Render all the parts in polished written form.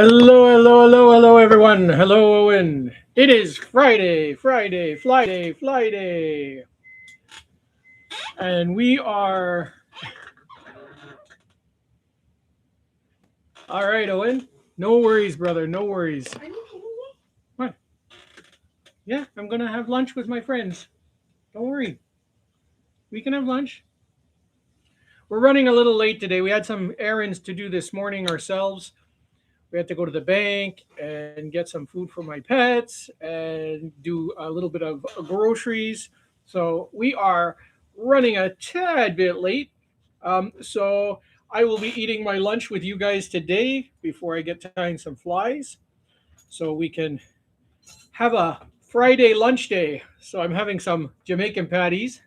Hello, everyone. Hello, Owen. It is Flyday. And we are. All right, Owen. No worries, brother. No worries. What? Yeah, I'm going to have lunch with my friends. Don't worry. We can have lunch. We're running a little late today. We had some errands to do this morning ourselves. We had to go to the bank and get some food for my pets and do a little bit of groceries. So we are running a tad bit late. So I will be eating my lunch with you guys today before I get tying some flies so we can have a Friday lunch day. So I'm having some Jamaican patties.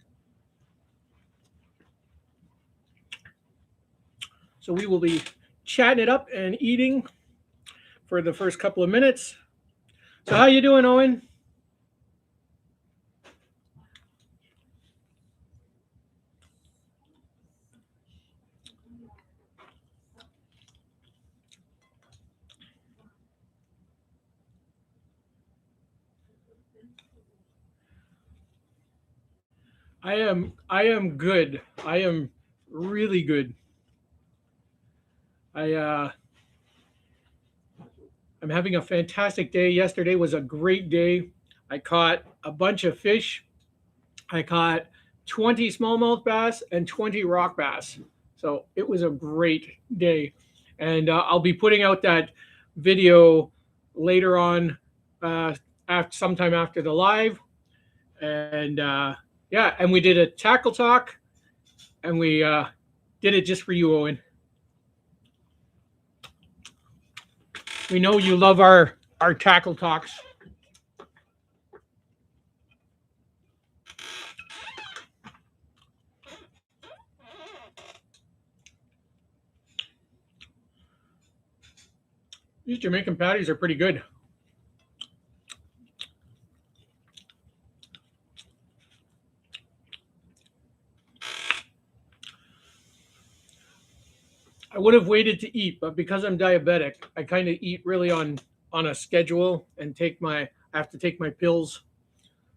So we will be chatting it up and eating for the first couple of minutes. So how you doing, Owen? I am good. I am really good. I I'm having a fantastic day. Yesterday was a great day. I caught a bunch of fish. I caught 20 smallmouth bass and 20 rock bass. So it was a great day. And I'll be putting out that video later on, sometime after the live. And yeah, and we did a tackle talk, and we did it just for you, Owen. We know you love our tackle talks. These Jamaican patties are pretty good. I would have waited to eat, but because I'm diabetic, I kind of eat really on a schedule and I have to take my pills.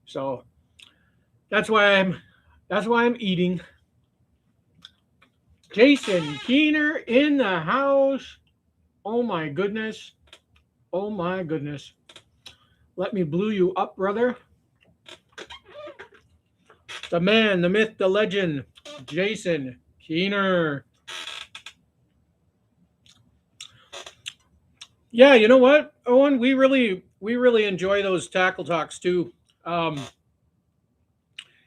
So that's why I'm eating. Jason Keener in the house. Oh my goodness. Oh my goodness. Let me blue you up, brother. The man, the myth, the legend, Jason Keener. Yeah, you know what, Owen? We really enjoy those tackle talks too. Um,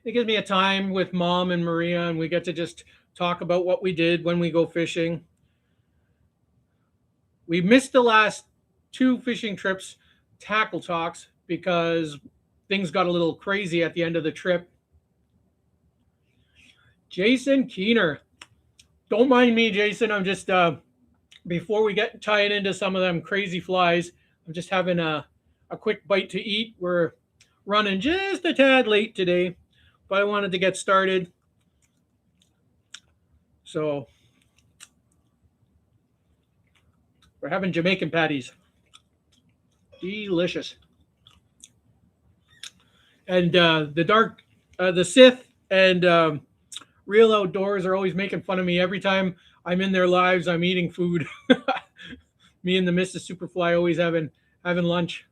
it gives me a time with Mom and Maria, and we get to just talk about what we did when we go fishing. We missed the last two fishing trips, tackle talks, because things got a little crazy at the end of the trip. Jason Keener, don't mind me, Jason. I'm just before we get tying into some of them crazy flies, I'm just having a quick bite to eat. We're running just a tad late today, but I wanted to get started. So we're having Jamaican patties. Delicious. And the Sith and Real Outdoors are always making fun of me every time I'm in their lives. I'm eating food. Me and the Mrs. Superfly always having lunch.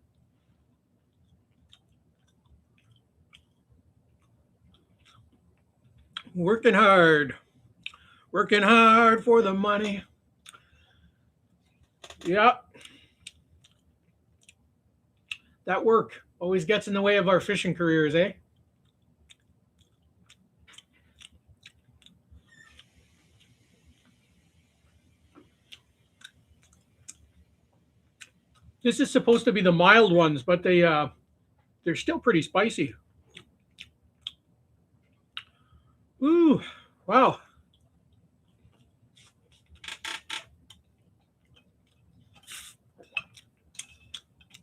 Working hard. Working hard for the money. Yeah, that work always gets in the way of our fishing careers, eh? This is supposed to be the mild ones, but they're still pretty spicy. Ooh, wow.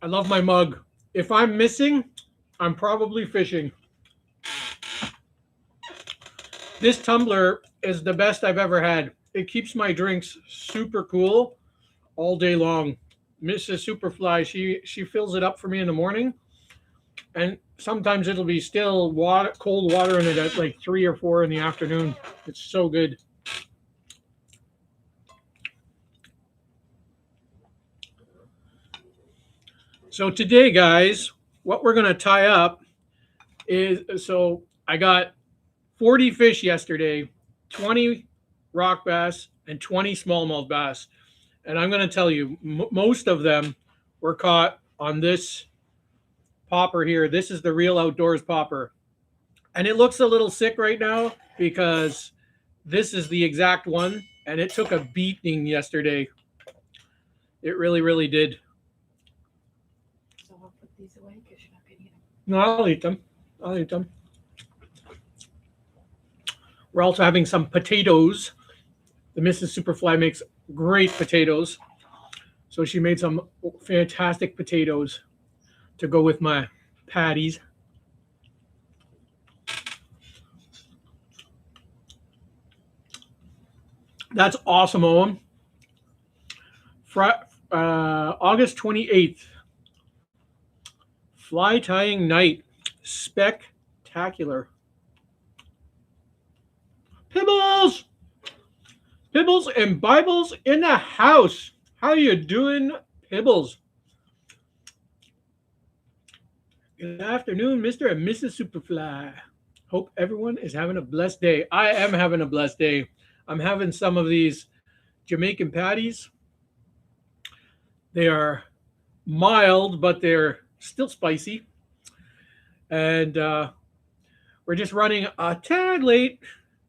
I love my mug. If I'm missing, I'm probably fishing. This tumbler is the best I've ever had. It keeps my drinks super cool all day long. Mrs. Superfly, she fills it up for me in the morning, and sometimes it'll be still water, cold water in it at like 3 or 4 in the afternoon. It's so good. So today, guys, what we're gonna tie up is, so I got 40 fish yesterday, 20 rock bass, and 20 smallmouth bass. And I'm going to tell you, most of them were caught on this popper here. This is the Real Outdoors popper. And it looks a little sick right now because this is the exact one. And it took a beating yesterday. It really, really did. So I'll put these away because you're not going to eat them. No, I'll eat them. I'll eat them. We're also having some potatoes. The Mrs. Superfly makes great potatoes. So she made some fantastic potatoes to go with my patties. That's awesome, Owen. August 28th. Fly tying night. Spectacular. Pibbles! Pibbles and Bibles in the house. How you doing, Pibbles? Good afternoon, Mr. and Mrs. Superfly. Hope everyone is having a blessed day. I am having a blessed day. I'm having some of these Jamaican patties. They are mild, but they're still spicy. And we're just running a tad late.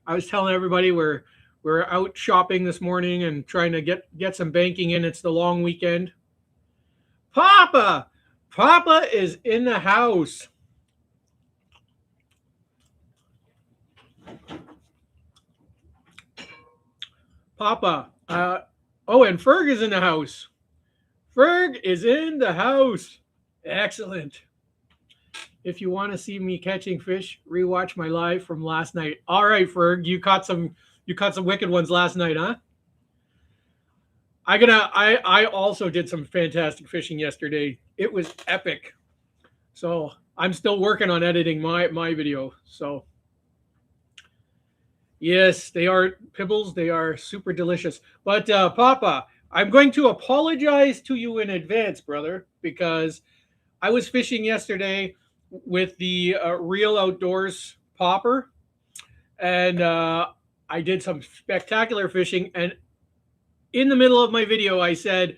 I was telling everybody we're out shopping this morning and trying to get some banking in. It's the long weekend. Papa is in the house. Papa. Oh, and Ferg is in the house. Ferg is in the house. Excellent. If you want to see me catching fish, rewatch my live from last night. All right, Ferg, you caught some wicked ones last night, huh? I also did some fantastic fishing yesterday. It was epic. So I'm still working on editing my video. So yes, they are Pibbles. They are super delicious. But Papa, I'm going to apologize to you in advance, brother, because I was fishing yesterday with the Real Outdoors popper, and I did some spectacular fishing. And in the middle of my video, I said,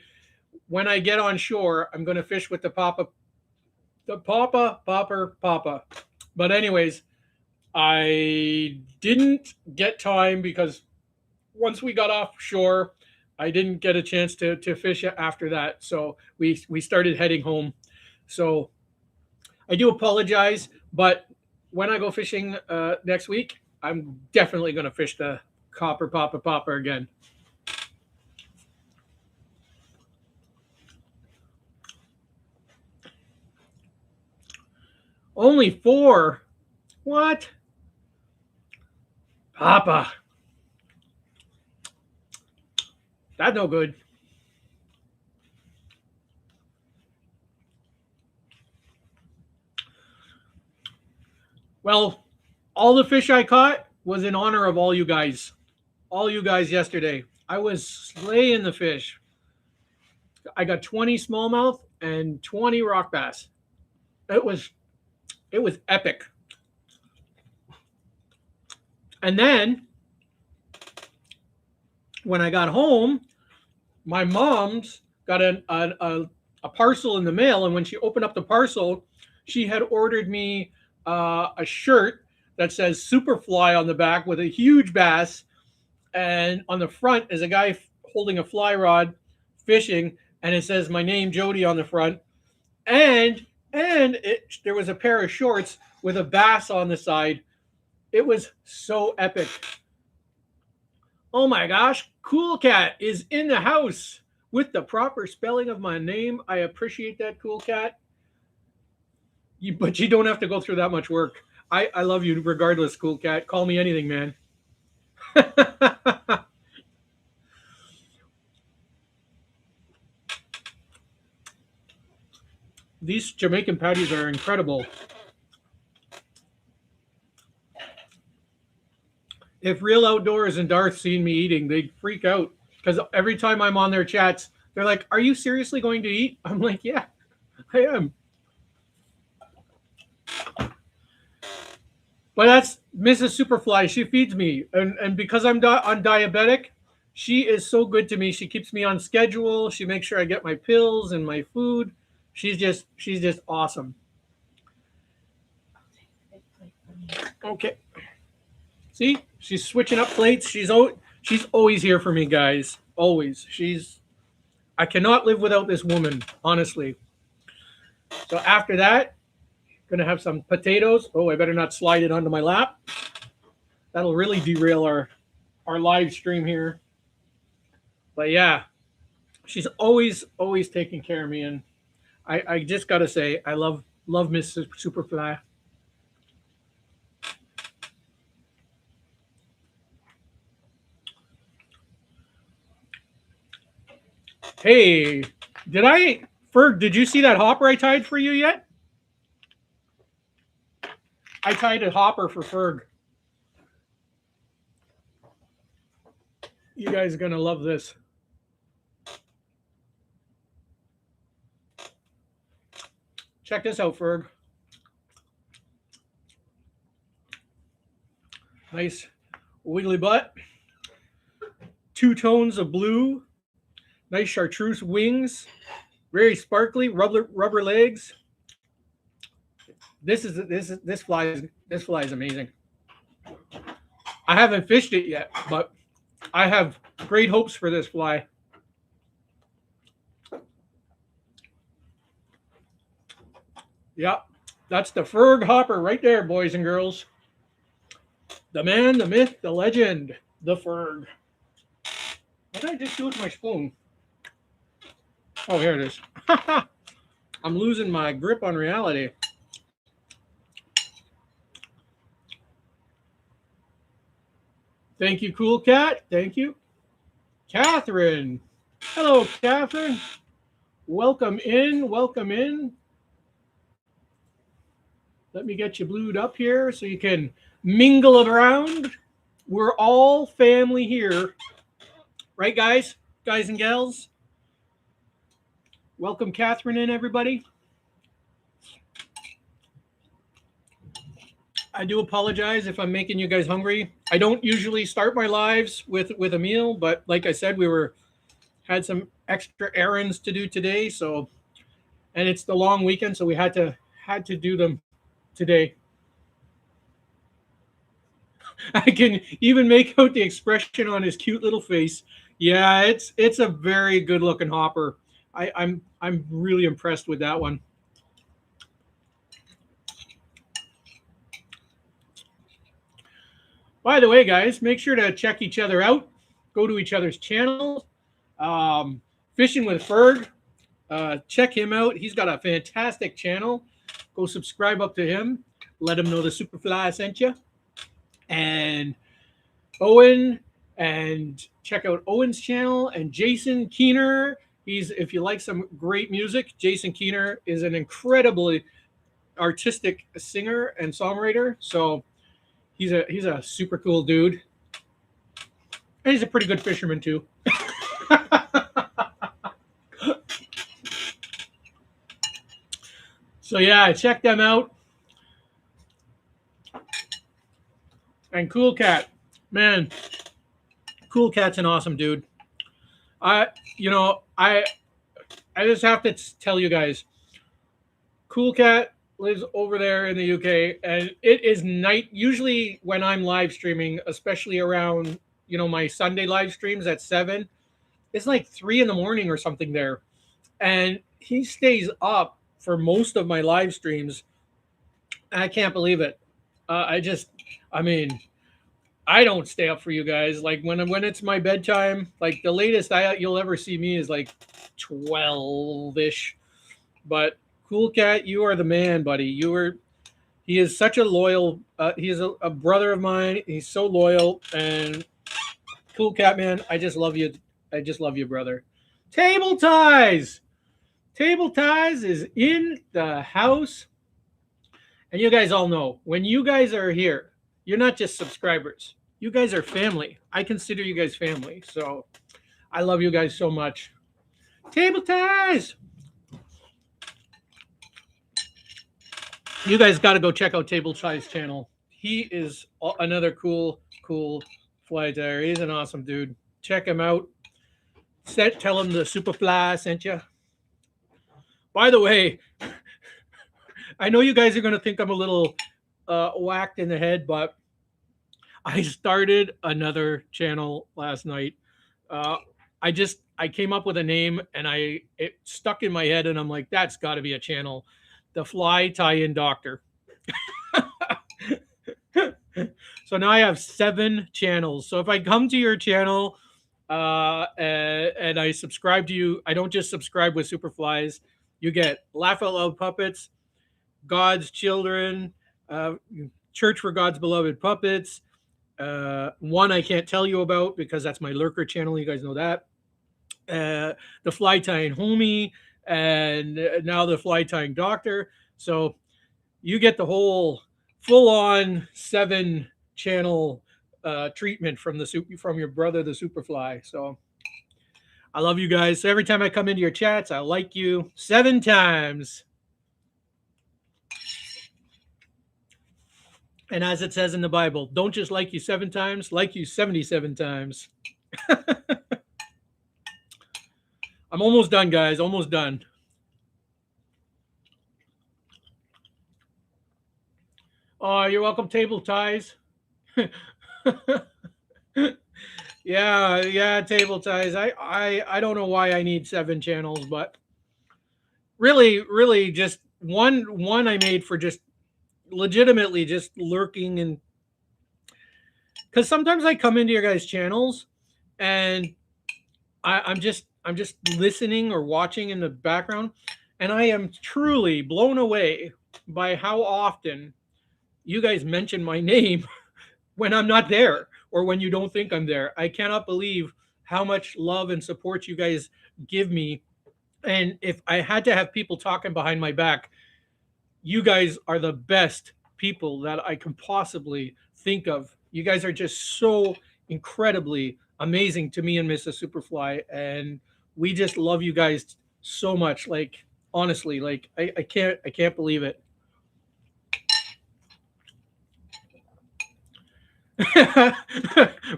when I get on shore, I'm going to fish with the popper. But anyways, I didn't get time because once we got offshore, I didn't get a chance to fish after that. So we started heading home. So I do apologize, but when I go fishing next week, I'm definitely going to fish the copper popper again. Only 4. What? Papa. That's no good. Well, all the fish I caught was in honor of all you guys. All you guys yesterday. I was slaying the fish. I got 20 smallmouth and 20 rock bass. It was epic. And then when I got home, my mom's got a parcel in the mail, and when she opened up the parcel, she had ordered me a shirt that says Superfly on the back with a huge bass, and on the front is a guy holding a fly rod fishing, and it says my name, Jody, on the front, and there was a pair of shorts with a bass on the side. It was so epic. Oh my gosh, Cool Cat is in the house with the proper spelling of my name. I appreciate that, Cool Cat. But you don't have to go through that much work. I love you regardless, Cool Cat. Call me anything, man. These Jamaican patties are incredible. If Real Outdoors and Darth seen me eating, they'd freak out because every time I'm on their chats, they're like, "Are you seriously going to eat?" I'm like, "Yeah, I am." But that's Mrs. Superfly. She feeds me, and because on diabetic, she is so good to me. She keeps me on schedule. She makes sure I get my pills and my food. She's just awesome. Big plate for me. Okay, see, she's switching up plates. She's always here for me, guys. Always. I cannot live without this woman, honestly. So after that, gonna have some potatoes. Oh, I better not slide it onto my lap. That'll really derail our live stream here. But yeah, she's always taking care of me, and I just gotta say I love Miss Superfly. Hey, Ferg? Did you see that hopper I tied for you yet? I tied a hopper for Ferg. You guys are gonna love this. Check this out, Ferg. Nice wiggly butt. Two tones of blue. Nice chartreuse wings. Very sparkly. Rubber legs. This fly is amazing. I haven't fished it yet, but I have great hopes for this fly. Yep, that's the Ferg hopper right there, boys and girls. The man, the myth, the legend, the Ferg. What did I just do with my spoon? Oh, here it is. I'm losing my grip on reality. Thank you, Cool Cat. Thank you. Catherine. Hello, Catherine. Welcome in. Welcome in. Let me get you blued up here so you can mingle around. We're all family here. Right, guys? Guys and gals? Welcome, Catherine, in, everybody. I do apologize if I'm making you guys hungry. I don't usually start my lives with a meal, but like I said, had some extra errands to do today, so and it's the long weekend, so we had to do them today. I can even make out the expression on his cute little face. Yeah, it's a very good looking hopper. I'm really impressed with that one. By the way, guys, make sure to check each other out. Go to each other's channels. Fishing with Ferg. Check him out. He's got a fantastic channel. Go subscribe up to him. Let him know the Superfly sent you. And Owen, and check out Owen's channel, and Jason Keener. If you like some great music, Jason Keener is an incredibly artistic singer and songwriter. So he's a super cool dude. And he's a pretty good fisherman too. So yeah, check them out. And Cool Cat, man, Cool Cat's an awesome dude. I just have to tell you guys, Cool Cat lives over there in the UK, and it is night. Usually when I'm live streaming, especially around my Sunday live streams at 7, it's like 3 in the morning or something there, and he stays up for most of my live streams. I can't believe it. I mean, I don't stay up for you guys. Like when it's my bedtime, like the latest you'll ever see me is like 12-ish. But Cool Cat, you are the man, buddy. He is such a loyal. He is a brother of mine. He's so loyal, and Cool Cat, man, I just love you. I just love you, brother. Table ties. Table Ties is in the house. And you guys all know, when you guys are here, you're not just subscribers. You guys are family. I consider you guys family. So I love you guys so much. Table Ties! You guys got to go check out Table Ties' channel. He is another cool fly dyer. He's an awesome dude. Check him out. Tell him the Superfly sent you. By the way, I know you guys are going to think I'm a little whacked in the head, but I started another channel last night. I came up with a name and it stuck in my head, and I'm like, that's got to be a channel. The Fly Tie-In Doctor. So now I have 7 channels. So if I come to your channel and I subscribe to you, I don't just subscribe with Superflies. You get Laugh Out Loud Puppets, God's Children, Church for God's Beloved Puppets. One I can't tell you about because that's my lurker channel. You guys know that. The Fly Tying Homie, and now the Fly Tying Doctor. So you get the whole full-on 7 channel treatment from your brother, the Superfly. So I love you guys. So every time I come into your chats, I like you 7 times. And as it says in the Bible, don't just like you 7 times, like you 77 times. I'm almost done, guys. Almost done. Oh, you're welcome, Table Ties. Yeah, Table Ties. I don't know why I need 7 channels, but really just one I made for just legitimately just lurking, and because sometimes I come into your guys' channels and I'm just listening or watching in the background, and I am truly blown away by how often you guys mention my name when I'm not there or when you don't think I'm there. I cannot believe how much love and support you guys give me. And if I had to have people talking behind my back, you guys are the best people that I can possibly think of. You guys are just so incredibly amazing to me and Mrs. Superfly, and we just love you guys so much. Like, honestly, like I can't believe it.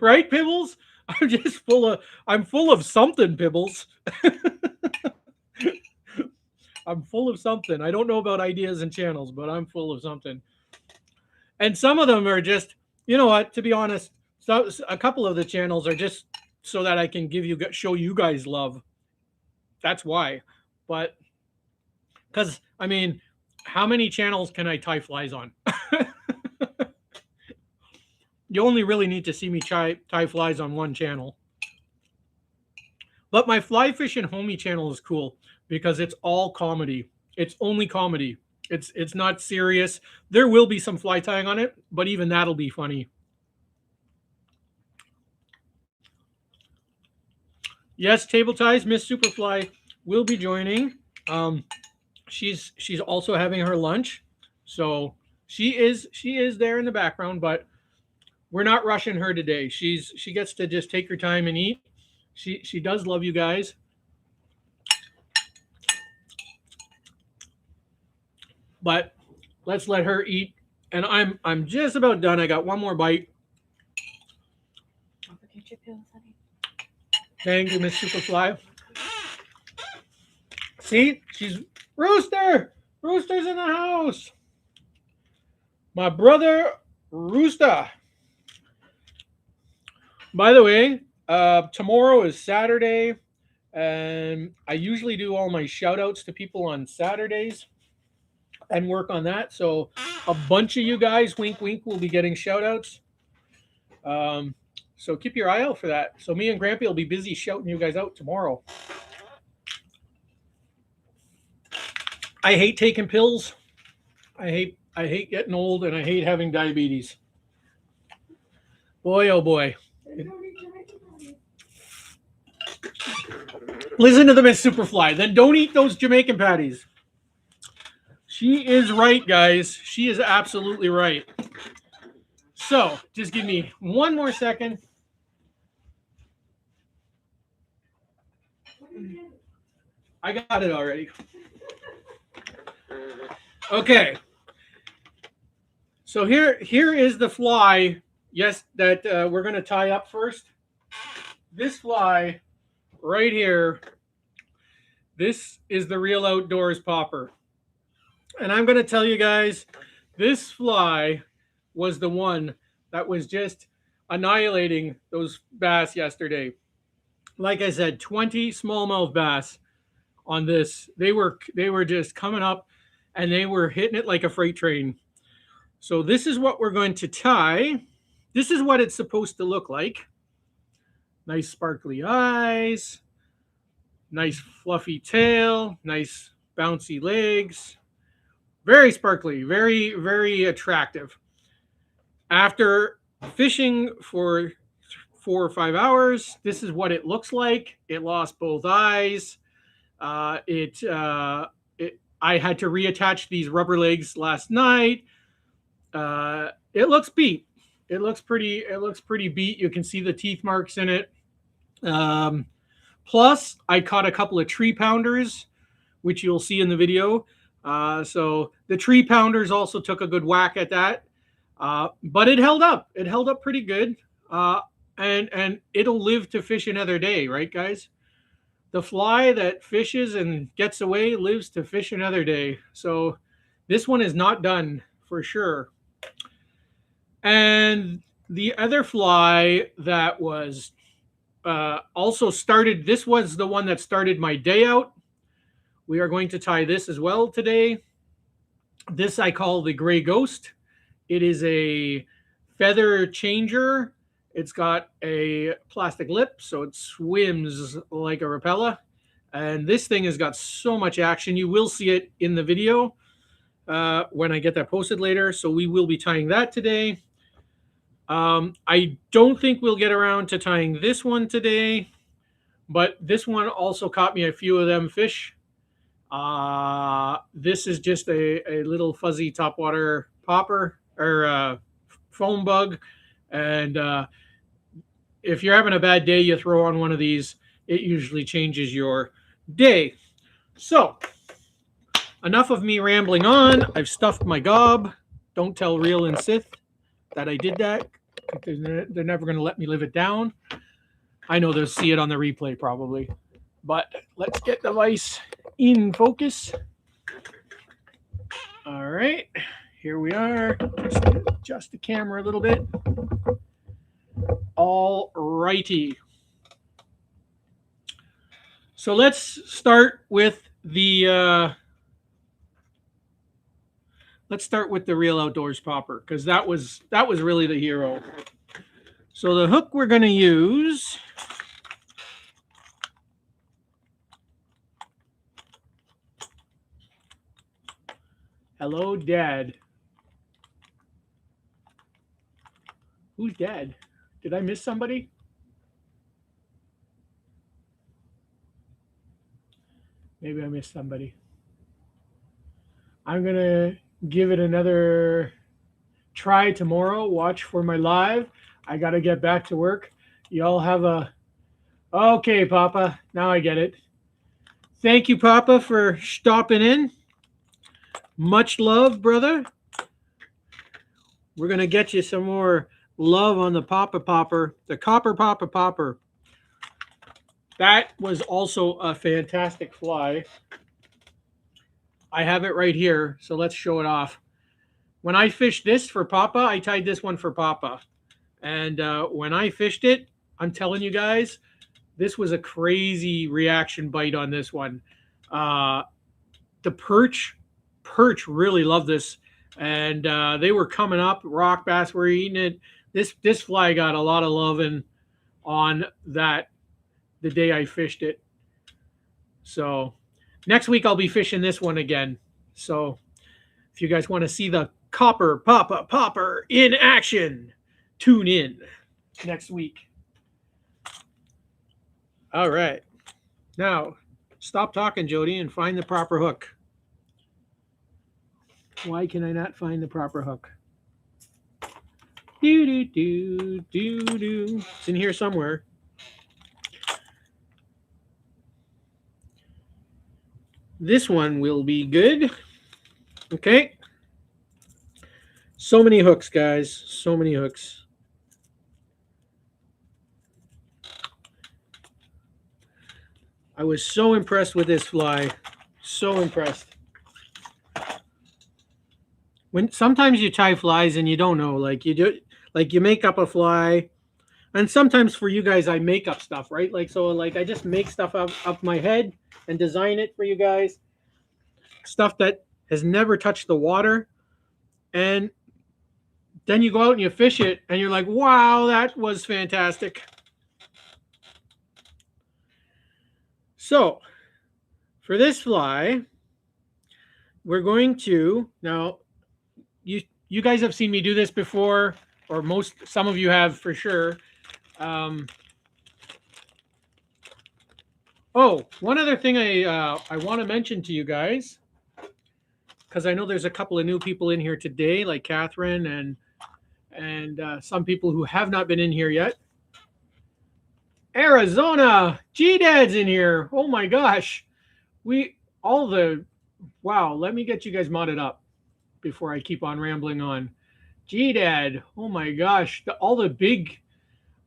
Right, Pibbles? I'm full of something, Pibbles. I'm full of something. I don't know about ideas and channels, but I'm full of something. And some of them are just, you know what, to be honest, so a couple of the channels are just so that I can show you guys love. That's why. But because, I mean, how many channels can I tie flies on? You only really need to see me tie flies on one channel. But my Fly Fishing Homie channel is cool because it's all comedy. It's only comedy. It's not serious. There will be some fly tying on it, but even that'll be funny. Yes, Table Ties, Miss Superfly will be joining. She's also having her lunch, so she is there in the background, but we're not rushing her today. She gets to just take her time and eat. She does love you guys. But let's let her eat. And I'm just about done. I got one more bite. Don't forget your pills, honey. Thank you, Miss Superfly. See, she's Rooster. Rooster's in the house. My brother Rooster. By the way, tomorrow is Saturday, and I usually do all my shout outs to people on Saturdays and work on that. So a bunch of you guys, wink, wink, will be getting shout outs. So keep your eye out for that. So me and Grampy will be busy shouting you guys out tomorrow. I hate taking pills. I hate getting old, and I hate having diabetes. Boy, oh boy. Listen to the Miss Superfly. Then don't eat those Jamaican patties. She is right, guys. She is absolutely right. So, just give me one more second. I got it already. Okay. So here is the fly. Yes, that we're going to tie up first. This fly right here. This is the Real Outdoors popper. And I'm going to tell you guys, this fly was the one that was just annihilating those bass yesterday. Like I said, 20 smallmouth bass on this. They were just coming up and they were hitting it like a freight train. So this is what we're going to tie. This is what it's supposed to look like. Nice sparkly eyes, nice fluffy tail, nice bouncy legs. Very sparkly, very, very attractive. After fishing for 4 or 5 hours, this is what it looks like. It lost both eyes. I had to reattach these rubber legs last night. It looks beat. It looks pretty beat. You can see the teeth marks in it. Plus, I caught a couple of tree pounders, which you'll see in the video. So the tree pounders also took a good whack at that. But it held up. It held up pretty good. And it'll live to fish another day, right, guys? The fly that fishes and gets away lives to fish another day. So this one is not done for sure. And the other fly that was also started, this was the one that started my day out. We are going to tie this as well today. This I call the Gray Ghost. It is a feather changer. It's got a plastic lip, so it swims like a rapella. And this thing has got so much action. You will see it in the video when I get that posted later. So we will be tying that today. I don't think we'll get around to tying this one today, but this one also caught me a few of them fish. This is just a little fuzzy topwater popper or foam bug. And if you're having a bad day, you throw on one of these, it usually changes your day. So enough of me rambling on. I've stuffed my gob. Don't tell Real and Sith that I did that. They're never going to let me live it down. I know they'll see it on the replay probably. But let's get the vise in focus. All right, here we are. Just adjust the camera a little bit. All righty. So let's start with the Real Outdoors popper, because that was really the hero. So the hook we're going to use, hello, Dad. Who's Dad? Did I miss somebody? Maybe I missed somebody. I'm going to give it another try tomorrow. Watch for my live. I got to get back to work. Y'all have a... Okay, Papa. Now I get it. Thank you, Papa, for stopping in. Much love, brother. We're going to get you some more love on the Papa Popper, the Copper Papa Popper. That was also a fantastic fly. I have it right here, so let's show it off. When I fished this for Papa, I tied this one for Papa. And when I fished it, I'm telling you guys, this was a crazy reaction bite on this one. The perch really loved this. And they were coming up. Rock bass were eating it. This fly got a lot of loving on that the day I fished it. So next week I'll be fishing this one again. So if you guys want to see the Copper Papa Popper in action, tune in next week. All right. Now, stop talking, Jody, and find the proper hook. Why can I not find the proper hook? Do do do do do. It's in here somewhere. This one will be good. Okay. So many hooks, guys. So many hooks. I was so impressed with this fly. So impressed. When sometimes you tie flies and you don't know, like you make up a fly, and sometimes for you guys I make up stuff, right? Like so, like I just make stuff up my head and design it for you guys. Stuff that has never touched the water, and then you go out and you fish it, and you're like, wow, that was fantastic. So, for this fly, we're going to now. You guys have seen me do this before, or some of you have for sure. Oh, one other thing I want to mention to you guys, because I know there's a couple of new people in here today, like Catherine and some people who have not been in here yet. Arizona, G-Dad's in here. Oh my gosh, wow. Let me get you guys modded up before I keep on rambling on. G-Dad, oh my gosh, all the big.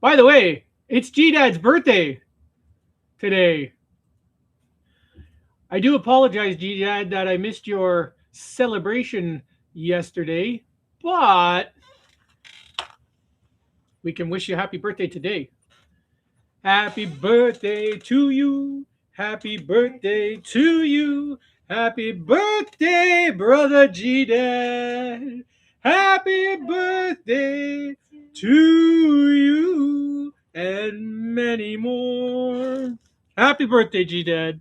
By the way, it's G-Dad's birthday today. I do apologize, G-Dad, that I missed your celebration yesterday, but we can wish you happy birthday today. Happy birthday to you. Happy birthday to you. Happy birthday, brother G-Dad. Happy birthday to you and many more. Happy birthday, G-Dad.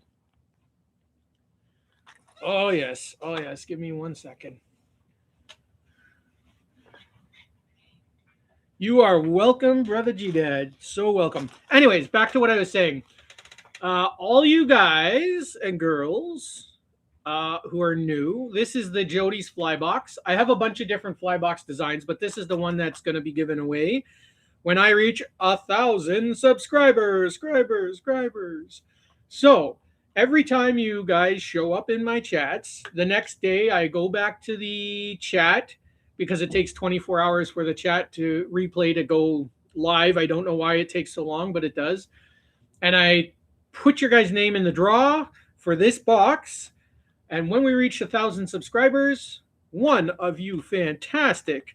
Oh, yes. Oh, yes. Give me 1 second. You are welcome, brother G-Dad. So welcome. Anyways, back to what I was saying. All you guys and girls who are new, this is the Jody's fly box. I have a bunch of different fly box designs, but this is the one that's going to be given away when I reach 1,000 subscribers. So every time you guys show up in my chats, the next day I go back to the chat because it takes 24 hours for the chat to replay to go live. I don't know why it takes so long, but it does. And I put your guys' name in the draw for this box. And when we reach 1,000 subscribers, one of you fantastic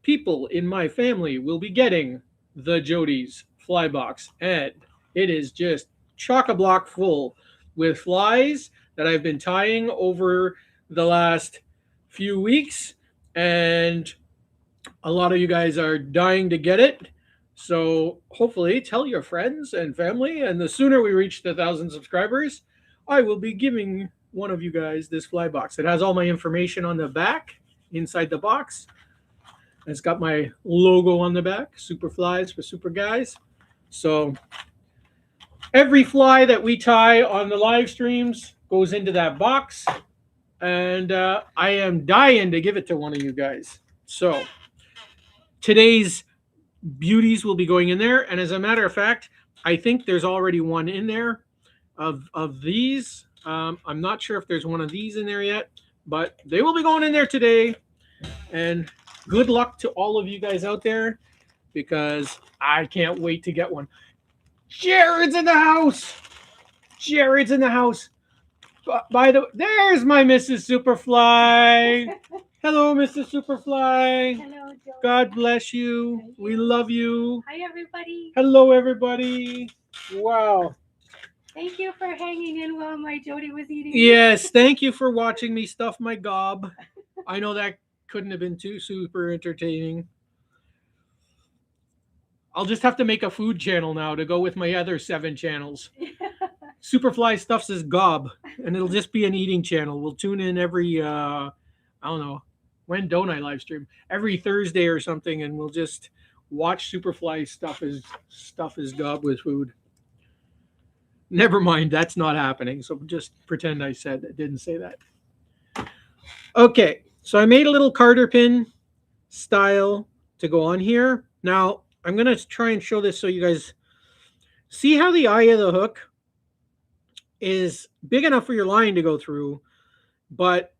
people in my family will be getting the Jody's fly box. And it is just chock-a-block full with flies that I've been tying over the last few weeks. And a lot of you guys are dying to get it. So hopefully tell your friends and family. And the sooner we reach the 1,000 subscribers, I will be giving one of you guys this fly box. It has all my information on the back, inside the box. It's got my logo on the back, Superflies for super guys. So every fly that we tie on the live streams goes into that box. And I am dying to give it to one of you guys. So today's beauties will be going in there. And as a matter of fact, I think there's already one in there of these. I'm not sure if there's one of these in there yet, but they will be going in there today. And good luck to all of you guys out there because I can't wait to get one. Jared's in the house. Jared's in the house. By the way, there's my Mrs. Superfly. Hello, Mrs. Superfly. Hello, Joe. God bless you. We love you. Hi, everybody. Hello, everybody. Wow. Thank you for hanging in while my Jody was eating. Yes, thank you for watching me stuff my gob. I know that couldn't have been too super entertaining. I'll just have to make a food channel now to go with my other 7 channels. Superfly stuffs his gob, and it'll just be an eating channel. We'll tune in every, I don't know, when don't I live stream? Every Thursday or something, and we'll just watch Superfly stuff his gob with food. Never mind, that's not happening. So just pretend I didn't say that. Okay, so I made a little Carter pin style to go on here. Now I'm gonna try and show this so you guys see how the eye of the hook is big enough for your line to go through, but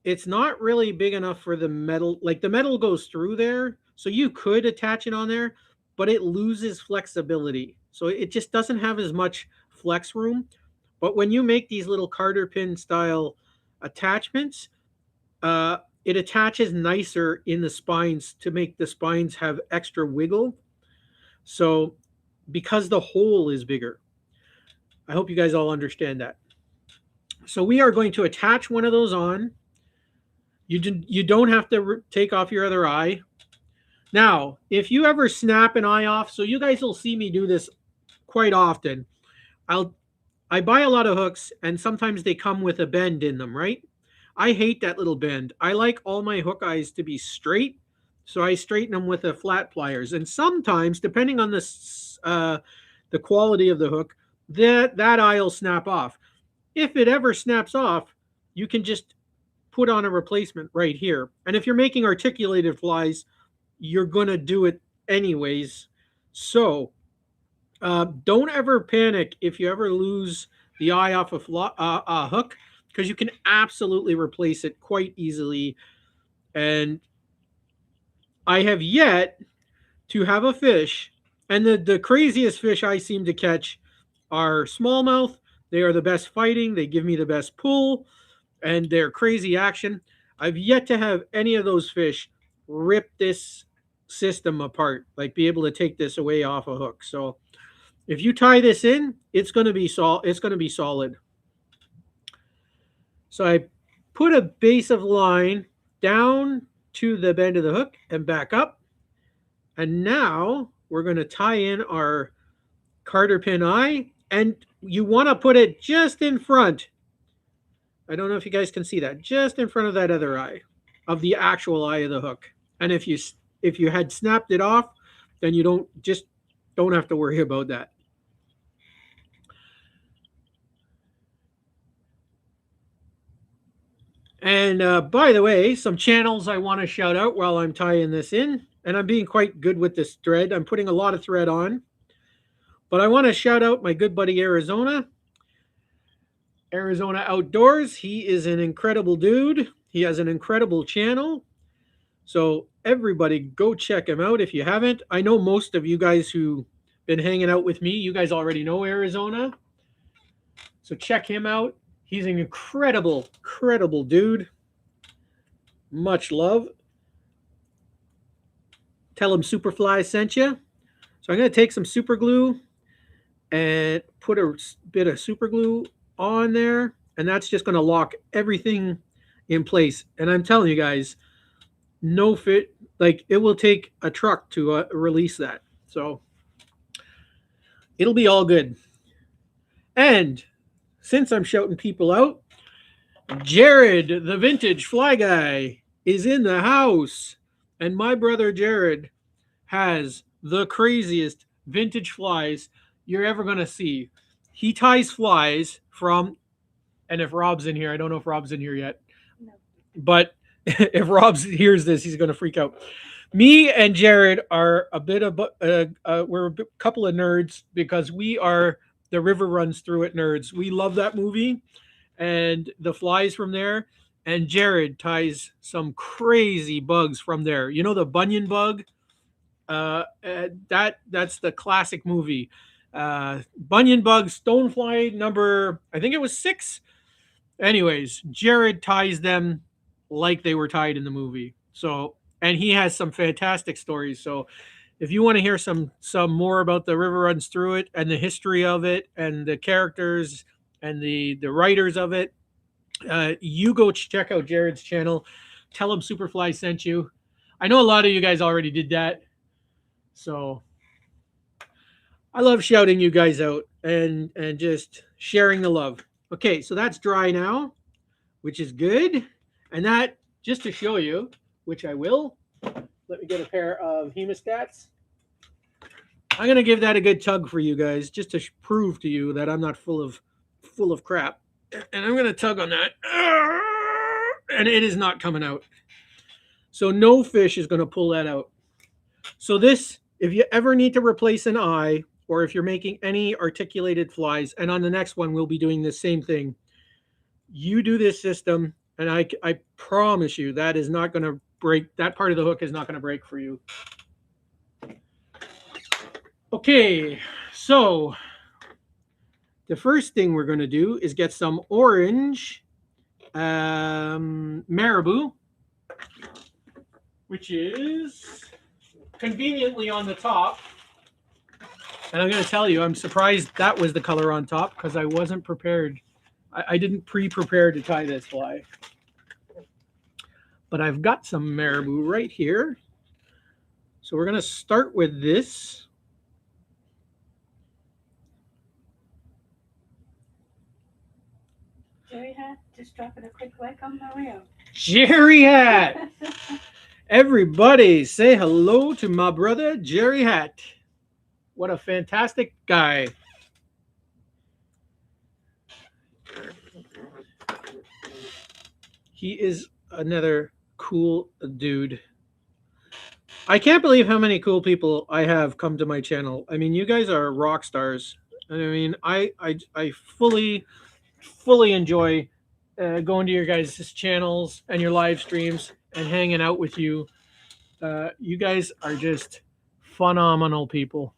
it's not really big enough for the metal. Like the metal goes through there, so you could attach it on there, but it loses flexibility. So it just doesn't have as much flex room. But when you make these little Carter pin style attachments, it attaches nicer in the spines to make the spines have extra wiggle. So because the hole is bigger, I hope you guys all understand that. So we are going to attach one of those on. You don't have to take off your other eye. Now, if you ever snap an eye off, so you guys will see me do this quite often. I buy a lot of hooks and sometimes they come with a bend in them, right? I hate that little bend. I like all my hook eyes to be straight, so I straighten them with a flat pliers. And sometimes, depending on the quality of the hook, that eye will snap off. If it ever snaps off, you can just put on a replacement right here. And if you're making articulated flies, you're going to do it anyways. So don't ever panic if you ever lose the eye off a hook, because you can absolutely replace it quite easily. And I have yet to have a fish, and the craziest fish I seem to catch are smallmouth. They are the best fighting. They give me the best pull, and they're crazy action. I've yet to have any of those fish rip this system apart, like be able to take this away off a hook. So if you tie this in, it's going to be solid. So I put a base of line down to the bend of the hook and back up. And now we're going to tie in our Carter pin eye, and you want to put it just in front. I don't know if you guys can see that, just in front of that other eye, of the actual eye of the hook. And if you had snapped it off, then you don't have to worry about that. And by the way, some channels I want to shout out while I'm tying this in, and I'm being quite good with this thread. I'm putting a lot of thread on, but I want to shout out my good buddy Arizona Outdoors. He is an incredible dude. He has an incredible channel. So everybody go check him out if you haven't. I know most of you guys who been hanging out with me, you guys already know Arizona. So check him out. He's an incredible dude. Much love. Tell him Superfly sent you. So I'm going to take some super glue and put a bit of super glue on there, and that's just going to lock everything in place. And I'm telling you guys, no fit, like it will take a truck to release that. So it'll be all good. And since I'm shouting people out, Jared, the vintage fly guy, is in the house. And my brother Jared has the craziest vintage flies you're ever going to see. He ties flies from, and if Rob's in here, I don't know if Rob's in here yet, no. But if Rob hears this, he's going to freak out. Me and Jared are a bit of, we're a couple of nerds because we are the River Runs Through It nerds. We love that movie and the flies from there. And Jared ties some crazy bugs from there. You know the Bunyan bug? That's the classic movie. Bunyan bug, stonefly number, I think it was 6. Anyways, Jared ties them like they were tied in the movie. So, and he has some fantastic stories. So, if you want to hear some more about the River Runs Through It and the history of it and the characters and the writers of it, you go check out Jared's channel. Tell him Superfly sent you. I know a lot of you guys already did that. So I love shouting you guys out and just sharing the love. Okay, so that's dry now, which is good. And that, just to show you, which I will, let me get a pair of hemostats. I'm gonna give that a good tug for you guys, just to prove to you that I'm not full of crap. And I'm gonna tug on that, and it is not coming out. So no fish is gonna pull that out. So this, if you ever need to replace an eye, or if you're making any articulated flies, and on the next one we'll be doing the same thing. You do this system, and I promise you that is not gonna break. That part of the hook is not gonna break for you. Okay, so the first thing we're going to do is get some orange marabou, which is conveniently on the top. And I'm going to tell you, I'm surprised that was the color on top because I wasn't prepared. I didn't pre-prepare to tie this fly. But I've got some marabou right here. So we're going to start with this. Jerry Hat, just dropping a quick like on Mario. Jerry Hat! Everybody say hello to my brother, Jerry Hat. What a fantastic guy. He is another cool dude. I can't believe how many cool people I have come to my channel. I mean, you guys are rock stars. I mean, I fully enjoy going to your guys' channels and your live streams and hanging out with you. You guys are just phenomenal people.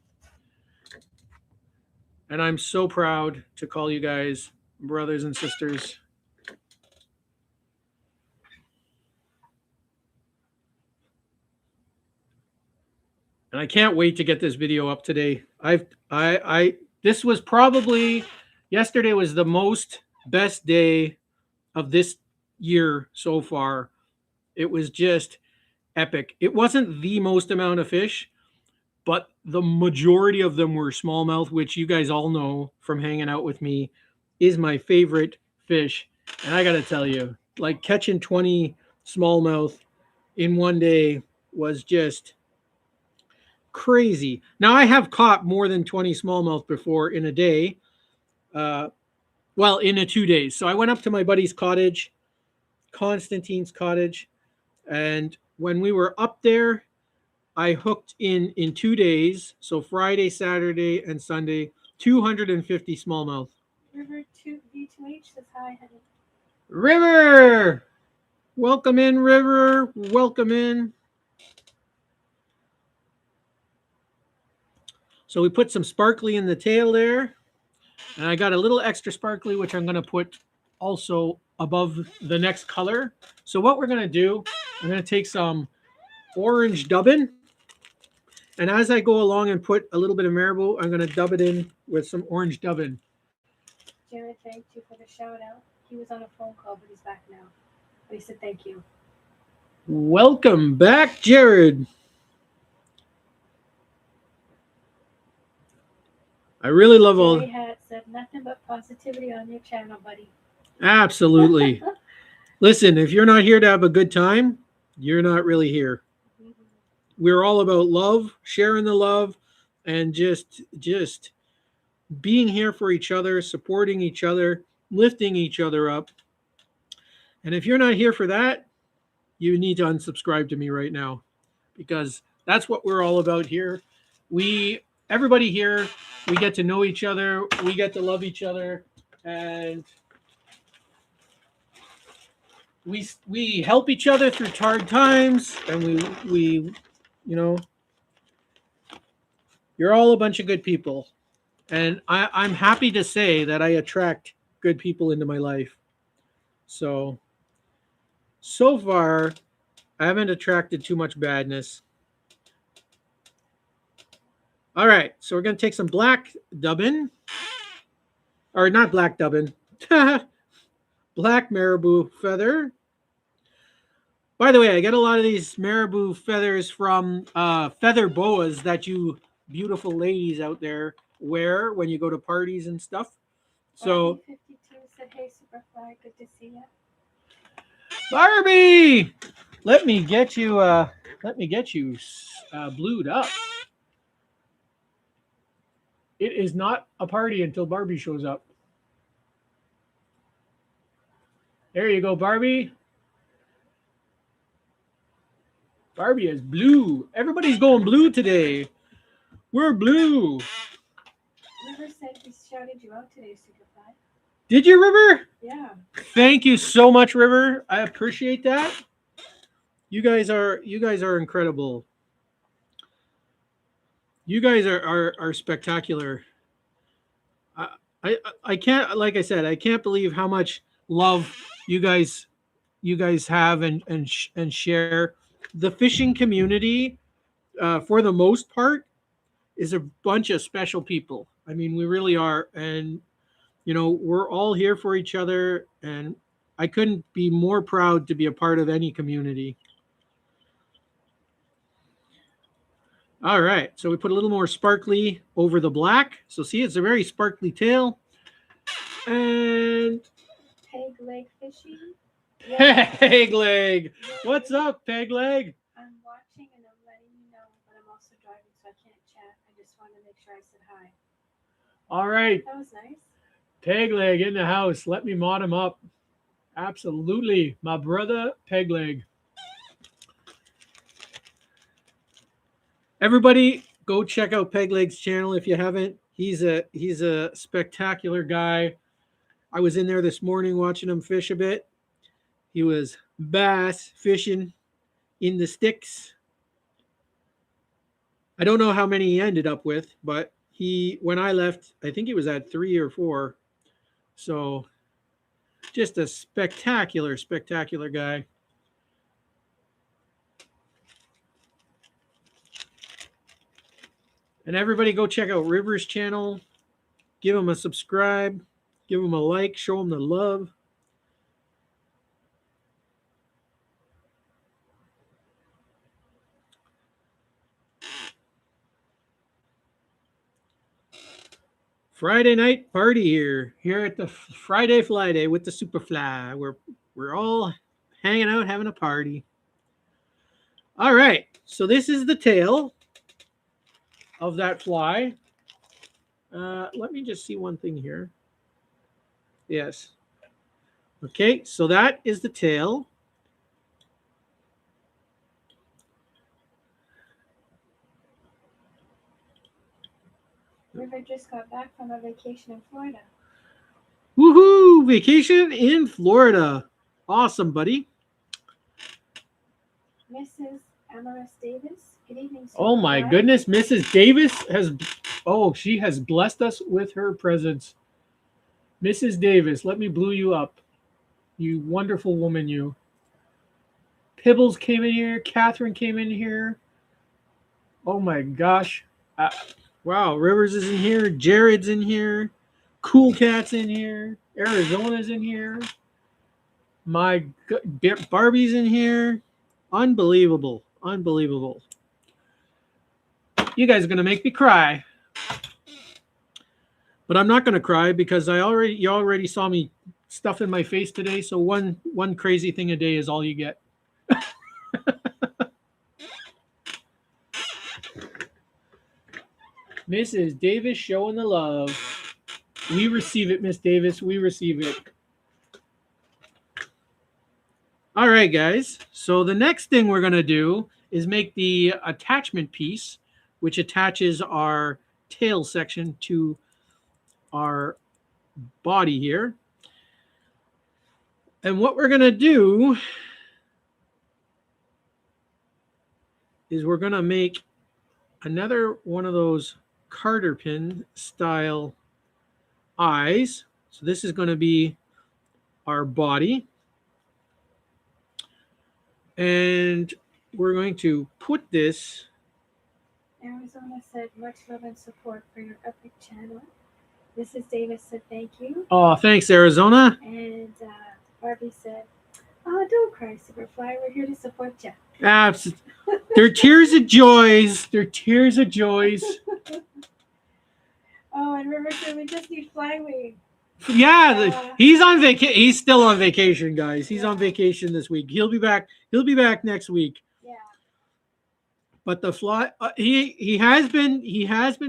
And I'm so proud to call you guys brothers and sisters. And I can't wait to get this video up today. This was probably, yesterday was the best day of this year so far. It was just epic. It wasn't the most amount of fish, but the majority of them were smallmouth, which you guys all know from hanging out with me is my favorite fish. And I got to tell you, like catching 20 smallmouth in one day was just crazy. Now, I have caught more than 20 smallmouth before in a day. Well, in 2 days. So I went up to my buddy's cottage, Constantine's cottage, and when we were up there, I hooked in 2 days. So Friday, Saturday, and Sunday, 250 smallmouth. River 2V2H says hi, honey. River! Welcome in, River. Welcome in. So we put some sparkly in the tail there. And I got a little extra sparkly, which I'm going to put also above the next color. So what we're going to do, I'm going to take some orange dubbin. And as I go along and put a little bit of marabou, I'm going to dub it in with some orange dubbin. Jared, thank you for the shout out. He was on a phone call, but he's back now. But he said thank you. Welcome back, Jared. I really love all. Jerry Hat said nothing but positivity on your channel, buddy. Absolutely. Listen, if you're not here to have a good time, you're not really here. We're all about love, sharing the love, and just being here for each other, supporting each other, lifting each other up. And if you're not here for that, you need to unsubscribe to me right now, because that's what we're all about here. Everybody here, we get to know each other, we get to love each other, and we help each other through hard times, and we you know, you're all a bunch of good people. And I'm happy to say that I attract good people into my life. So far, I haven't attracted too much badness. All right, so we're going to take some black dubbin. Or not black dubbin. Black marabou feather. By the way, I get a lot of these marabou feathers from feather boas that you beautiful ladies out there wear when you go to parties and stuff. So 52 said, hey, Superfly, good to see you. Barbie, let me get you blued up. It is not a party until Barbie shows up. There you go, Barbie. Barbie is blue. Everybody's going blue today. We're blue. River said he shouted you out today, Superfly. Did you, River? Yeah. Thank you so much, River. I appreciate that. You guys are incredible. You guys are spectacular. I, I can't, like I said, I can't believe how much love you guys have and share. The fishing community, for the most part, is a bunch of special people. I mean, we really are, and we're all here for each other, and I couldn't be more proud to be a part of any community. All right, so we put a little more sparkly over the black. So see, it's a very sparkly tail. And Peg leg fishing. Peg leg. What's up, Peg leg? I'm watching and I'm letting you know, but I'm also driving, so I can't chat. I just wanted to make sure I said hi. All right. That was nice. Peg leg in the house. Let me mod him up. Absolutely. My brother, Peg leg. Everybody, go check out Peg Leg's channel if you haven't. He's a spectacular guy. I was in there this morning watching him fish a bit. He was bass fishing in the sticks. I don't know how many he ended up with, but when I left, I think he was at 3 or 4. So just a spectacular guy. And everybody go check out River's channel. Give him a subscribe. Give him a like. Show him the love. Friday night party here at the Friday Flyday with the Superfly. We're all hanging out, having a party. All right, so this is the tail of that fly. Let me just see one thing here. Yes. Okay, so that is the tail. River just got back from a vacation in Florida. Woohoo! Vacation in Florida. Awesome, buddy. Mrs. Amaris Davis. Good evening, Superfly. Oh my goodness, Mrs. Davis she has blessed us with her presence. Mrs. Davis, let me blue you up. You wonderful woman, you. Pibbles came in here. Catherine came in here. Oh my gosh. Wow, Rivers is in here. Jared's in here. Cool Cat's in here. Arizona's in here. Barbie's in here. Unbelievable. You guys are going to make me cry. But I'm not going to cry because you already saw me stuff in my face today. So one crazy thing a day is all you get. Mrs. Davis showing the love. We receive it, Miss Davis. We receive it. All right, guys. So the next thing we're going to do is make the attachment piece, which attaches our tail section to our body here. And what we're going to do is we're going to make another one of those Carter pin style eyes. So this is going to be our body. And we're going to put this. Arizona said much love and support for your epic channel. Mrs. Davis said thank you. Oh, thanks, Arizona. And Barbie said, oh, don't cry, Superfly. We're here to support you. They're tears of joys. They're tears of joys. Oh, and River said we just need Flyway. Yeah, he's on vacation. He's still on vacation, guys. He's on vacation this week. He'll be back. He'll be back next week. Yeah. But the fly, he has been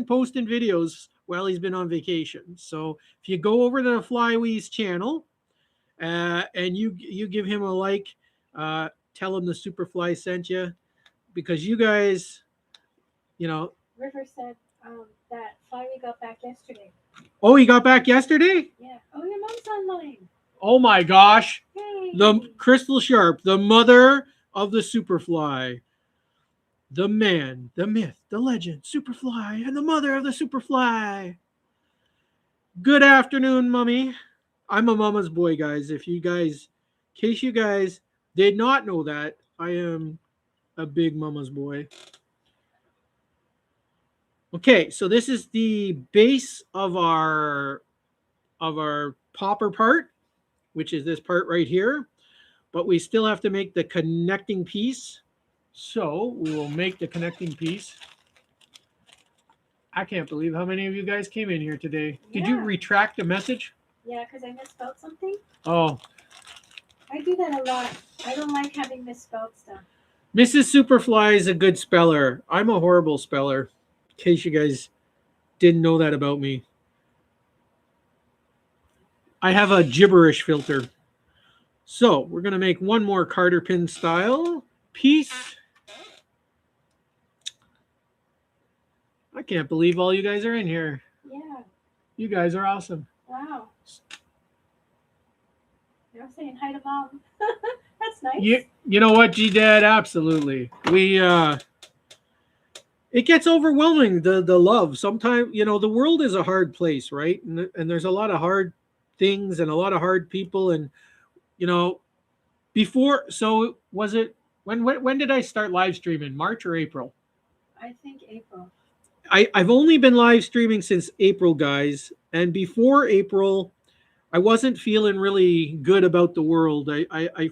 posting videos while he's been on vacation. So if you go over to the Flywee's channel and you give him a like, tell him the Superfly sent you, because you guys, you know. River said that Flyday got back yesterday. Oh, he got back yesterday? Yeah. Oh, your mom's online. Oh my gosh. Yay. The Crystal Sharp, the mother of the Superfly. The man, the myth, the legend, Superfly, and the mother of the Superfly. Good afternoon, Mummy. I'm a mama's boy, guys. If you guys, in case you guys did not know that, I am a big mama's boy. Okay, so this is the base of our popper part, which is this part right here. But we still have to make the connecting piece. So we will make the connecting piece. I can't believe how many of you guys came in here today. Yeah. Did you retract a message? Yeah, because I misspelled something. Oh. I do that a lot. I don't like having misspelled stuff. Mrs. Superfly is a good speller. I'm a horrible speller, in case you guys didn't know that about me. I have a gibberish filter. So we're going to make one more Carter pin style piece. I can't believe all you guys are in here. Yeah. You guys are awesome. Wow. You're saying hi to Mom. That's nice. You know what, G-Dad? Absolutely. It gets overwhelming, the love. Sometimes, the world is a hard place, right? And there's a lot of hard things and a lot of hard people. And, before, so was it, when did I start live streaming? March or April? I think April. I've only been live streaming since April, guys. And before April, I wasn't feeling really good about the world. I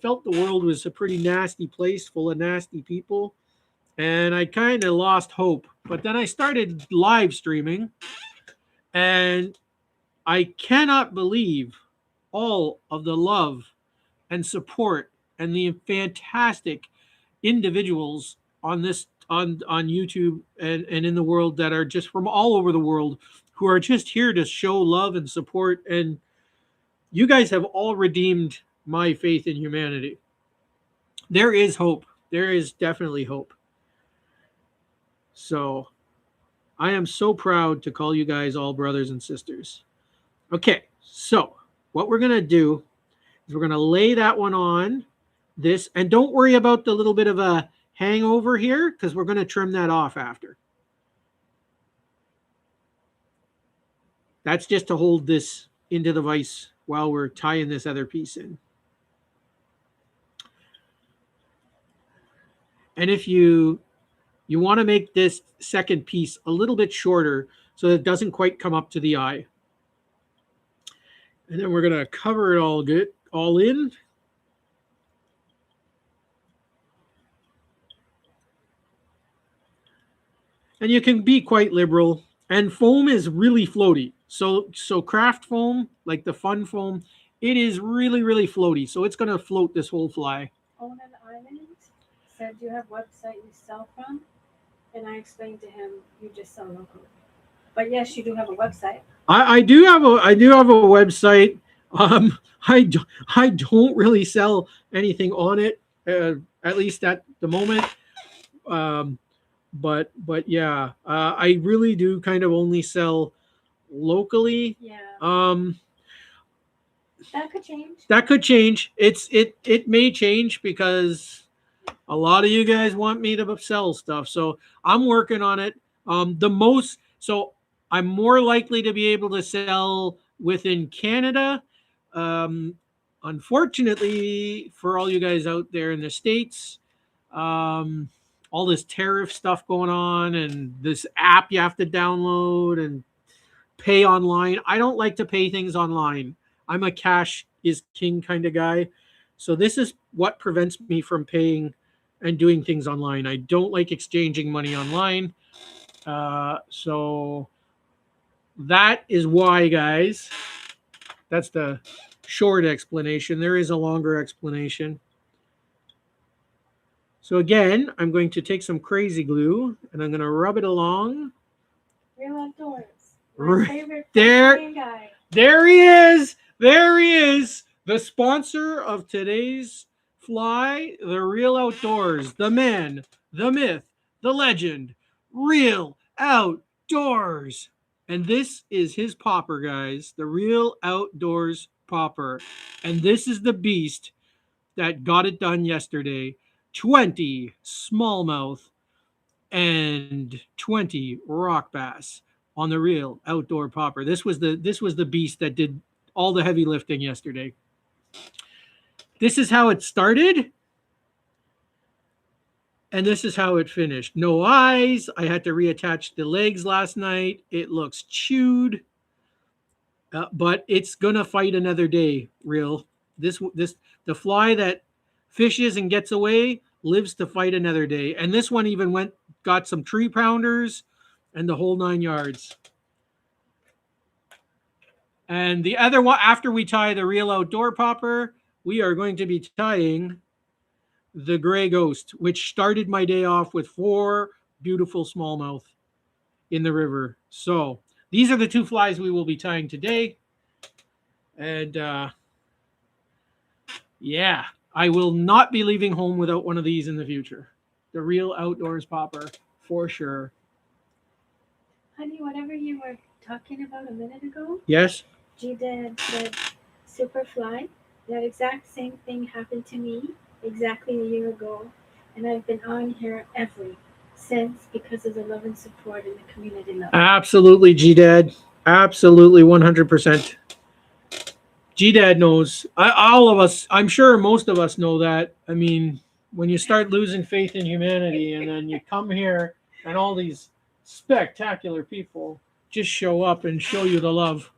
felt the world was a pretty nasty place full of nasty people. And I kind of lost hope. But then I started live streaming. And I cannot believe all of the love and support and the fantastic individuals on YouTube and in the world that are just from all over the world, who are just here to show love and support. And you guys have all redeemed my faith in humanity. There is hope. There is definitely hope. So I am so proud to call you guys all brothers and sisters. Okay, so what we're going to do is we're going to lay that one on this. And don't worry about the little bit of a hangover here, because we're going to trim that off after. That's just to hold this into the vise while we're tying this other piece in. And if you want to make this second piece a little bit shorter so that it doesn't quite come up to the eye. And then we're going to cover it all in. And you can be quite liberal. And foam is really floaty. So craft foam, like the fun foam, it is really, really floaty. So it's going to float this whole fly. Onan Island said you have website you sell from. And I explained to him, you just sell locally. But yes, you do have a website. I do have a website. I don't really sell anything on it, at least at the moment. But yeah, I really do kind of only sell locally. Yeah. That could change. It may change because a lot of you guys want me to sell stuff. So I'm working on it. So I'm more likely to be able to sell within Canada. Unfortunately, for all you guys out there in the States, all this tariff stuff going on and this app you have to download and pay online. I don't like to pay things online. I'm a cash is king kind of guy. So this is what prevents me from paying and doing things online. I don't like exchanging money online. So that is why, guys. That's the short explanation. There is a longer explanation. So again, I'm going to take some crazy glue and I'm going to rub it along. Real outdoors. My favorite There, flying guy. there he is. There he is. The sponsor of today's Fly, the Real Outdoors, the man, the myth, the legend, Real Outdoors. And this is his popper, guys, the Real Outdoors popper. And this is the beast that got it done yesterday. 20 smallmouth and 20 rock bass on the Real Outdoor popper. This was the beast that did all the heavy lifting yesterday. This is how it started, and this is how it finished. No eyes. I had to reattach the legs last night. It looks chewed, but it's gonna fight another day. Real. This the fly that fishes and gets away lives to fight another day. And this one even got some tree pounders and the whole 9 yards. And the other one, after we tie the Real Outdoor popper, we are going to be tying the Gray Ghost, which started my day off with 4 beautiful smallmouth in the river. So these are the 2 flies we will be tying today. And yeah, I will not be leaving home without one of these in the future. The Real Outdoors popper, for sure. Honey, whatever you were talking about a minute ago, Yes? G-Dad said Superfly. That exact same thing happened to me exactly a year ago. And I've been on here ever since because of the love and support and the community love. Absolutely, G-Dad. Absolutely, 100%. G-Dad knows. All of us, I'm sure most of us know that. I mean, when you start losing faith in humanity and then you come here and all these spectacular people just show up and show you the love.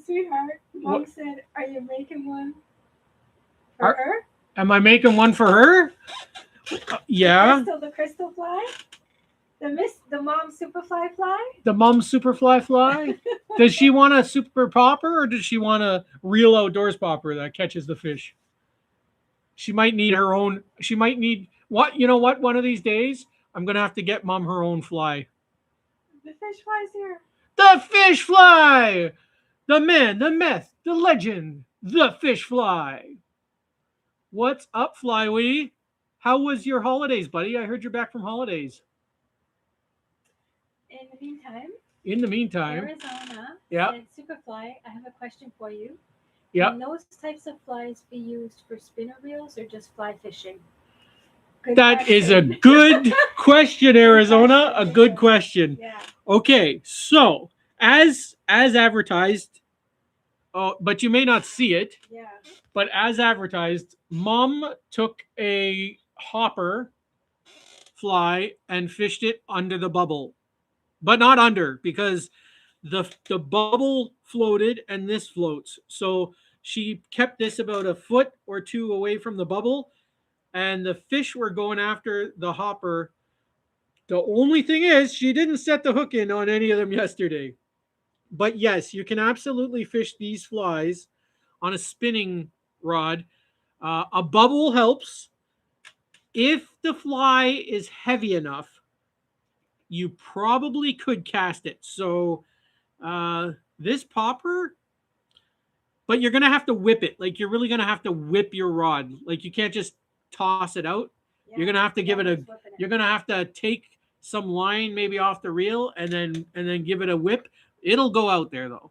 Sweetheart, Mom What? said, are you making one for her? Am I making one for her? Yeah. The crystal fly? The mom Superfly fly? The mom Superfly fly? Does she want a super popper or does she want a Real Outdoors popper that catches the fish? She might need her own. She might need what? You know what? One of these days, I'm going to have to get mom her own fly. The fish fly's here. The fish fly! The man, the myth, the legend, the fish fly. What's up, Flywee? How was your holidays, buddy? I heard you're back from holidays. In the meantime, Arizona said, Superfly, I have a question for you. Yeah. Can those types of flies be used for spinner reels or just fly fishing? That is a good question, Arizona. A good question. Yeah. Okay, so as advertised, but you may not see it. Yeah. But as advertised, Mom took a hopper fly and fished it under the bubble, but not under because the bubble floated and this floats. So she kept this about a foot or 2 away from the bubble, and the fish were going after the hopper. The only thing is, she didn't set the hook in on any of them yesterday. But yes, you can absolutely fish these flies on a spinning rod. A bubble helps. If the fly is heavy enough, you probably could cast it. So this popper, but you're going to have to whip it. Like, you're really going to have to whip your rod. Like, you can't just toss it out. Yeah, you're going to have to give it a, you're going to have to take some line maybe off the reel and then give it a whip. It'll go out there though.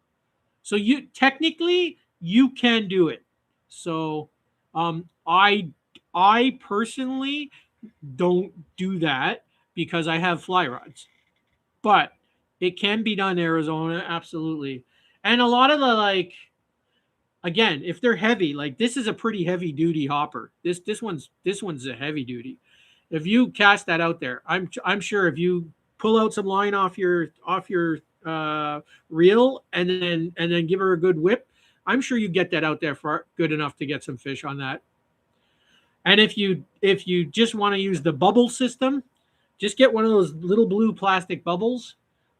So you technically you can do it. So I personally don't do that because I have fly rods. But it can be done, Arizona, absolutely. And a lot of the, again, if they're heavy, like this is a pretty heavy duty hopper. This one's a heavy duty. If you cast that out there, I'm sure if you pull out some line off your reel and then give her a good whip, I'm sure you get that out there for good enough to get some fish on that. And if you just want to use the bubble system, just get one of those little blue plastic bubbles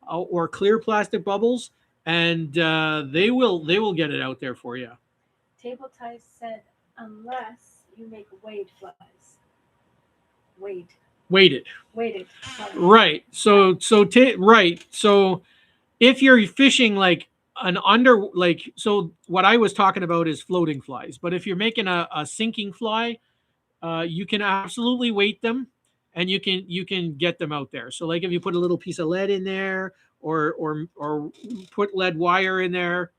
or clear plastic bubbles, and they will get it out there for you. Table Ties said, unless you make wade flies. Weighted. Right. So if you're fishing like an like, so what I was talking about is floating flies, but if you're making a sinking fly, you can absolutely weight them, and you can get them out there. So like if you put a little piece of lead in there, or put lead wire in there,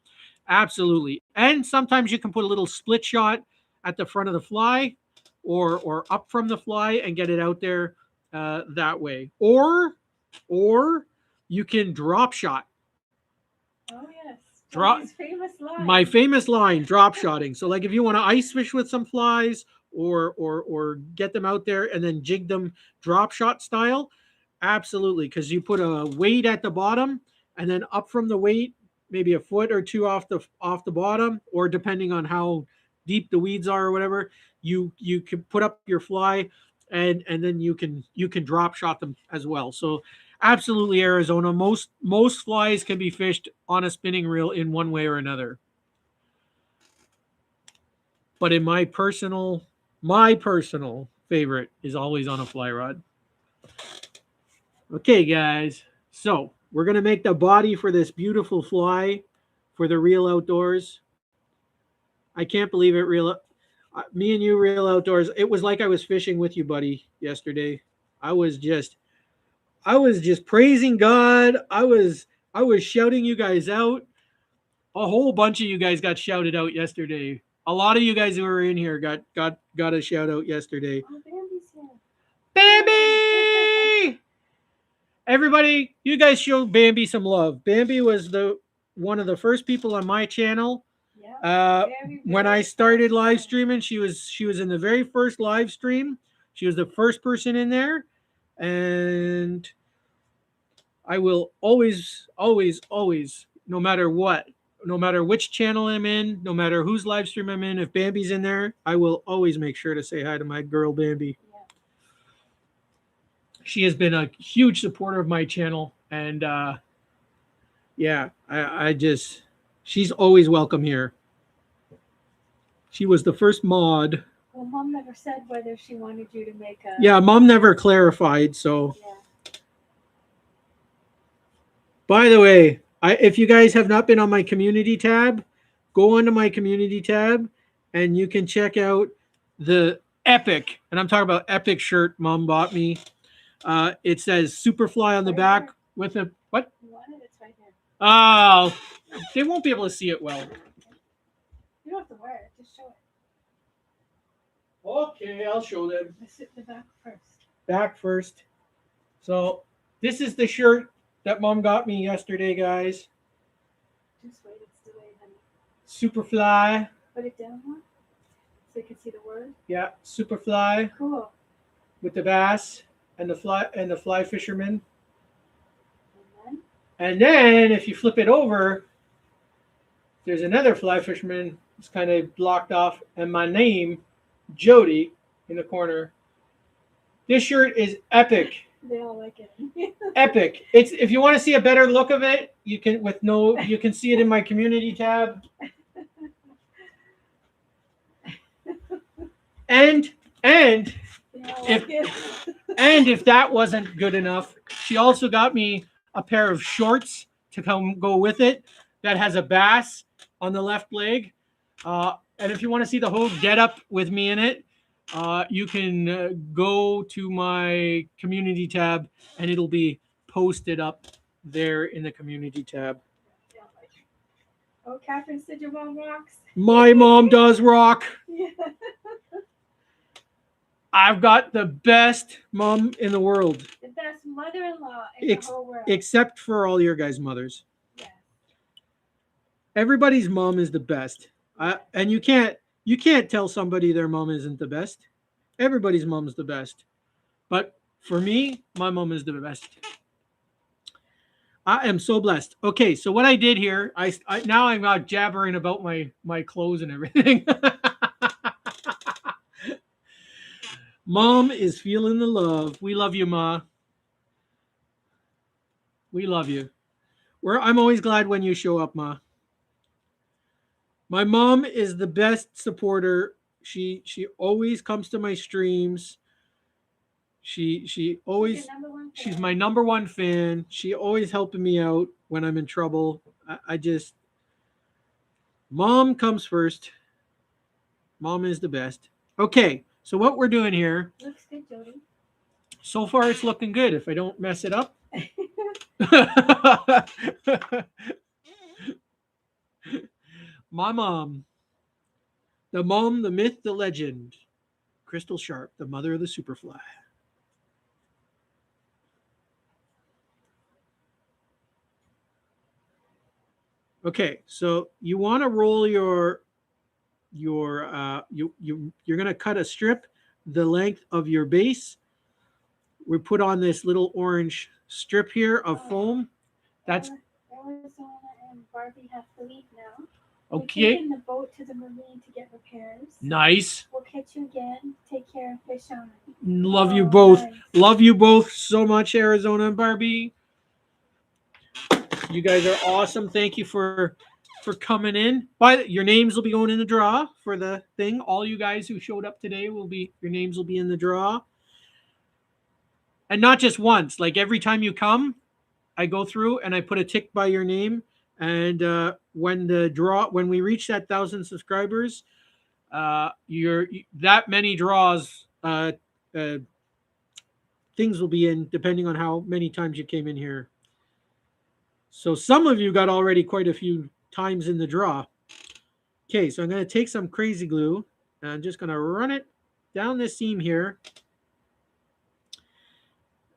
absolutely. And sometimes you can put a little split shot at the front of the fly, or up from the fly, and get it out there that way. Or you can drop shot. Oh yes. Drop Johnny's famous line. My famous line, drop shotting. So like if you want to ice fish with some flies, or get them out there and then jig them drop shot style, absolutely, because you put a weight at the bottom, and then up from the weight, maybe a foot or two off the bottom, or depending on how deep the weeds are or whatever, you can put up your fly, and then you can drop shot them as well. So absolutely, Arizona, most flies can be fished on a spinning reel in one way or another. But in my personal favorite is always on a fly rod. Okay, guys. So we're gonna make the body for this beautiful fly for the Real Outdoors. I can't believe it, me and you, Real Outdoors. It was like I was fishing with you, buddy, yesterday. I was just I was just praising God. I was shouting you guys out. A whole bunch of you guys got shouted out yesterday. A lot of you guys who were in here got a shout out yesterday. Oh, Bambi's here. Bambi! Everybody, you guys show Bambi some love. Bambi was the one of the first people on my channel. Yeah. When I started live streaming, she was in the very first live stream. She was the first person in there, and I will always, always, always, no matter what, no matter which channel I'm in, no matter whose live stream I'm in, if Bambi's in there, I will always make sure to say hi to my girl Bambi. Yeah. She has been a huge supporter of my channel, and yeah, I just, she's always welcome here. She was the first mod. Well, Mom never said whether she wanted you to make a. Yeah, Mom never clarified, so. Yeah. By the way, if you guys have not been on my community tab, go onto my community tab, and you can check out the epic, and I'm talking about epic shirt Mom bought me. It says Superfly on the back with a what? You want it? It's right here. Oh, they won't be able to see it well. You don't have to wear it. Just show it. Okay, I'll show them. Let's sit the back first. Back first. So this is the shirt that Mom got me yesterday, guys. Just wait. It's delayed, honey. Superfly. Put it down more so you can see the word. Yeah, Superfly Cool. with the bass and the fly fisherman. And then if you flip it over, there's another fly fisherman. It's kind of blocked off, and my name, Jody, in the corner. This shirt is epic. They all like it. Epic. It's, if you want to see a better look of it, you can see it in my community tab. And if that wasn't good enough, she also got me a pair of shorts to go with it that has a bass on the left leg. And if you want to see the whole getup with me in it, you can go to my community tab, and it'll be posted up there in the community tab. Oh, Catherine said your mom rocks. My mom does rock. Yeah. I've got the best mom in the world. The best mother-in-law in the whole world. Except for all your guys' mothers. Yeah. Everybody's mom is the best. And you can't tell somebody their mom isn't the best. Everybody's mom's the best. But for me, my mom is the best. I am so blessed. Okay, so what I did here, now I'm out jabbering about my clothes and everything. Mom is feeling the love. We love you, Ma. We love you. I'm always glad when you show up, Ma. My mom is the best supporter. She always comes to my streams. She always, she's my number one fan. She always helping me out. when I'm in trouble. I just, mom comes first. Mom is the best. Okay, so what we're doing here, Looks good, Jody. so far it's looking good if I don't mess it up. My mom, the myth, the legend, Crystal Sharp, the mother of the Superfly. Okay, so you want to roll you're going to cut a strip the length of your base. We put on this little orange strip here of foam. That's Arizona and Barbie have to leave now. We're okay. taking the boat to the marine to get repairs. Nice. We'll catch you again. Take care and fish on. Love you both. Nice. Love you both so much, Arizona and Barbie. You guys are awesome. Thank you for coming in. But your names will be going in the draw for the thing. All you guys who showed up today your names will be in the draw. And not just once. Like every time you come, I go through and I put a tick by your name. And when we reach that 1,000 subscribers, you're that many draws. Things will be in depending on how many times you came in here. So some of you got already quite a few times in the draw. Okay, so I'm going to take some crazy glue and I'm just going to run it down this seam here.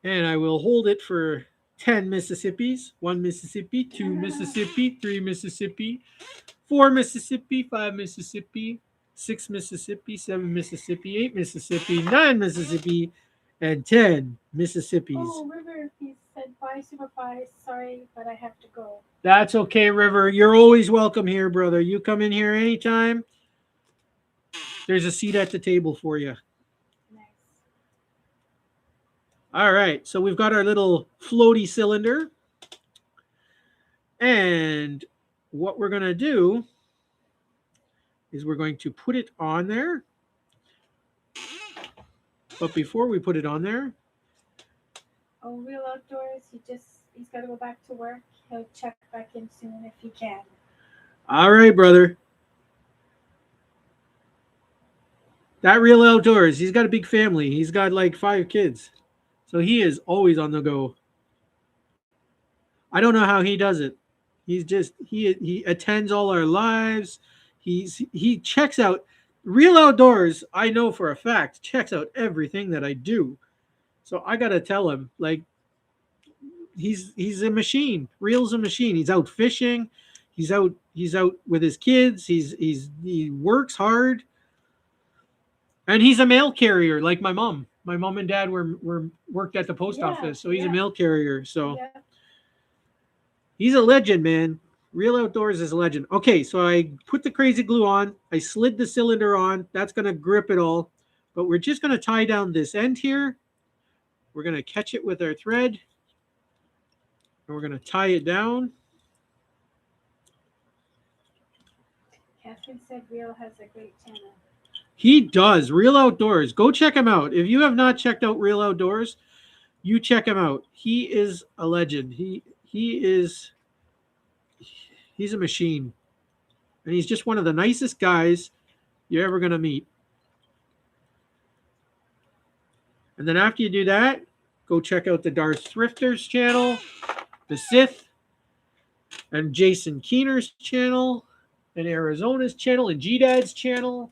And I will hold it for 10 Mississippis. 1 Mississippi, 2 Mississippi, 3 Mississippi, 4 Mississippi, 5 Mississippi, 6 Mississippi, 7 Mississippi, 8 Mississippi, 9 Mississippi, and 10 Mississippis. Oh, River, he said bye, Superfly. Sorry, but I have to go. That's okay, River. You're always welcome here, brother. You come in here anytime. There's a seat at the table for you. Nice. All right, so we've got our little floaty cylinder. And what we're going to do is we're going to put it on there. But before we put it on there, oh, Real Outdoors, he's got to go back to work. He'll check back in soon if he can. All right, brother. That Real Outdoors, he's got a big family. He's got like 5 kids. So he is always on the go. I don't know how he does it. He's just he attends all our lives. He checks out Real Outdoors. I know for a fact checks out everything that I do. So I gotta tell him, like, he's a machine. Real's a machine. He's out fishing. He's out with his kids. He works hard. And he's a mail carrier like my mom. My mom and dad worked at the post office, so he's a mail carrier. So he's a legend, man. Real Outdoors is a legend. Okay, so I put the crazy glue on. I slid the cylinder on. That's going to grip it all. But we're just going to tie down this end here. We're going to catch it with our thread. And we're going to tie it down. Catherine said Real has a great channel. He does. Real Outdoors. Go check him out. If you have not checked out Real Outdoors, you check him out. He is a legend. He's a machine. And he's just one of the nicest guys you're ever going to meet. And then after you do that, go check out the Darth Thrifters channel, the Sith, and Jason Keener's channel, and Arizona's channel, and G-Dad's channel.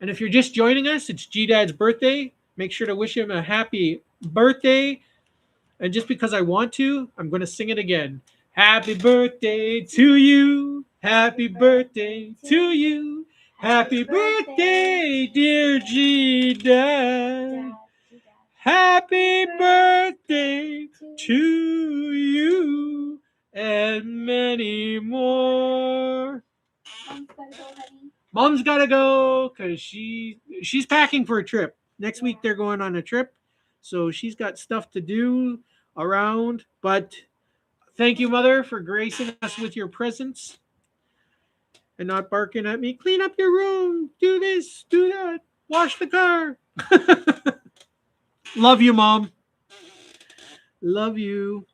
And if you're just joining us, it's G-Dad's birthday. Make sure to wish him a happy birthday. And just because I want to, I'm going to sing it again. Happy birthday to you. Happy birthday to you. Happy birthday, dear G-Dad. Happy birthday to you and many more. Mom's got to go because she's packing for a trip. Next week they're going on a trip. So she's got stuff to do around. But thank you, Mother, for gracing us with your presence and not barking at me. Clean up your room. Do this. Do that. Wash the car. Love you, Mom. Love you.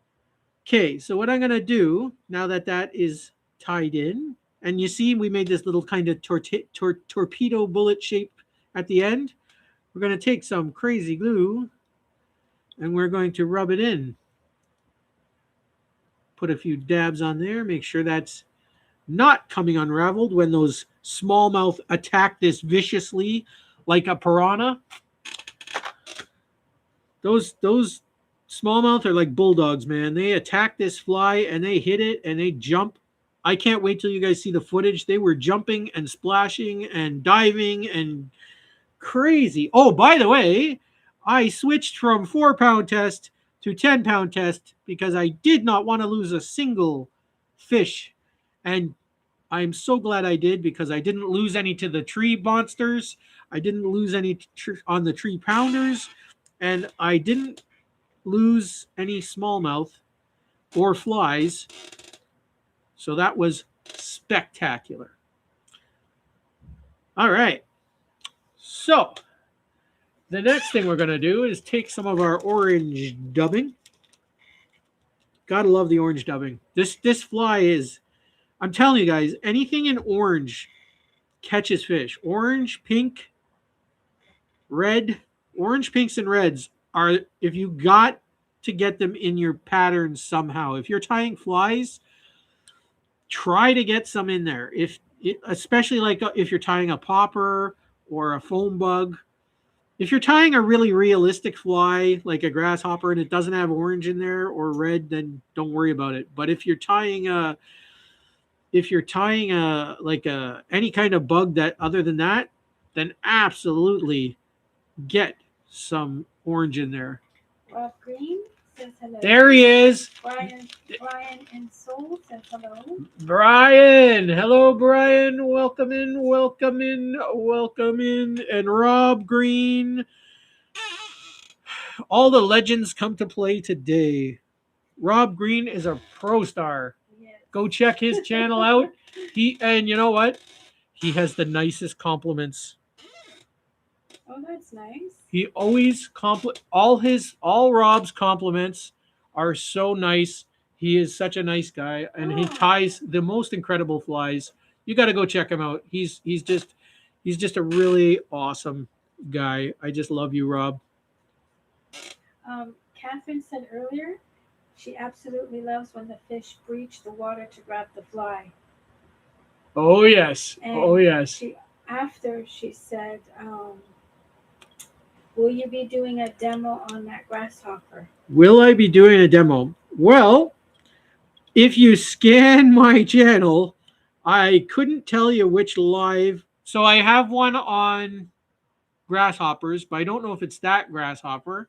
Okay, so what I'm going to do now that that is tied in, and you see we made this little kind of torpedo bullet shape at the end. We're going to take some crazy glue and we're going to rub it in. Put a few dabs on there, make sure that's not coming unraveled when those smallmouth attack this viciously like a piranha. Those smallmouth are like bulldogs, man. They attack this fly and they hit it and they jump. I can't wait till you guys see the footage. They were jumping and splashing and diving and crazy. Oh, by the way, I switched from 4-pound test to 10-pound test because I did not want to lose a single fish. And I'm so glad I did because I didn't lose any to the tree monsters. I didn't lose any on the tree pounders. And I didn't lose any smallmouth or flies. So that was spectacular. All right. So the next thing we're going to do is take some of our orange dubbing. Gotta love the orange dubbing. This fly is, I'm telling you guys, anything in orange catches fish. Orange, pink, red. Orange, pinks, and reds are, if you got to get them in your pattern somehow. If you're tying flies, try to get some in there. Especially like if you're tying a popper or a foam bug. If you're tying a really realistic fly like a grasshopper and it doesn't have orange in there or red, then don't worry about it. But if you're tying any kind of bug that other than that, then absolutely get some orange in there. Rob Green says hello. There he is. Brian and Soul says hello. Brian. Hello, Brian. Welcome in, welcome in, welcome in. And Rob Green. All the legends come to play today. Rob Green is a pro star. Yes. Go check his channel out. And you know what? He has the nicest compliments. Oh, that's nice. He always all Rob's compliments are so nice. He is such a nice guy, and he ties the most incredible flies. You got to go check him out. He's just a really awesome guy. I just love you, Rob. Catherine said earlier, she absolutely loves when the fish breach the water to grab the fly. Oh yes, And oh yes. She said, will you be doing a demo on that grasshopper? Will I be doing a demo? Well, if you scan my channel, I couldn't tell you which live. So I have one on grasshoppers, but I don't know if it's that grasshopper.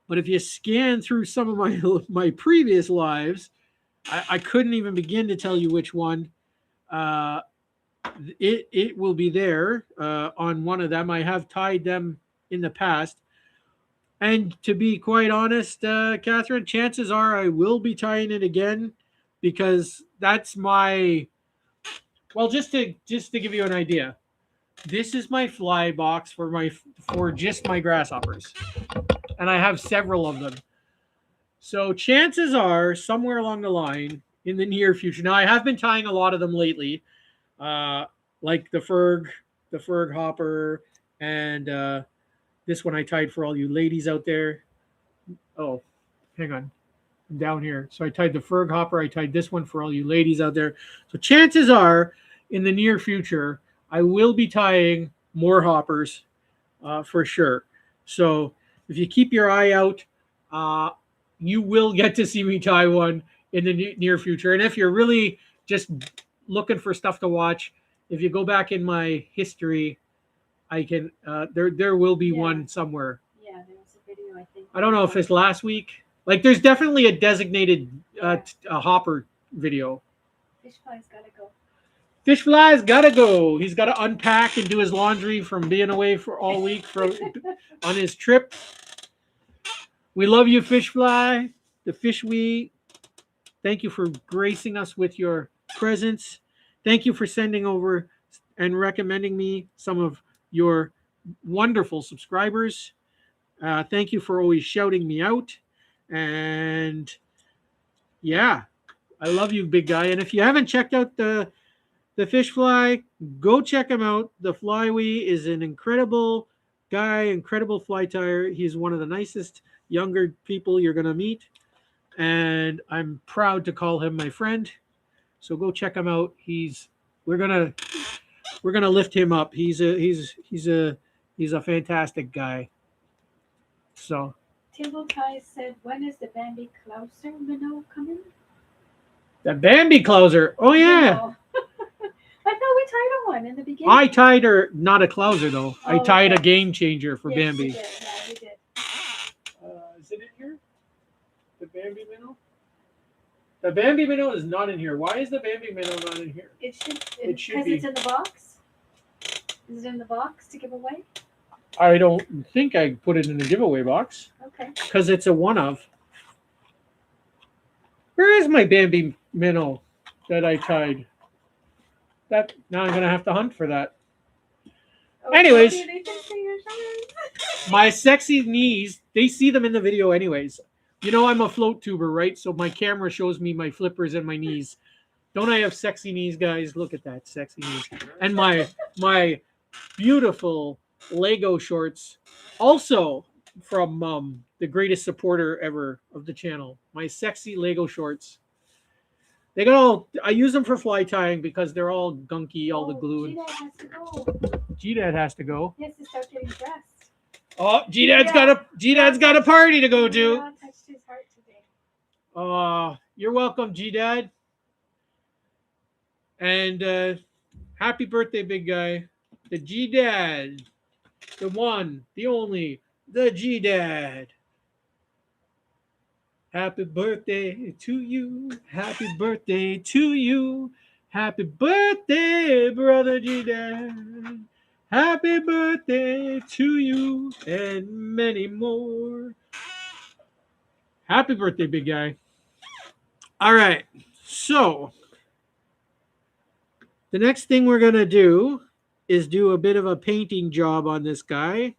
But if you scan through some of my previous lives, I couldn't even begin to tell you which one. It will be there on one of them. I have tied them in the past. And to be quite honest, Catherine, chances are I will be tying it again because that's my, well, just to give you an idea, this is my fly box for just my grasshoppers. And I have several of them. So chances are somewhere along the line in the near future. Now I have been tying a lot of them lately, like the Ferg hopper, and this one I tied for all you ladies out there. Oh, hang on. I'm down here. So I tied the Ferg hopper. I tied this one for all you ladies out there. So chances are in the near future, I will be tying more hoppers for sure. So if you keep your eye out, you will get to see me tie one in the near future. And if you're really just looking for stuff to watch, if you go back in my history, I can there will be one somewhere. Yeah, there was a video, I think. I don't know if it's last week. Like there's definitely a designated a hopper video. Fish fly's gotta go. Fish fly's gotta go. He's gotta unpack and do his laundry from being away for all week on his trip. We love you, Fish Fly. The fish we. Thank you for gracing us with your presence. Thank you for sending over and recommending me some of your wonderful subscribers. Thank you for always shouting me out. And Yeah, I love you, big guy. And if you haven't checked out the fish fly, go check him out. The Flywee is an incredible guy, incredible fly tire. He's one of the nicest younger people you're gonna meet, and I'm proud to call him my friend. So go check him out. We're gonna we're gonna lift him up. He's a fantastic guy. So Timblefly said, when is the Bambi Clouser minnow coming? the Bambi closer. Oh yeah. Minnow. I thought we tied on one in the beginning. I tied her, not a clouser though. I Oh, tied a okay. game changer for Yes, Bambi. you did. Yeah, you did. Is it in here? The Bambi minnow? The Bambi minnow is not in here. Why is the Bambi minnow not in here? It should should because be. it's in the box. Is it in the box to give away? I don't think I put it in the giveaway box Okay. because it's a one of. Where is my Bambi minnow that I tied? That now I'm gonna have to hunt for that. Oh, Anyways. Sophie, they can see your shoulders. My sexy knees, they see them in the video anyways. You know I'm a float tuber, right? So my camera shows me my flippers and my knees. Don't I have sexy knees, guys? Look at that, sexy knees. And my beautiful Lego shorts, also from the greatest supporter ever of the channel. My sexy Lego shorts. They got all. I use them for fly tying because they're all gunky, all the glue. G-Dad has to go. G-Dad has to go. He has to start getting dressed. Oh, G-Dad's got a party to go to. God touched his heart today. You're welcome, G-Dad. And happy birthday, big guy. The G-Dad. The one, the only, the G-Dad. Happy birthday to you. Happy birthday to you. Happy birthday, brother G-Dad. Happy birthday to you and many more. Happy birthday, big guy. All right. So, the next thing we're going to do is do a bit of a painting job on this guy.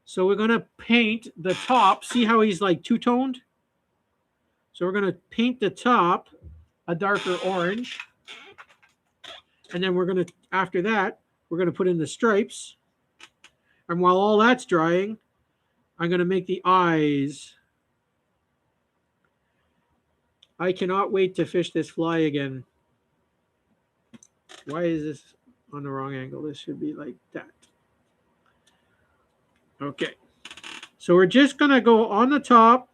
So, we're going to paint the top. See how he's like two-toned? So, we're going to paint the top a darker orange. And then we're going to, after that, we're going to put in the stripes. And while all that's drying, I'm going to make the eyes. I cannot wait to fish this fly again. Why is this on the wrong angle? This should be like that. Okay. So we're just going to go on the top.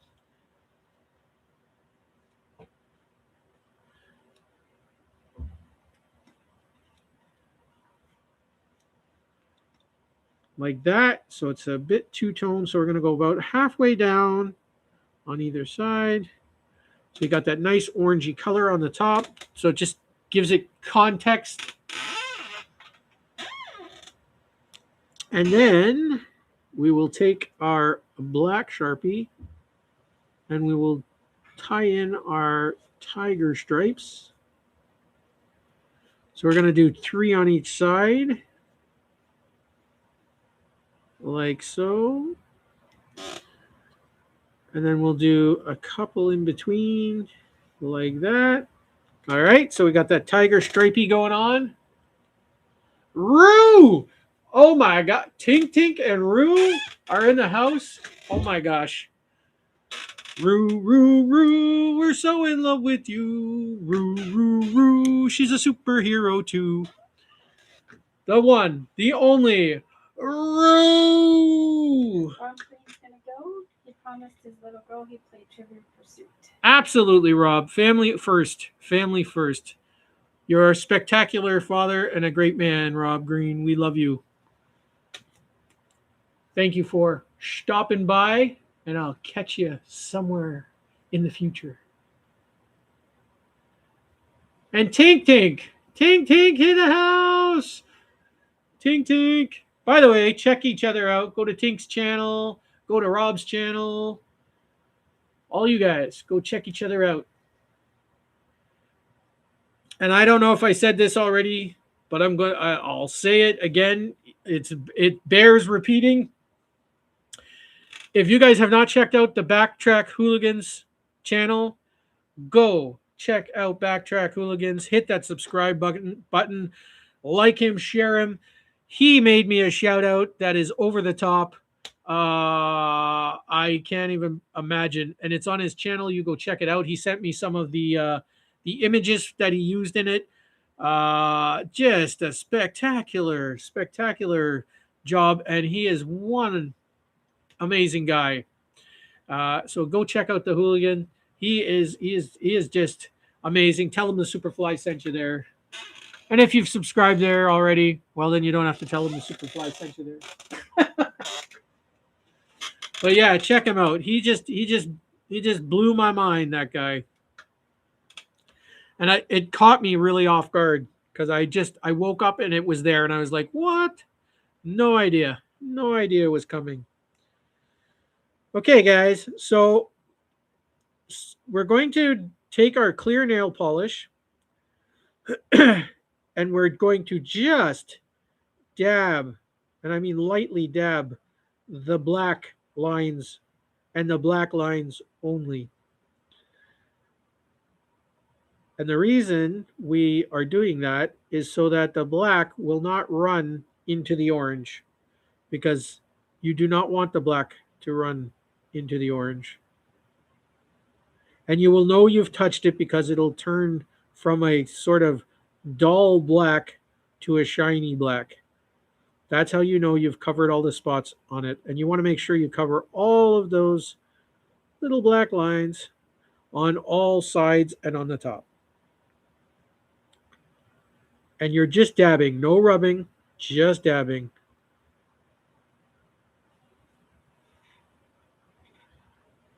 Like that. So it's a bit two-tone. So we're going to go about halfway down on either side. So you got that nice orangey color on the top. So it just gives it context. And then we will take our black Sharpie and we will tie in our tiger stripes. So we're going to do 3 on each side. Like so. And then we'll do a couple in between like that. All right, so we got that tiger stripey going on. Roo! Oh my God. Tink Tink and Roo are in the house. Oh my gosh. Roo, Roo, Roo, we're so in love with you. Roo, Roo, Roo, she's a superhero too. The one, the only, Roo! Rob Green's gonna go. He promised his little girl he'd play Trivial Pursuit. Absolutely, Rob. Family first. Family first. You're a spectacular father and a great man, Rob Green. We love you. Thank you for stopping by, and I'll catch you somewhere in the future. And Tink Tink. Tink Tink in the house. Tink Tink. By the way, check each other out. Go to Tink's channel. Go to Rob's channel. All you guys, go check each other out. And I don't know if I said this already, but I'll say it again. It bears repeating. If you guys have not checked out the Backtrack Hooligans channel, go check out Backtrack Hooligans. Hit that subscribe button. Like him, share him. He made me a shout out that is over the top. I can't even imagine, and it's on his channel. You go check it out. He sent me some of the images that he used in it. Just a spectacular, spectacular job, and he is one amazing guy. So go check out the Hooligan. He is just amazing. Tell him the Superfly sent you there. And if you've subscribed there already, well, then you don't have to tell him the Superfly sent you there. But yeah, check him out. He just blew my mind, that guy. And it caught me really off guard because I woke up and it was there and I was like, what? No idea. No idea it was coming. Okay, guys. So we're going to take our clear nail polish and we're going to just dab, and I mean lightly dab, the black lines and the black lines only. And the reason we are doing that is so that the black will not run into the orange, because you do not want the black to run into the orange. And you will know you've touched it because it'll turn from a sort of dull black to a shiny black. That's how you know you've covered all the spots on it. And you want to make sure you cover all of those little black lines on all sides and on the top. And you're just dabbing, no rubbing, just dabbing.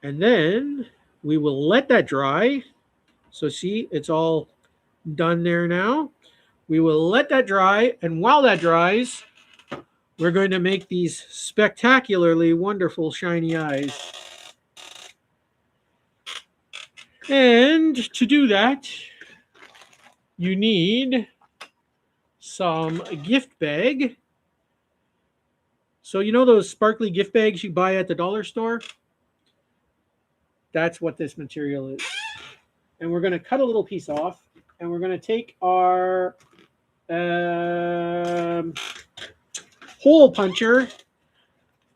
And then we will let that dry. So see, it's all done there now. We will let that dry. And while that dries, we're going to make these spectacularly wonderful shiny eyes. And to do that, you need some gift bag. So you know those sparkly gift bags you buy at the dollar store? That's what this material is. And we're going to cut a little piece off, and we're going to take our hole puncher,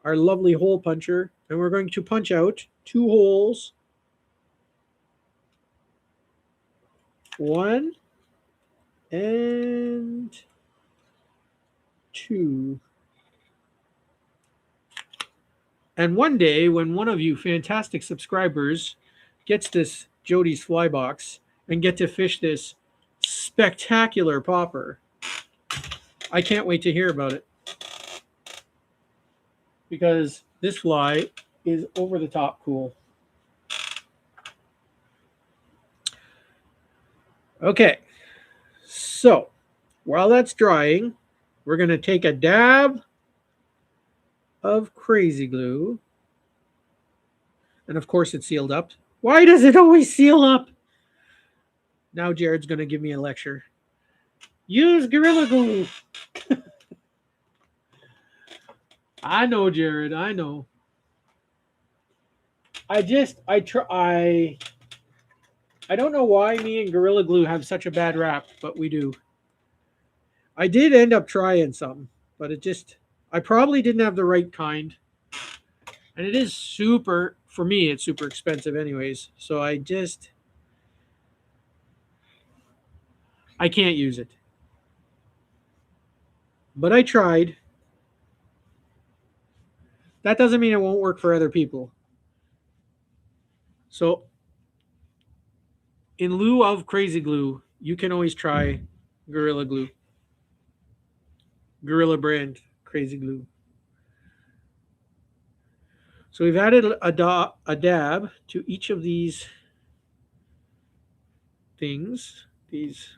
our lovely hole puncher, and we're going to punch out 2 holes. 1 and 2. And one day, when one of you fantastic subscribers gets this Jody's Fly Box and get to fish this spectacular popper, I can't wait to hear about it. Because this fly is over the top cool. Okay, so while that's drying, we're going to take a dab of crazy glue. And of course it's sealed up. Why does it always seal up? Now Jared's going to give me a lecture. Use Gorilla Glue. I know, Jared, I know. I don't know why me and Gorilla Glue have such a bad rap, but we do. I did end up trying some, but I probably didn't have the right kind. And it is super, for me, it's super expensive anyways. So I can't use it. But I tried. That doesn't mean it won't work for other people. So in lieu of crazy glue, you can always try Gorilla Glue. Gorilla brand crazy glue. So we've added a dab to each of these things, these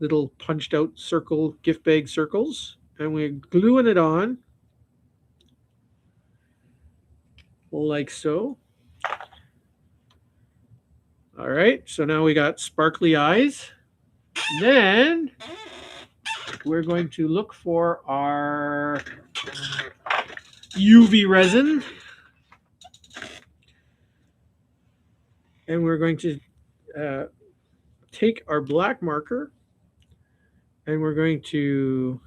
little punched out circle, gift bag circles, and we're gluing it on like so. All right, so now we got sparkly eyes. Then we're going to look for our UV resin. And we're going to uh, take our black marker and we're going to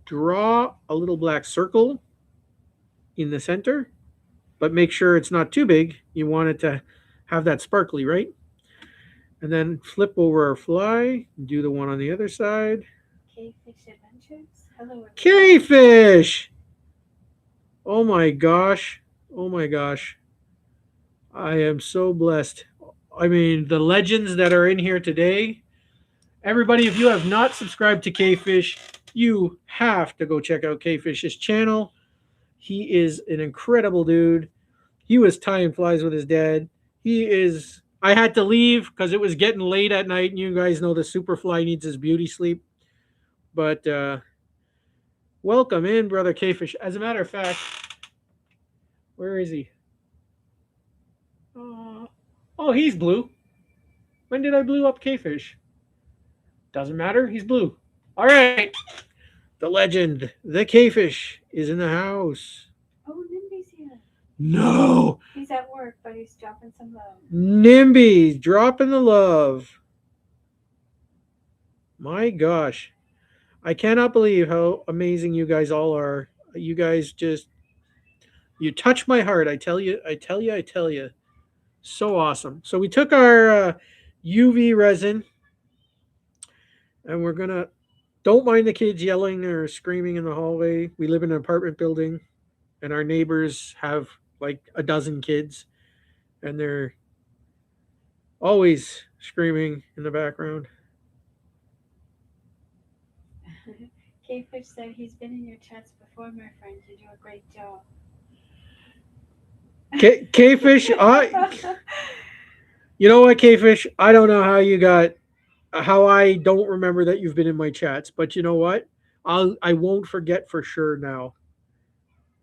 draw a little black circle in the center, but make sure it's not too big. You want it to have that sparkly, right? And then flip over our fly, do the one on the other side. Cavefish Adventures. Hello, everyone. K-fish! Oh my gosh. Oh my gosh. I am so blessed. I mean, the legends that are in here today. Everybody, if you have not subscribed to K-Fish, you have to go check out K-Fish's channel. He is an incredible dude. He was tying flies with his dad. He is. I had to leave because it was getting late at night, and you guys know the Superfly needs his beauty sleep. But welcome in, brother K-Fish. As a matter of fact, where is he? Oh, he's blue. When did I blue up K-Fish? Doesn't matter. He's blue. All right. The legend, the K-Fish, is in the house. Oh, Nimby's here. No. He's at work, but he's dropping some love. Nimby, dropping the love. My gosh. I cannot believe how amazing you guys all are. You guys just, you touch my heart. I tell you, I tell you, I tell you. So awesome. So we took our UV resin and we're going to, don't mind the kids yelling or screaming in the hallway. We live in an apartment building and our neighbors have like a dozen kids and they're always screaming in the background. Cavefish said he's been in your chats before, my friend. You do a great job. K-Fish, you know what, K-Fish? I don't know how I don't remember that you've been in my chats, but you know what? I won't forget for sure now.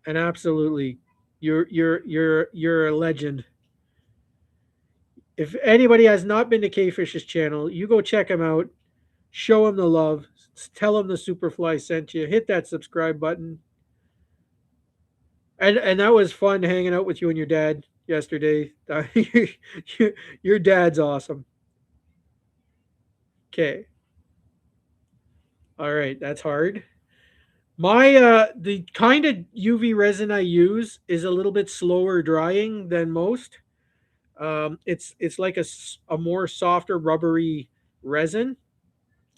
And absolutely, you're a legend. If anybody has not been to K-Fish's channel, you go check him out. Show him the love. Tell him the Superfly sent you. Hit that subscribe button. And that was fun hanging out with you and your dad yesterday. Your dad's awesome. Okay. All right, that's hard. My the kind of UV resin I use is a little bit slower drying than most. It's like a more softer rubbery resin,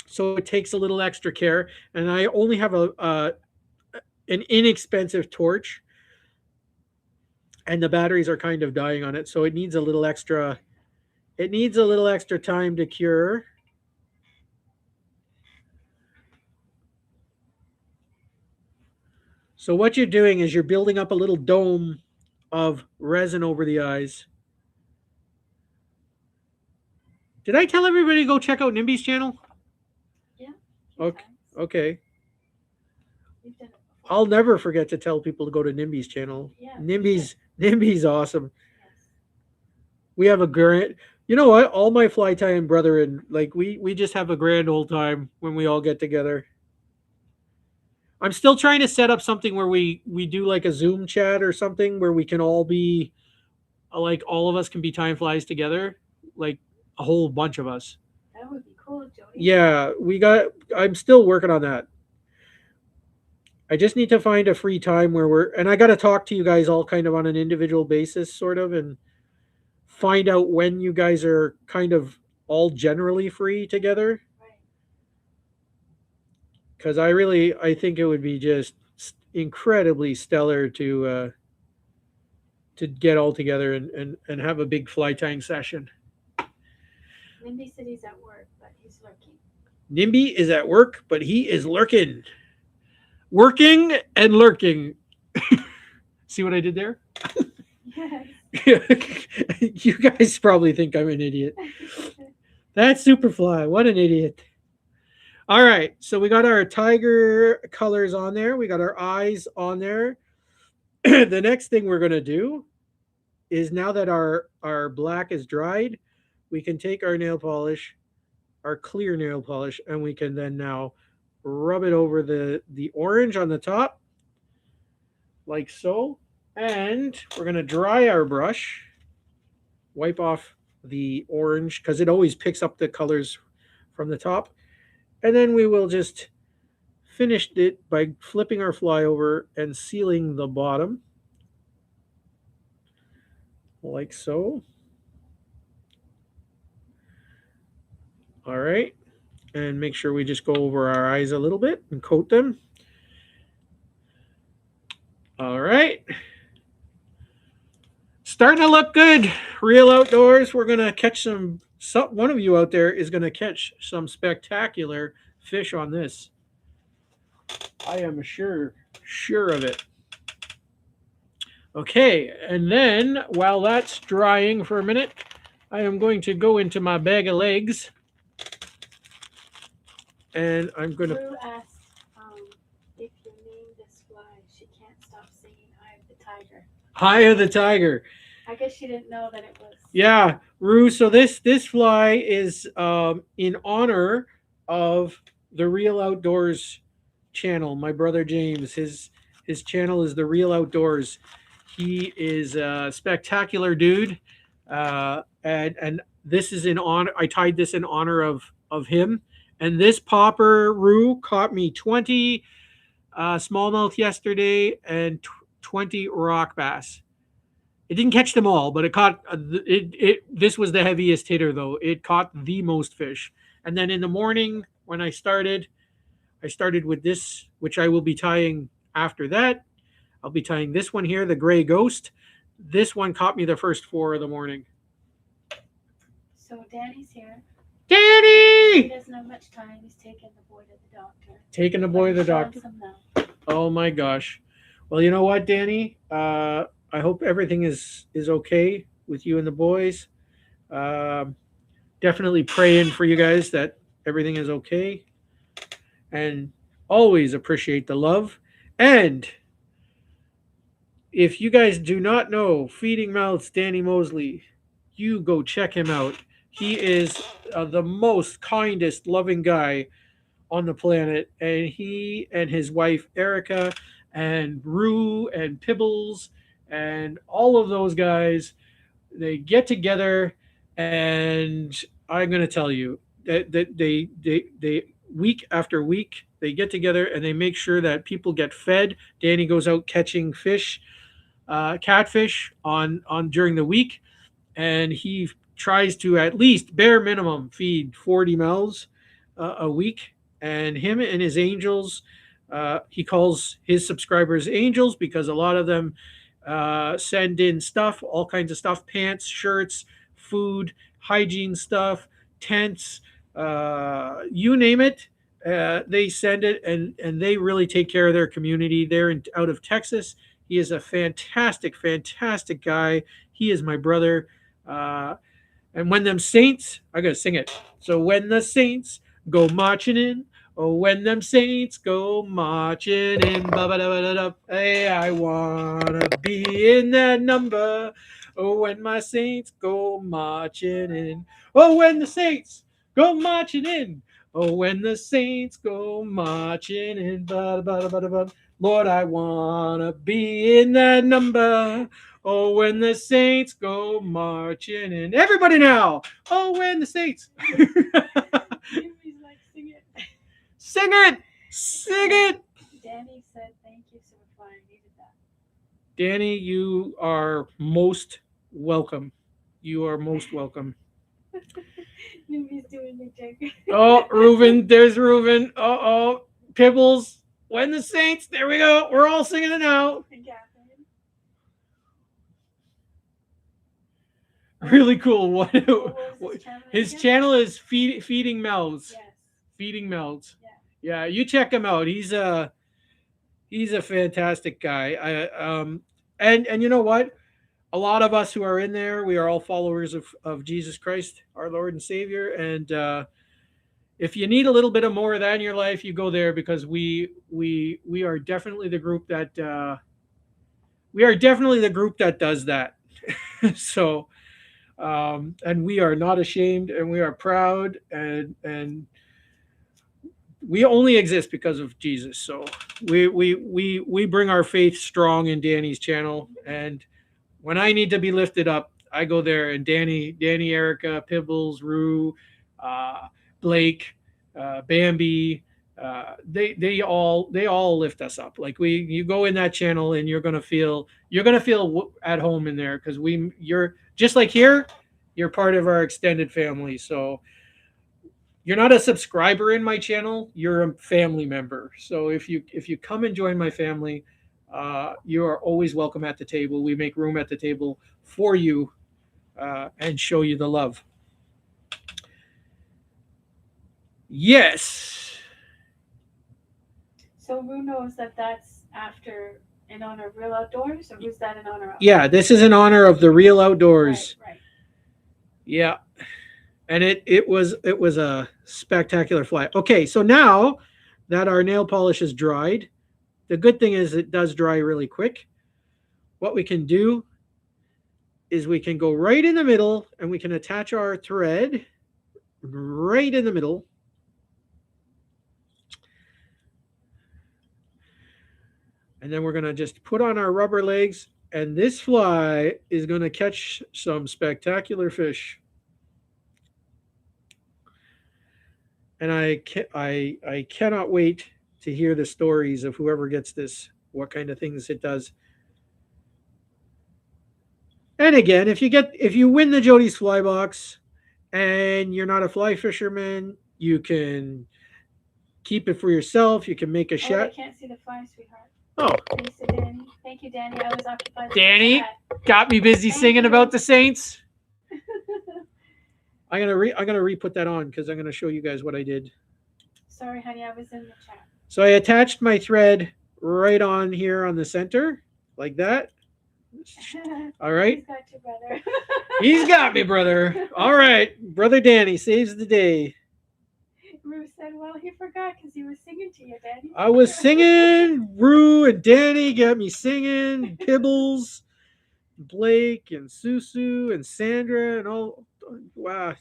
so it takes a little extra care. And I only have an inexpensive torch, and the batteries are kind of dying on it, so it needs a little extra. It needs a little extra time to cure. So what you're doing is you're building up a little dome of resin over the eyes. Did I tell everybody to go check out Nimby's channel? Yeah. Okay. Okay. You've done it before. I'll never forget to tell people to go to Nimby's channel. Yeah. Nimby's awesome. Yes. We have a grand. You know what? All my fly tying brethren, like we just have a grand old time when we all get together. I'm still trying to set up something where we do like a Zoom chat or something where we can all be like all of us can be time flies together, like a whole bunch of us. That would be cool, Jody. Yeah, I'm still working on that. I just need to find a free time where and I got to talk to you guys all kind of on an individual basis, sort of, and find out when you guys are kind of all generally free together. Because I think it would be just incredibly stellar to get all together and have a big fly tying session. Nimby said he's at work, but he's lurking. Nimby is at work, but he is lurking. Working and lurking. See what I did there? Yes. You guys probably think I'm an idiot. That's Superfly. What an idiot. All right, so we got our tiger colors on there. We got our eyes on there. The next thing we're going to do is, now that our black is dried, we can take our nail polish, our clear nail polish, and we can then now rub it over the orange on the top, like so. And we're going to dry our brush. wipe off the orange because it always picks up the colors from the top. And then we will just finish it by flipping our fly over and sealing the bottom like so. All right. And make sure we just go over our eyes a little bit and coat them. All right. Starting to look good. Real outdoors. We're going to catch one of you out there is going to catch some spectacular fish on this. I am sure of it. Okay, and then while that's drying for a minute, I am going to go into my bag of legs, and I'm going to. Drew asked if you name this fly. She can't stop singing "Eye of the Tiger." Eye of the Tiger. I guess she didn't know that it was. Yeah, Rue. So this fly is in honor of the Real Outdoors channel. My brother James, his channel is the Real Outdoors. He is a spectacular dude, and this is in honor. I tied this in honor of him. And this popper Rue caught me 20 smallmouth yesterday and 20 rock bass. It didn't catch them all, but it caught it. This was the heaviest hitter, though. It caught the most fish. And then in the morning when I started with this, which I will be tying after that. I'll be tying this one here, the Gray Ghost. This one caught me the first 4 of the morning. So Danny's here. Danny! He doesn't have much time. He's taking the boy to the doctor. Taking the boy to the doctor. Oh my gosh. Well, you know what, Danny? I hope everything is okay with you and the boys. Definitely praying for you guys that everything is okay. And always appreciate the love. And if you guys do not know Feeding Mouths Danny Mosley, you go check him out. He is the most kindest, loving guy on the planet. And he and his wife, Erica, and Rue, and Pibbles, and all of those guys, they get together, and I'm going to tell you that they week after week, they get together and they make sure that people get fed. Danny goes out catching fish, catfish on during the week, and he tries to at least bare minimum feed 40 mouths a week. And him and his angels, he calls his subscribers angels because a lot of them send in stuff, all kinds of stuff, pants, shirts, food, hygiene stuff, tents, you name it. They send it, and they really take care of their community. They're out of Texas. He is a fantastic guy. He is my brother. And when them saints, I gotta sing it. So when the saints go marching in, oh, when them saints go marching in, hey, I wanna be in that number. Oh, when my saints go marching in, oh, when the saints go marching in, oh, when the saints go marching in, Lord, I wanna be in that number. Oh, when the saints go marching in. Everybody now. Oh, when the saints. He's like, sing it. Sing it. Sing it. Danny said, thank you, Superfly. I needed that. Danny, you are most welcome. You are most welcome. Nubi's doing the jig. Oh, Reuben. There's Reuben. Uh-oh. Pibbles. When the saints. There we go. We're all singing it now. Really cool. What his channel is Feeding Mouths. Yes. Feeding Mouths. Yeah. Yeah, you check him out. He's a fantastic guy. And you know what? A lot of us who are in there, we are all followers of Jesus Christ, our Lord and Savior. And if you need a little bit of more of that in your life, you go there, because we are definitely the group that does that. So. And we are not ashamed, and we are proud, and we only exist because of Jesus. So we bring our faith strong in Danny's channel, and when I need to be lifted up, I go there, and Danny, Erica, Pibbles, Rue, uh, Blake, Bambi, they all lift us up. Like you go in that channel, and you're gonna feel at home in there, because you're just like here, you're part of our extended family. So you're not a subscriber in my channel, you're a family member. So if you come and join my family, you are always welcome at the table. We make room at the table for you, and show you the love. Yes. So who knows that that's after in honor of Real Outdoors, or who's that in honor of? Yeah, this is in honor of the Real Outdoors. Right. Yeah. And it was a spectacular fly. Okay, so now that our nail polish is dried, the good thing is it does dry really quick. What we can do is we can go right in the middle, and we can attach our thread right in the middle. And then we're going to just put on our rubber legs, and this fly is going to catch some spectacular fish. And I cannot wait to hear the stories of whoever gets this, what kind of things it does. And again, if you win the Jody's Fly Box and you're not a fly fisherman, you can keep it for yourself. You can make a shot. I can't see the fly, sweetheart. Oh. Thanks to Danny. Thank you, Danny. I was occupied. Danny got me busy singing about the Saints. I'm gonna re-put that on, because I'm gonna show you guys what I did. Sorry, honey, I was in the chat. So I attached my thread right on here on the center, like that. All right. He's got you, brother. He's got me, brother. All right, brother Danny saves the day. Rue said, "Well, he forgot because he was singing to you, Danny." I was singing. Rue and Danny got me singing. Pibbles, Blake and Susu and Sandra and all. Wow.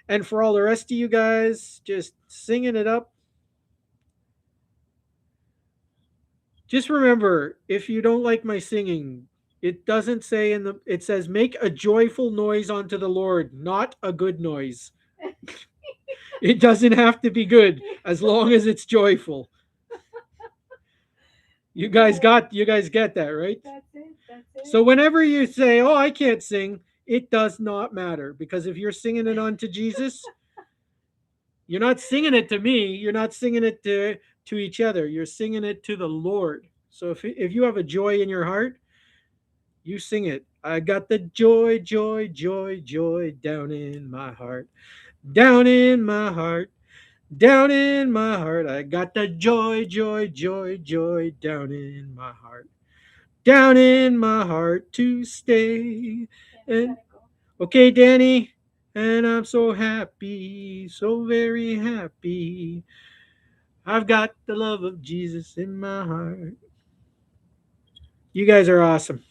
And for all the rest of you guys, just singing it up. Just remember, if you don't like my singing, it doesn't say it says make a joyful noise unto the Lord, not a good noise. It doesn't have to be good as long as it's joyful. You guys get that, right? That's it. So whenever you say, "Oh, I can't sing," it does not matter, because if you're singing it unto Jesus, you're not singing it to me. You're not singing it to each other. You're singing it to the Lord. So if you have a joy in your heart, you sing it. I got the joy, joy, joy, joy down in my heart. Down in my heart. Down in my heart. I got the joy, joy, joy, joy down in my heart. Down in my heart to stay. And, okay, Danny. And I'm so happy, so very happy. I've got the love of Jesus in my heart. You guys are awesome.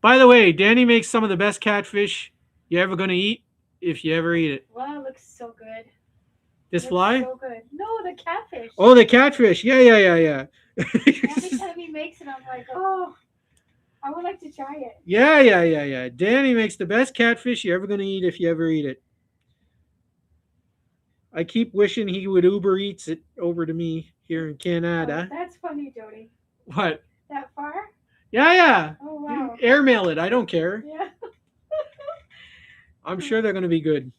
By the way, Danny makes some of the best catfish you're ever going to eat, if you ever eat it. Wow, it looks so good. This fly? So good. No, the catfish. Oh, the catfish. Yeah. Every time he makes it, I'm like, oh, I would like to try it. Yeah. Danny makes the best catfish you're ever going to eat, if you ever eat it. I keep wishing he would Uber Eats it over to me here in Canada. Oh, that's funny, Jody. What? That far? Yeah. Oh, wow. Airmail it. I don't care. Yeah. I'm sure they're going to be good.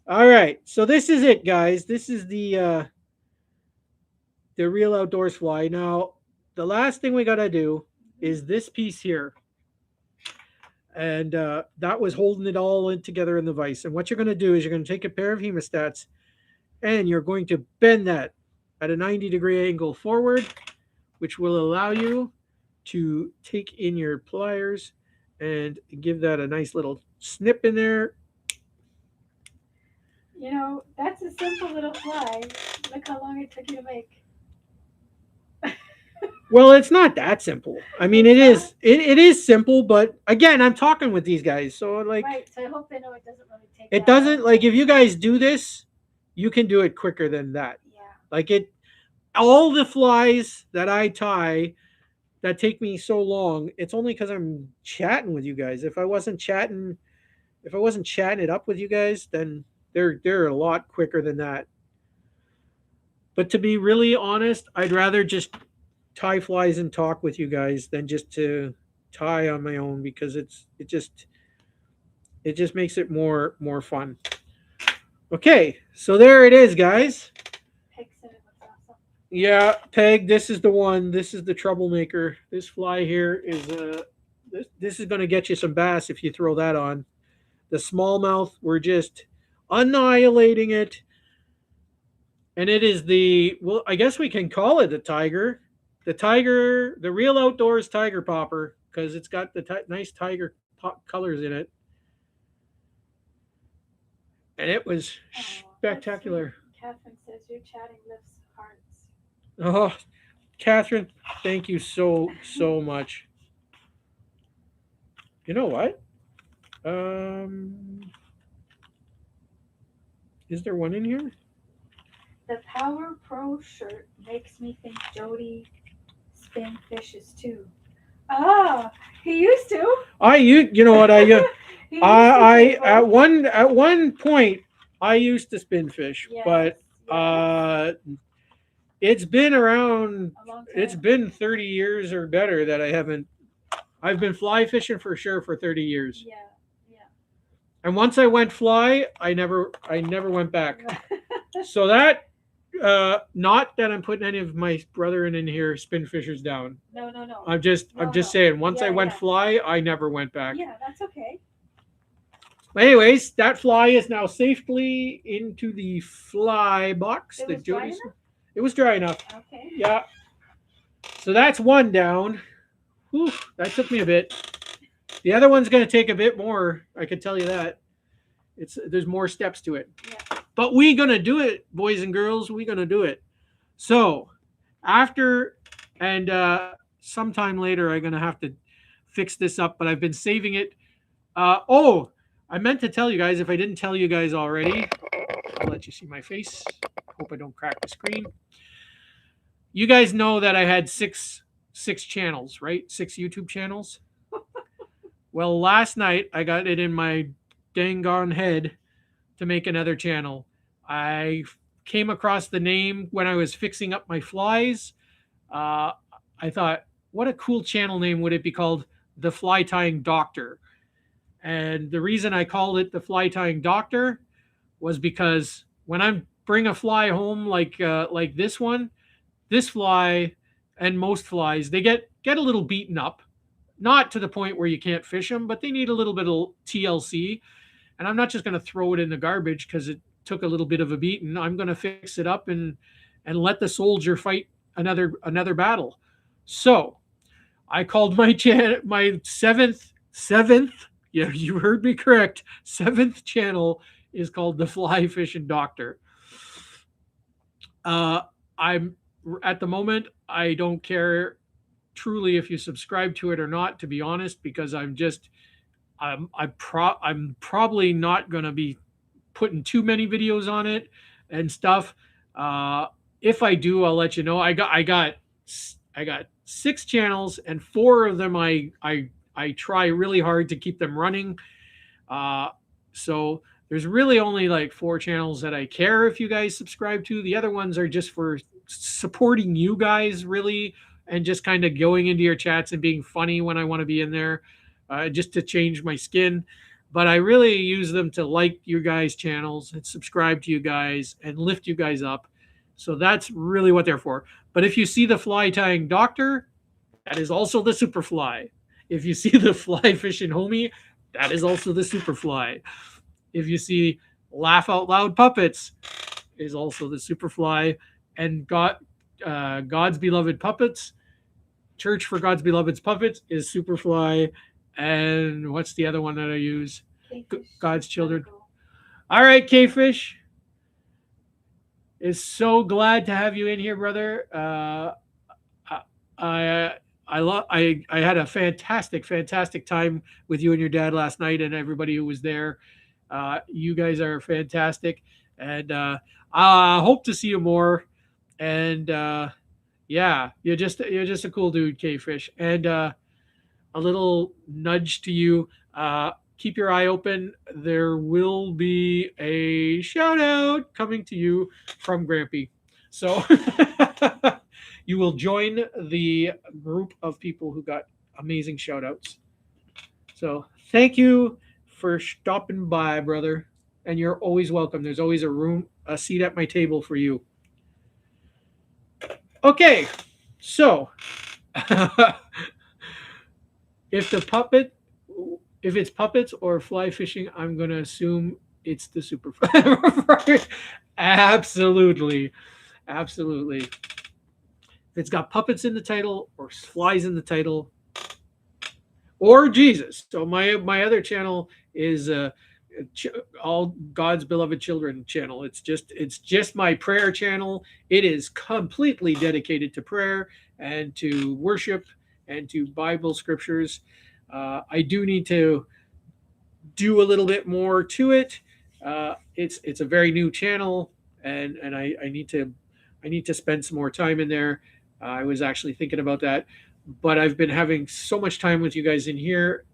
All right. So this is it, guys. This is the Real Outdoors fly. Now, the last thing we got to do is this piece here. And that was holding it all in together in the vise. And what you're going to do is you're going to take a pair of hemostats, and you're going to bend that at a 90-degree angle forward, which will allow you to take in your pliers and give that a nice little snip in there. You know, that's a simple little fly. Look how long it took you to make. Well, it's not that simple. I mean, it is. It is simple, but again, I'm talking with these guys, so like. Right. So I hope they know it doesn't really take. It doesn't, like, if you guys do this, you can do it quicker than that. Yeah. Like all the flies that I tie, that take me so long, it's only because I'm chatting with you guys. If I wasn't chatting it up with you guys, then they're a lot quicker than that. But to be really honest, I'd rather just tie flies and talk with you guys than just to tie on my own because it just makes it more fun. Okay, so there it is, guys. Peg said it was awesome. Yeah, Peg, this is the one. This is the troublemaker. This fly here is this is going to get you some bass if you throw that on. The smallmouth, we're just annihilating it. And it is the, well, I guess we can call it a tiger. The tiger, the real outdoors tiger popper, because it's got the nice tiger colors in it. And it was spectacular. Catherine says your chatting lifts hearts. Oh, Catherine, thank you so much. You know what? Is there one in here? The Power Pro shirt makes me think Jody spin fishes too. Ah, he used to. You know what He used to, at one point I used to spin fish, Yes, but yes. it's been around. A long time. It's been 30 years or better that I haven't. I've been fly fishing for sure for 30 years. Yeah. And once I went fly, I never went back. So that not that I'm putting any of my brethren in here spin fishers down. No. I'm just saying once I went Yeah. fly, I never went back. Yeah, that's okay. But anyways, that fly is now safely into the fly box. It that was dry Jody's. enough? It was dry enough. Okay. Yeah. So that's one down. Whew, that took me a bit. The other one's going to take a bit more. I can tell you that. There's more steps to it. Yeah. But we going to do it, boys and girls. We going to do it. So after and sometime later, I'm going to have to fix this up. But I've been saving it. I meant to tell you guys. If I didn't tell you guys already, I'll let you see my face. Hope I don't crack the screen. You guys know that I had six channels, right? 6 YouTube channels. Well, last night I got it in my dang gone head to make another channel. I came across the name when I was fixing up my flies. I thought, what a cool channel name would it be called? The Fly Tying Doctor. And the reason I called it the Fly Tying Doctor was because when I bring a fly home like this one, this fly and most flies, they get a little beaten up. Not to the point where you can't fish them, but they need a little bit of TLC. And I'm not just going to throw it in the garbage because it took a little bit of a beating. I'm going to fix it up and let the soldier fight another battle. So I called my seventh. Yeah, you heard me correct. 7th channel is called the Fly Fishing Doctor. I'm at the moment, I don't care truly if you subscribe to it or not, to be honest, because I'm probably not going to be putting too many videos on it and stuff. If I do, I'll let you know. I got 6 channels, and 4 of them I try really hard to keep them running. So there's really only like 4 channels that I care if you guys subscribe to. The other ones are just for supporting you guys, really, and just kind of going into your chats and being funny when I want to be in there, just to change my skin. But I really use them to like you guys' channels and subscribe to you guys and lift you guys up. So that's really what they're for. But if you see the Fly Tying Doctor, that is also the Superfly. If you see the Fly Fishing Homie, that is also the Superfly. If you see Laugh Out Loud Puppets, is also the Superfly. And God's Beloved Puppets, Church for God's Beloved Puppets, is Superfly. And what's the other one that I use? God's Children. All right, K-Fish. Is so glad to have you in here, brother. I had a fantastic time with you and your dad last night, and everybody who was there. You guys are fantastic, and I hope to see you more. And Yeah, you're just a cool dude, K Fish. And a little nudge to you. Keep your eye open. There will be a shout out coming to you from Grampy. So you will join the group of people who got amazing shout outs. So thank you for stopping by, brother. And you're always welcome. There's always a seat at my table for you. Okay, so if the puppet, if it's puppets or fly fishing, I'm gonna assume it's the Superfly. Absolutely, absolutely. If it's got puppets in the title or flies in the title or Jesus. So my other channel is ch- all God's beloved children channel. It's just my prayer channel. It is completely dedicated to prayer and to worship and to Bible scriptures. I do need to do a little bit more to it. It's a very new channel, and I need to spend some more time in there. I was actually thinking about that, but I've been having so much time with you guys in here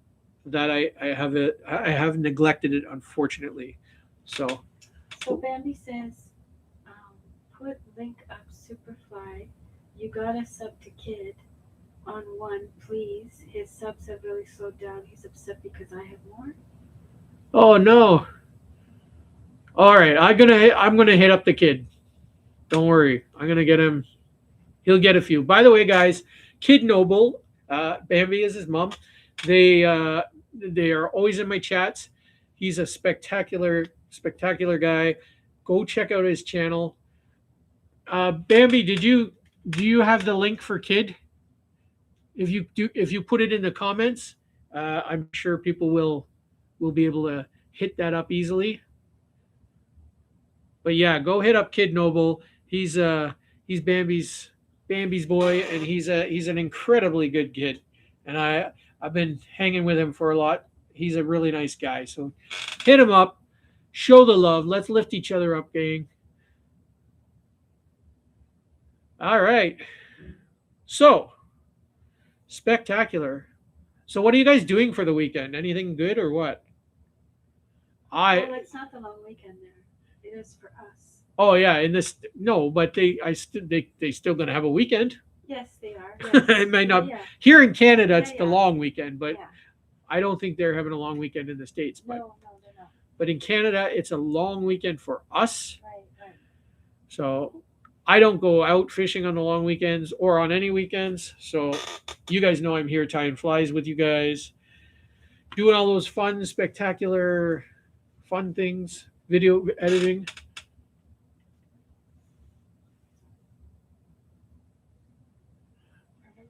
that I have neglected it, unfortunately. So So Bambi says, put link up Superfly. You gotta sub to Kid on one, please. His subs have really slowed down. He's upset because I have more. oh no. All right, I'm gonna hit up the kid. Don't worry, I'm gonna get him. He'll get a few. By the way, guys, Kid Noble, Bambi is his mom. They are always in my chats. He's a spectacular guy. Go check out his channel. Bambi, do you have the link for Kid? If you put it in the comments, I'm sure people will be able to hit that up easily. But yeah, go hit up Kid Noble. He's Bambi's boy, and he's an incredibly good kid. And I've been hanging with him for a lot. He's a really nice guy. So hit him up, show the love. Let's lift each other up, gang. All right. So spectacular. So what are you guys doing for the weekend? Anything good or what? Well, I it's not the long weekend there. It is for us. Oh yeah, in this no, but they still gonna have a weekend. Yes, they are. It Yes. might Yeah, not yeah. here in Canada. It's Yeah, the yeah. long weekend, but Yeah. I don't think they're having a long weekend in the states. But No, no, they're not. but in Canada, it's a long weekend for us. Right, right. So I don't go out fishing on the long weekends or on any weekends. So you guys know I'm here tying flies with you guys, doing all those fun, spectacular, fun things, video editing.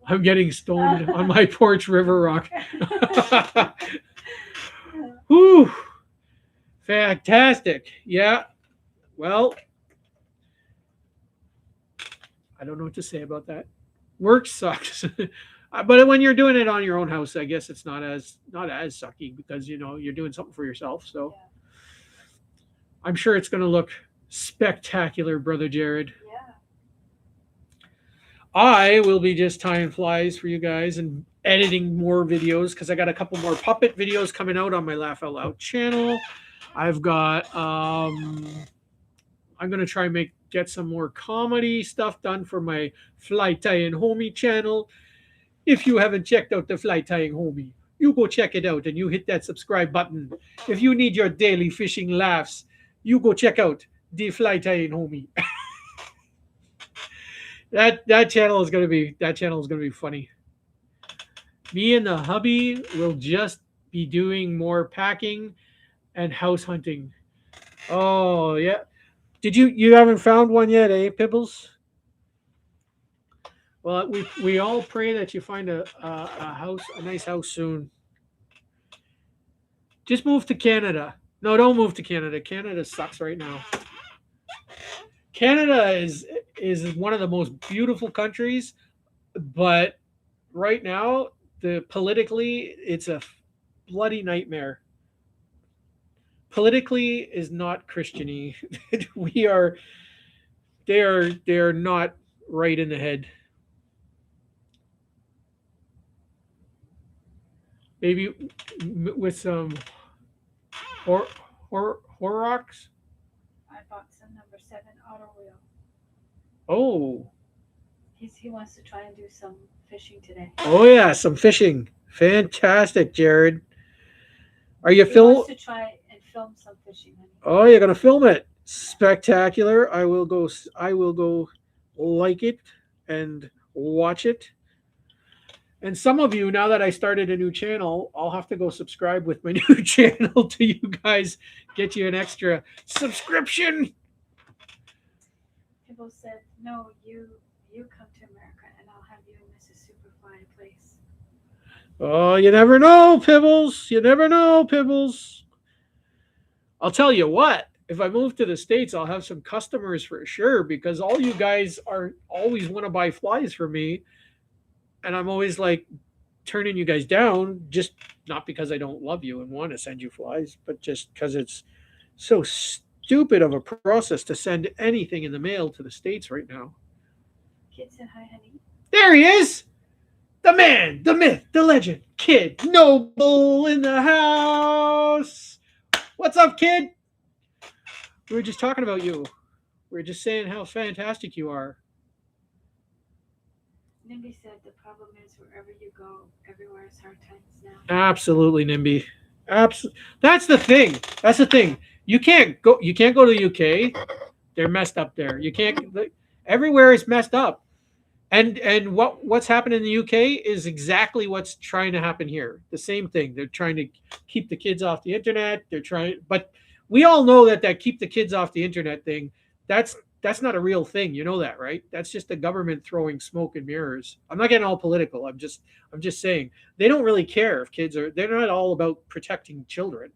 I'm getting stoned on my porch, River Rock. Whew, fantastic. Yeah. Well, I don't know what to say about that. Work sucks. But when you're doing it on your own house, I guess it's not as sucky because you're doing something for yourself. So Yeah. I'm sure it's going to look spectacular, brother Jared. Yeah. I will be just tying flies for you guys and editing more videos because I got a couple more puppet videos coming out on my Laugh Out Loud channel. I've got I'm gonna try and get some more comedy stuff done for my Fly Tying Homie channel. If you haven't checked out the Fly Tying Homie, you go check it out and you hit that subscribe button. If you need your daily fishing laughs, you go check out the Fly Tying Homie. that channel is gonna be funny. Me and the hubby will just be doing more packing and house hunting. Oh yeah. You haven't found one yet, eh, Pibbles? Well, we all pray that you find a nice house soon. Just move to Canada. No, don't move to Canada. Canada sucks right now. Canada is one of the most beautiful countries, but right now the politically it's a bloody nightmare. Politically is not Christiany. we are they are not right in the head. Maybe with some hor Horrocks. I bought some number 7 auto wheel. Oh, He wants to try and do some fishing today. oh yeah, some fishing. Fantastic, Jared. Are you He wants film? to try and film some fishing, honey. Oh, you're gonna film it. Spectacular. I will go. I will go like it and watch it. And some of you, now that I started a new channel, I'll have to go subscribe with my new channel to you guys. Get you an extra subscription. People said, "No, you come to America, and I'll have you and Mrs. Superfly in place." Oh, you never know, Pibbles. You never know, Pibbles. I'll tell you what. If I move to the States, I'll have some customers for sure because all you guys are always want to buy flies from me. And I'm always like turning you guys down, just not because I don't love you and want to send you flies, but just because it's so stupid of a process to send anything in the mail to the States right now. Kid said, "Hi, honey." There he is! The man, the myth, the legend, Kid Noble in the house. What's up, kid? We were just talking about you. We were just saying how fantastic you are. Nimby said, "The problem is wherever you go, everywhere is hard times now." Absolutely, NIMBY. That's the thing. That's the thing. You can't go. You can't go to the UK. They're messed up there. You can't. Everywhere is messed up. And what's happened in the UK is exactly what's trying to happen here. The same thing. They're trying to keep the kids off the internet. They're trying, but we all know that keep the kids off the internet thing. That's not a real thing. You know that, right? That's just the government throwing smoke and mirrors. I'm not getting all political. I'm just saying they don't really care if kids are. They're not all about protecting children.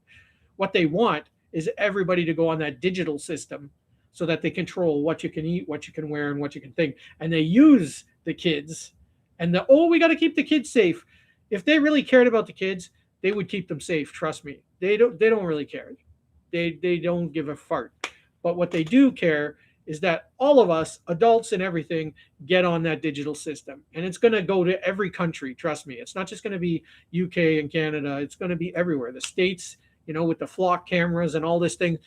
What they want is everybody to go on that digital system so that they control what you can eat, what you can wear, and what you can think. And they use the kids and we got to keep the kids safe. If they really cared about the kids, they would keep them safe. Trust me. They don't really care. They don't give a fart. But what they do care is that all of us, adults and everything, get on that digital system. And it's going to go to every country. Trust me. It's not just going to be UK and Canada. It's going to be everywhere. The States, with the flock cameras and all this thing.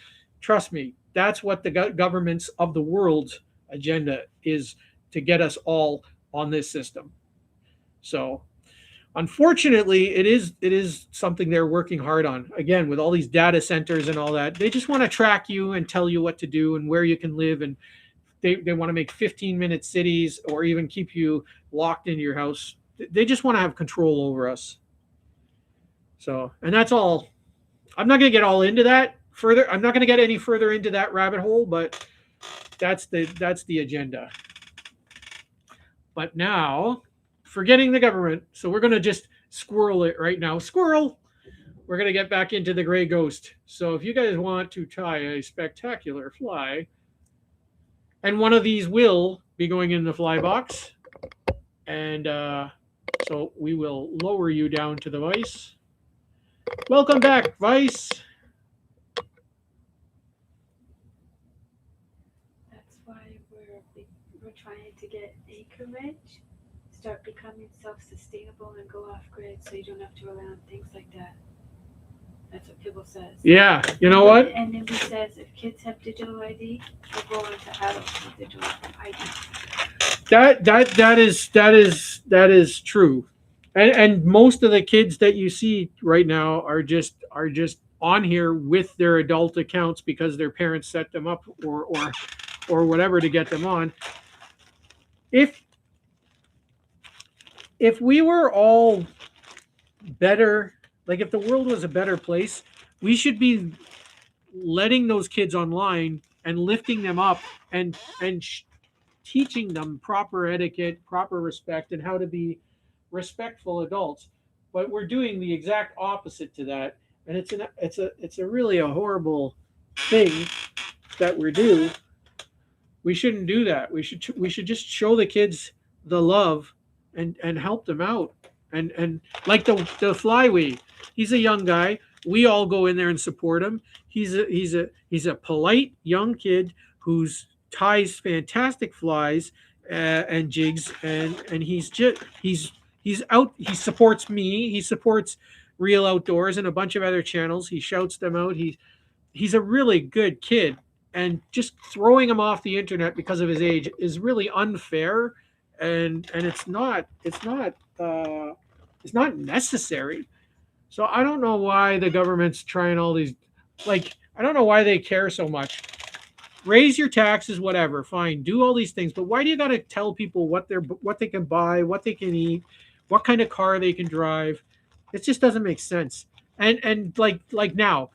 Trust me, that's what the governments of the world's agenda is, to get us all on this system. So, unfortunately, it is something they're working hard on. Again, with all these data centers and all that, they just want to track you and tell you what to do and where you can live, and they want to make 15-minute cities or even keep you locked into your house. They just want to have control over us. So, and that's all. I'm not going to get all into that further. I'm not going to get any further into that rabbit hole, but that's the agenda. But now, forgetting the government, so we're going to just squirrel it right now. Squirrel. We're going to get back into the gray ghost. So if you guys want to tie a spectacular fly, and one of these will be going in the fly box, and so we will lower you down to the vise. Welcome back, Vice. That's why we're trying to get acreage, start becoming self-sustainable, and go off grid, so you don't have to rely on things like that. That's what Pibble says. Yeah, you know what? And then he says if kids have digital ID, we'll go on to adults with digital ID. That is true. And most of the kids that you see right now are just on here with their adult accounts because their parents set them up or whatever to get them on. If we were all better, like if the world was a better place, we should be letting those kids online and lifting them up and teaching them proper etiquette, proper respect, and how to be respectful adults. But we're doing the exact opposite to that, and it's a really a horrible thing that we do. We shouldn't do that. We should just show the kids the love and help them out. And like the flyway, he's a young guy. We all go in there and support him. He's a polite young kid who's ties fantastic flies and jigs, and he's out. He supports me. He supports Real Outdoors and a bunch of other channels. He shouts them out. He's a really good kid, and just throwing him off the internet because of his age is really unfair, and it's not necessary. So I don't know why the government's trying all these, like, I don't know why they care so much. Raise your taxes, whatever, fine, do all these things, but why do you got to tell people what they can buy, what they can eat, what kind of car they can drive? It just doesn't make sense. And like now,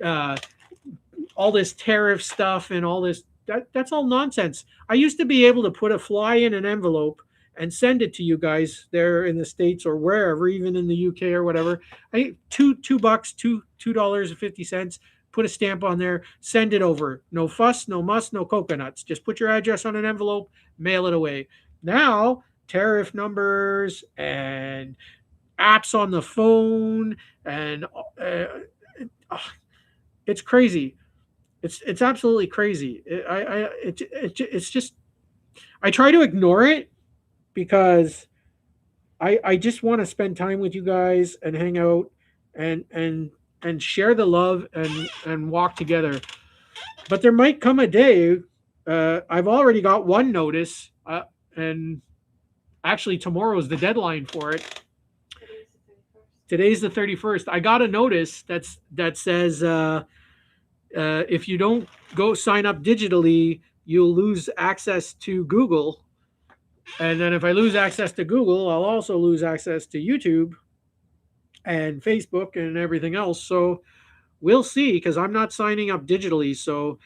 uh, all this tariff stuff and all this, that's all nonsense. I used to be able to put a fly in an envelope and send it to you guys there in the States or wherever, even in the UK or whatever. I $2, $2.50, put a stamp on there, send it over. No fuss, no muss, no coconuts. Just put your address on an envelope, mail it away. Now, tariff numbers and apps on the phone, and it's crazy. It's absolutely crazy. It's just, I try to ignore it because I just want to spend time with you guys and hang out and share the love and walk together. But there might come a day. I've already got one notice, and actually tomorrow is the deadline for it. Today's the 31st. I got a notice that says if you don't go sign up digitally, you'll lose access to Google. And then if I lose access to Google, I'll also lose access to YouTube and Facebook and everything else. So we'll see, because I'm not signing up digitally. So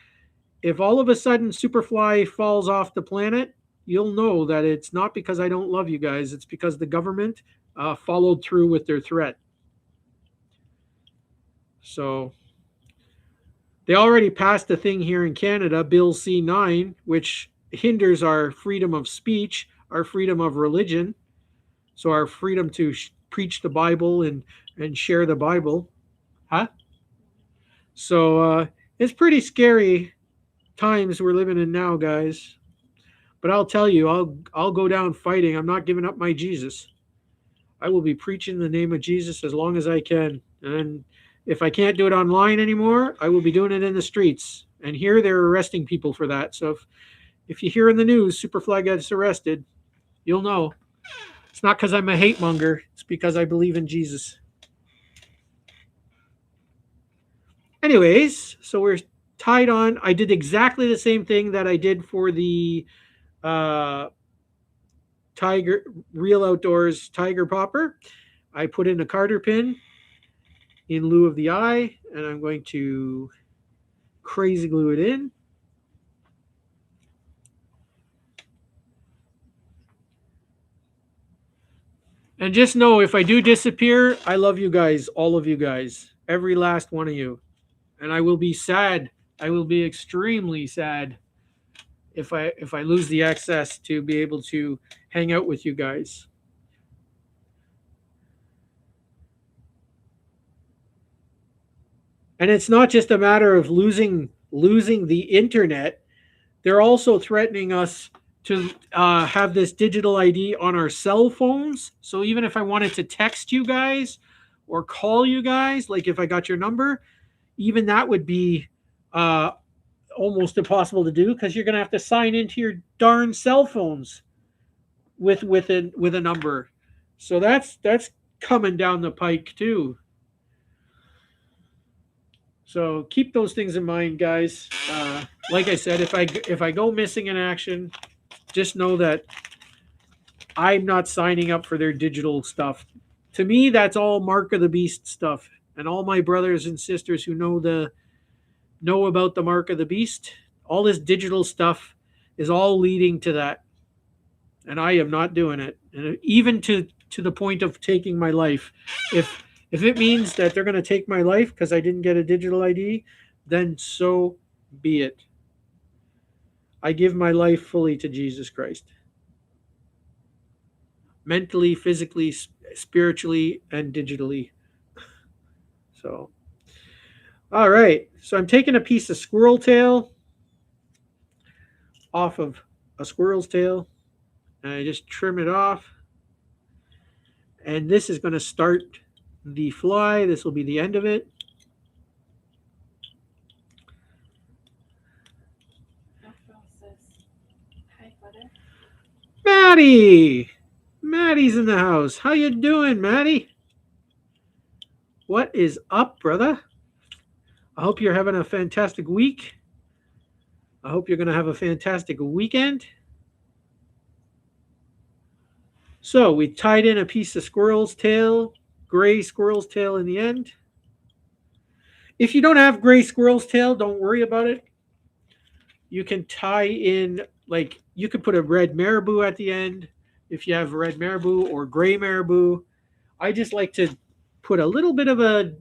if all of a sudden Superfly falls off the planet, you'll know that it's not because I don't love you guys. It's because the government followed through with their threat. So they already passed a thing here in Canada, Bill C9, which hinders our freedom of speech, our freedom of religion, so our freedom to preach the Bible and share the Bible. Huh? So it's pretty scary times we're living in now, guys. But I'll tell you, I'll go down fighting. I'm not giving up my Jesus. I will be preaching the name of Jesus as long as I can. And if I can't do it online anymore, I will be doing it in the streets. And here they're arresting people for that. So if you hear in the news Superfly gets arrested, you'll know. It's not because I'm a hate monger. It's because I believe in Jesus. Anyways, so we're tied on. I did exactly the same thing that I did for the Tiger Real Outdoors Tiger Popper. I put in a Carter pin in lieu of the eye, and I'm going to crazy glue it in. And just know, if I do disappear, I love you guys, all of you guys, every last one of you. And I will be sad. I will be extremely sad if I lose the access to be able to hang out with you guys. And it's not just a matter of losing the internet. They're also threatening us to have this digital ID on our cell phones. So even if I wanted to text you guys or call you guys, like if I got your number, even that would be almost impossible to do, because you're going to have to sign into your darn cell phones with a number. So that's coming down the pike too. So keep those things in mind, guys. Like I said, if I go missing in action, just know that I'm not signing up for their digital stuff. To me, that's all Mark of the Beast stuff. And all my brothers and sisters who know about the Mark of the Beast, all this digital stuff is all leading to that. And I am not doing it. And even to the point of taking my life. If it means that they're going to take my life because I didn't get a digital ID, then so be it. I give my life fully to Jesus Christ. Mentally, physically, spiritually, and digitally. So, all right. So I'm taking a piece of squirrel tail off of a squirrel's tail, and I just trim it off. And this is going to start the fly. This will be the end of it. Hi, butter. Maddie! Maddie's in the house. How you doing, Maddie? What is up, brother? I hope you're having a fantastic week. I hope you're going to have a fantastic weekend. So we tied in a piece of squirrel's tail, gray squirrel's tail in the end. If you don't have gray squirrel's tail, don't worry about it. You can tie in, like, you could put a red marabou at the end if you have red marabou or gray marabou. I just like to put a little bit of a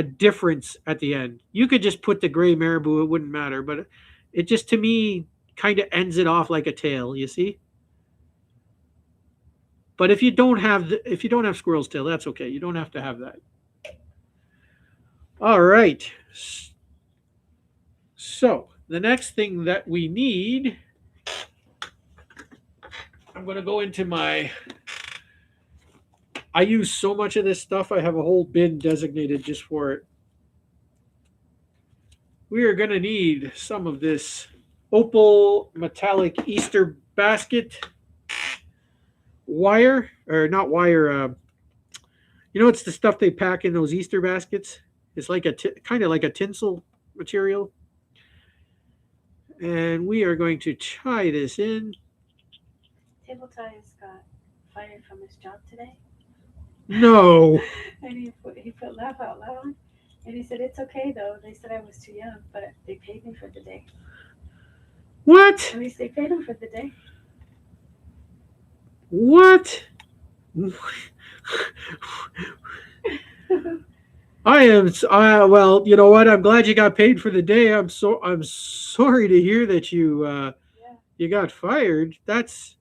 difference at the end. You could just put the gray marabou, it wouldn't matter, but it just, to me, kind of ends it off like a tail, you see? But if you don't have squirrel's tail, that's okay. You don't have to have that. All right. So the next thing that we need, I'm going to go into I use so much of this stuff, I have a whole bin designated just for it. We are going to need some of this opal metallic Easter basket wire, or not wire, it's the stuff they pack in those Easter baskets. It's like kind of like a tinsel material. And we are going to tie this in. Table ties got fired from his job today. No. And he put laugh out loud. And he said, it's okay though. They said I was too young, but they paid me for the day. What? At least they paid him for the day. What? I am. Well, you know what? I'm glad you got paid for the day. I'm sorry to hear that you got fired. That's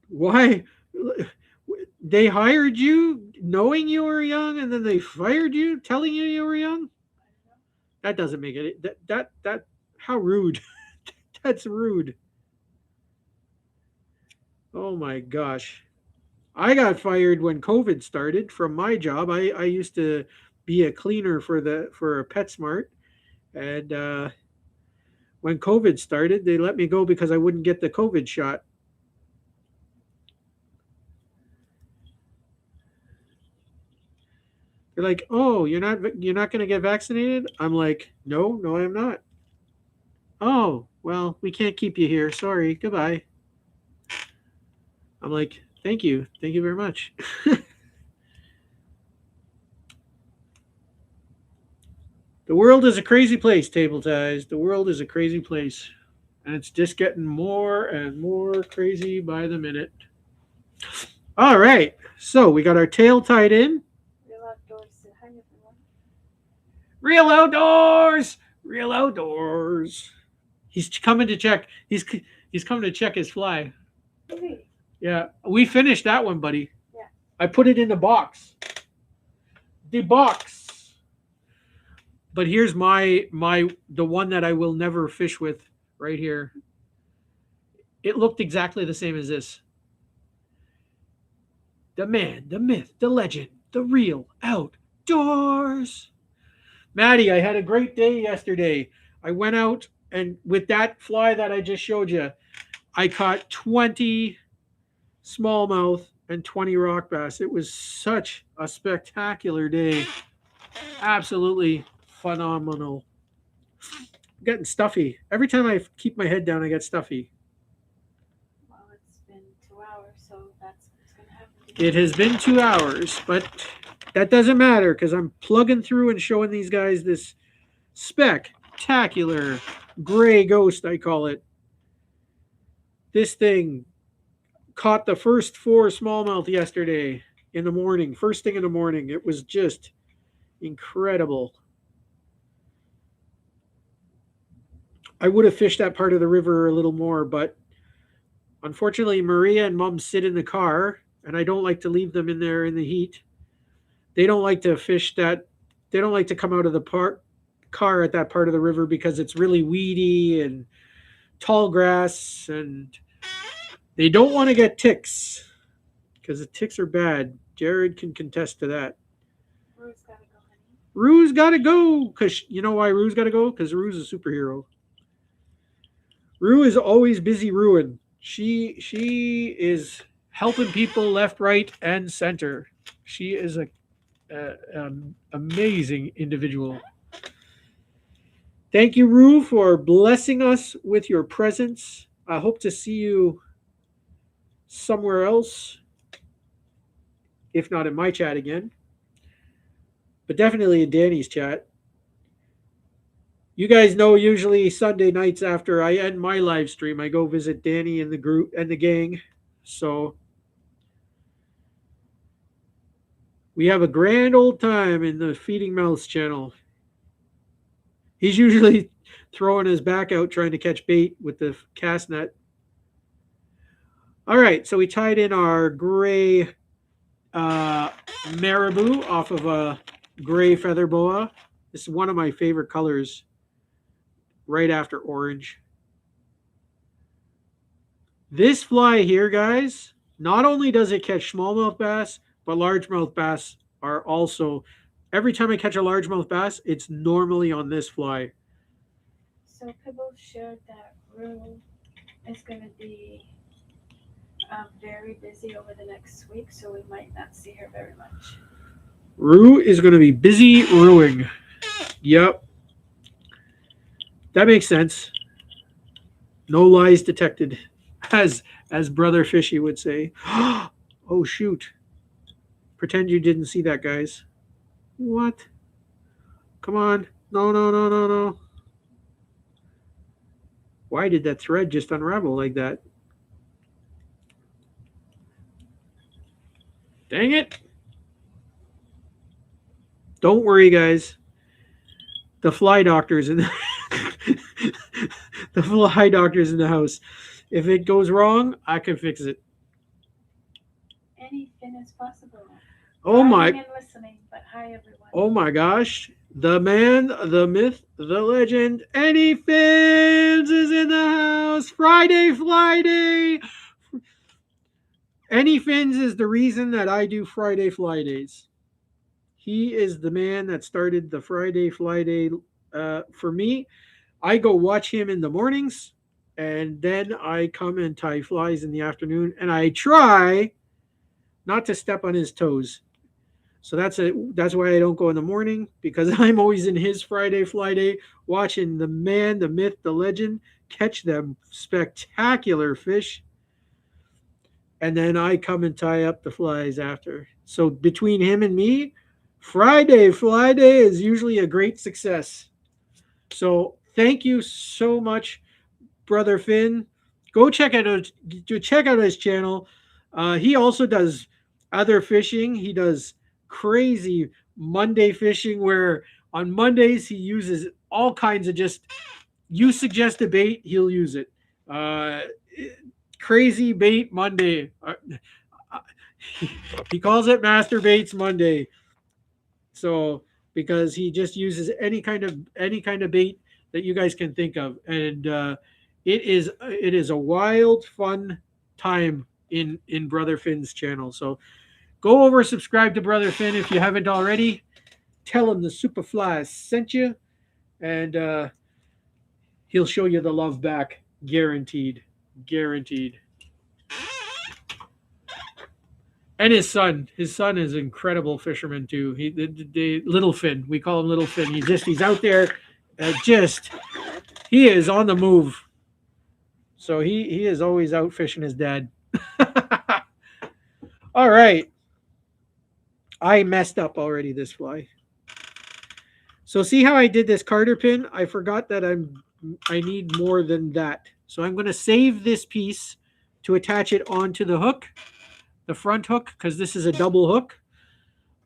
why they hired you knowing you were young, and then they fired you telling you were young. That doesn't make it. That how rude. That's rude. Oh my gosh. I got fired when COVID started from my job. I used to be a cleaner for a PetSmart, and when COVID started, they let me go because I wouldn't get the COVID shot. They're like, "Oh, you're not going to get vaccinated?" I'm like, "No, I'm not." "Oh, well, we can't keep you here. Sorry. Goodbye." I'm like, Thank you very much. The world is a crazy place, Table Ties. The world is a crazy place. And it's just getting more and more crazy by the minute. All right. So we got our tail tied in. Real outdoors. Hi, everyone. Real outdoors. Real outdoors. He's coming to check. He's coming to check his fly. Really? Yeah. We finished that one, buddy. Yeah. I put it in the box. The box. But here's the one that I will never fish with right here. It looked exactly the same as this. The man, the myth, the legend, the real outdoors. Maddie, I had a great day yesterday. I went out, and with that fly that I just showed you, I caught 20 smallmouth and 20 rock bass. It was such a spectacular day. Absolutely phenomenal. I'm getting stuffy. Every time I keep my head down, I get stuffy. Well, it's been 2 hours, so that's what's going to happen. It has been 2 hours, but that doesn't matter because I'm plugging through and showing these guys this spectacular gray ghost, I call it. This thing caught the first 4 smallmouth yesterday in the morning, first thing in the morning. It was just incredible. I would have fished that part of the river a little more, but unfortunately, Maria and Mom sit in the car, and I don't like to leave them in there in the heat. They don't like to fish that. They don't like to come out of the car at that part of the river because it's really weedy and tall grass, and they don't want to get ticks. because the ticks are bad. Jared can contest to that. Rue's gotta go, honey. Rue's got to go because you know why Rue's got to go? Because Rue's a superhero. Rue is always busy ruin. She is helping people left, right, and center. She is a amazing individual. Thank you, Rue, for blessing us with your presence. I hope to see you somewhere else, if not in my chat again, but definitely in Danny's chat. You guys know usually Sunday nights after I end my live stream, I go visit Danny and the group and the gang. So we have a grand old time in the Feeding Mouths channel. He's usually throwing his back out trying to catch bait with the cast net. All right, so we tied in our gray marabou off of a gray feather boa. This is one of my favorite colors, right after orange. This fly here, guys, not only does it catch smallmouth bass, but largemouth bass are also. Every time I catch a largemouth bass, it's normally on this fly. So Pibble shared that Rue is going to be very busy over the next week, so we might not see her very much. Rue is going to be busy ruing. Yep. That makes sense. No lies detected, as Brother Fishy would say. Oh, shoot. Pretend you didn't see that, guys. What? Come on. No, no, no, no, no. Why did that thread just unravel like that? Dang it. Don't worry, guys. The fly doctor's in the the fly doctor's in the house. If it goes wrong, I can fix it. Anything is possible. Oh my! And listening, but hi everyone. Oh my gosh! The man, the myth, the legend, Eddie Fins is in the house. Friday, Flyday. Eddie Fins is the reason that I do Friday Flydays. He is the man that started the Friday Flyday for me. I go watch him in the mornings, and then I come and tie flies in the afternoon, and I try not to step on his toes. So that's why I don't go in the morning, because I'm always in his Friday Flyday watching the man, the myth, the legend catch them spectacular fish. And then I come and tie up the flies after. So between him and me, Friday Flyday is usually a great success. So thank you so much, Brother Finn. Go check out his channel. He also does other fishing. He does crazy Monday fishing where on Mondays he uses all kinds of just you suggest a bait, he'll use it. Crazy bait Monday. He calls it Master Baits Monday. So because he just uses any kind of bait that you guys can think of, and it is a wild, fun time in Brother Finn's channel. So go over, subscribe to Brother Finn if you haven't already. Tell him the Superfly sent you, and he'll show you the love back, guaranteed, guaranteed. And his son is an incredible fisherman too. The Little Finn, we call him Little Finn. He's out there, he is on the move. So he is always out fishing his dad. All right, I messed up already this fly. So see how I did this carter pin? I forgot that I need more than that. So I'm going to save this piece to attach it onto the hook. The front hook, because this is a double hook,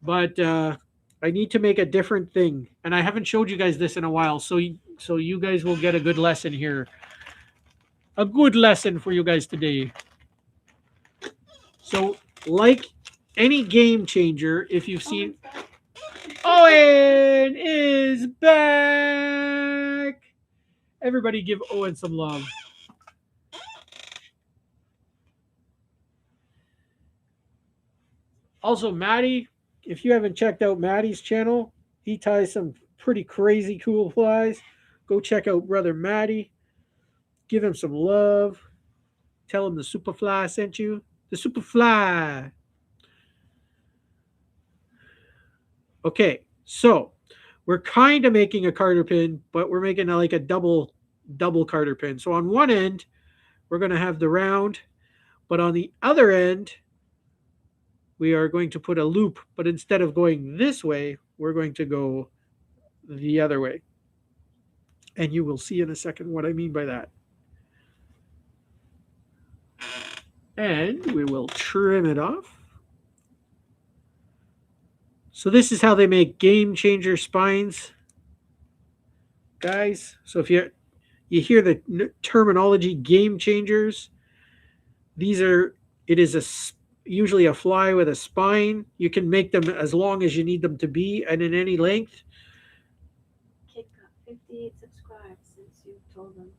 but I need to make a different thing, and I haven't showed you guys this in a while, so you guys will get a good lesson here, a good lesson for you guys today. So like any game changer, if you've seen, Owen is back. Everybody give Owen some love. Also, Maddie, if you haven't checked out Maddie's channel, he ties some pretty crazy cool flies. Go check out brother Maddie. Give him some love. Tell him the Superfly sent you. The Superfly. Okay, so we're kind of making a Carter pin, but we're making like a double Carter pin. So on one end, we're going to have the round, but on the other end, we are going to put a loop, but instead of going this way, we're going to go the other way. And you will see in a second what I mean by that. And we will trim it off. So this is how they make game changer spines, guys. So if you hear the terminology game changers, these are, it is usually a fly with a spine. You can make them as long as you need them to be and in any length. Kid got 58 subscribes since you told them,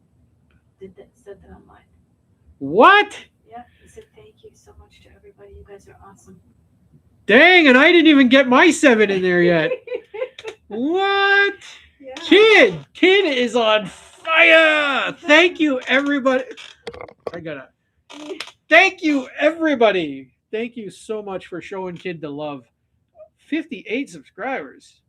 said that online. What? Yeah, he said thank you so much to everybody. You guys are awesome. Dang, and I didn't even get my 7 in there yet. What? Yeah. Kid is on fire. Thank you, everybody. Thank you, everybody. Thank you so much for showing Kid the love. 58 subscribers.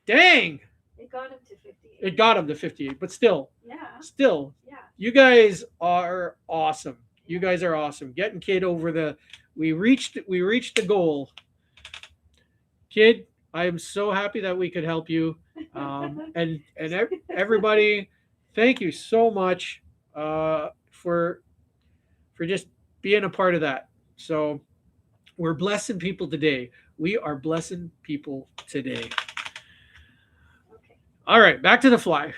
Dang. It got him to 58. It got him to 58, but still. Yeah. Still. Yeah. You guys are awesome. You guys are awesome. Getting Kid over the we reached the goal. Kid, I am so happy that we could help you. And everybody, thank you so much for just being a part of that. So we're blessing people today. We are blessing people today. Okay. All right, back to the fly.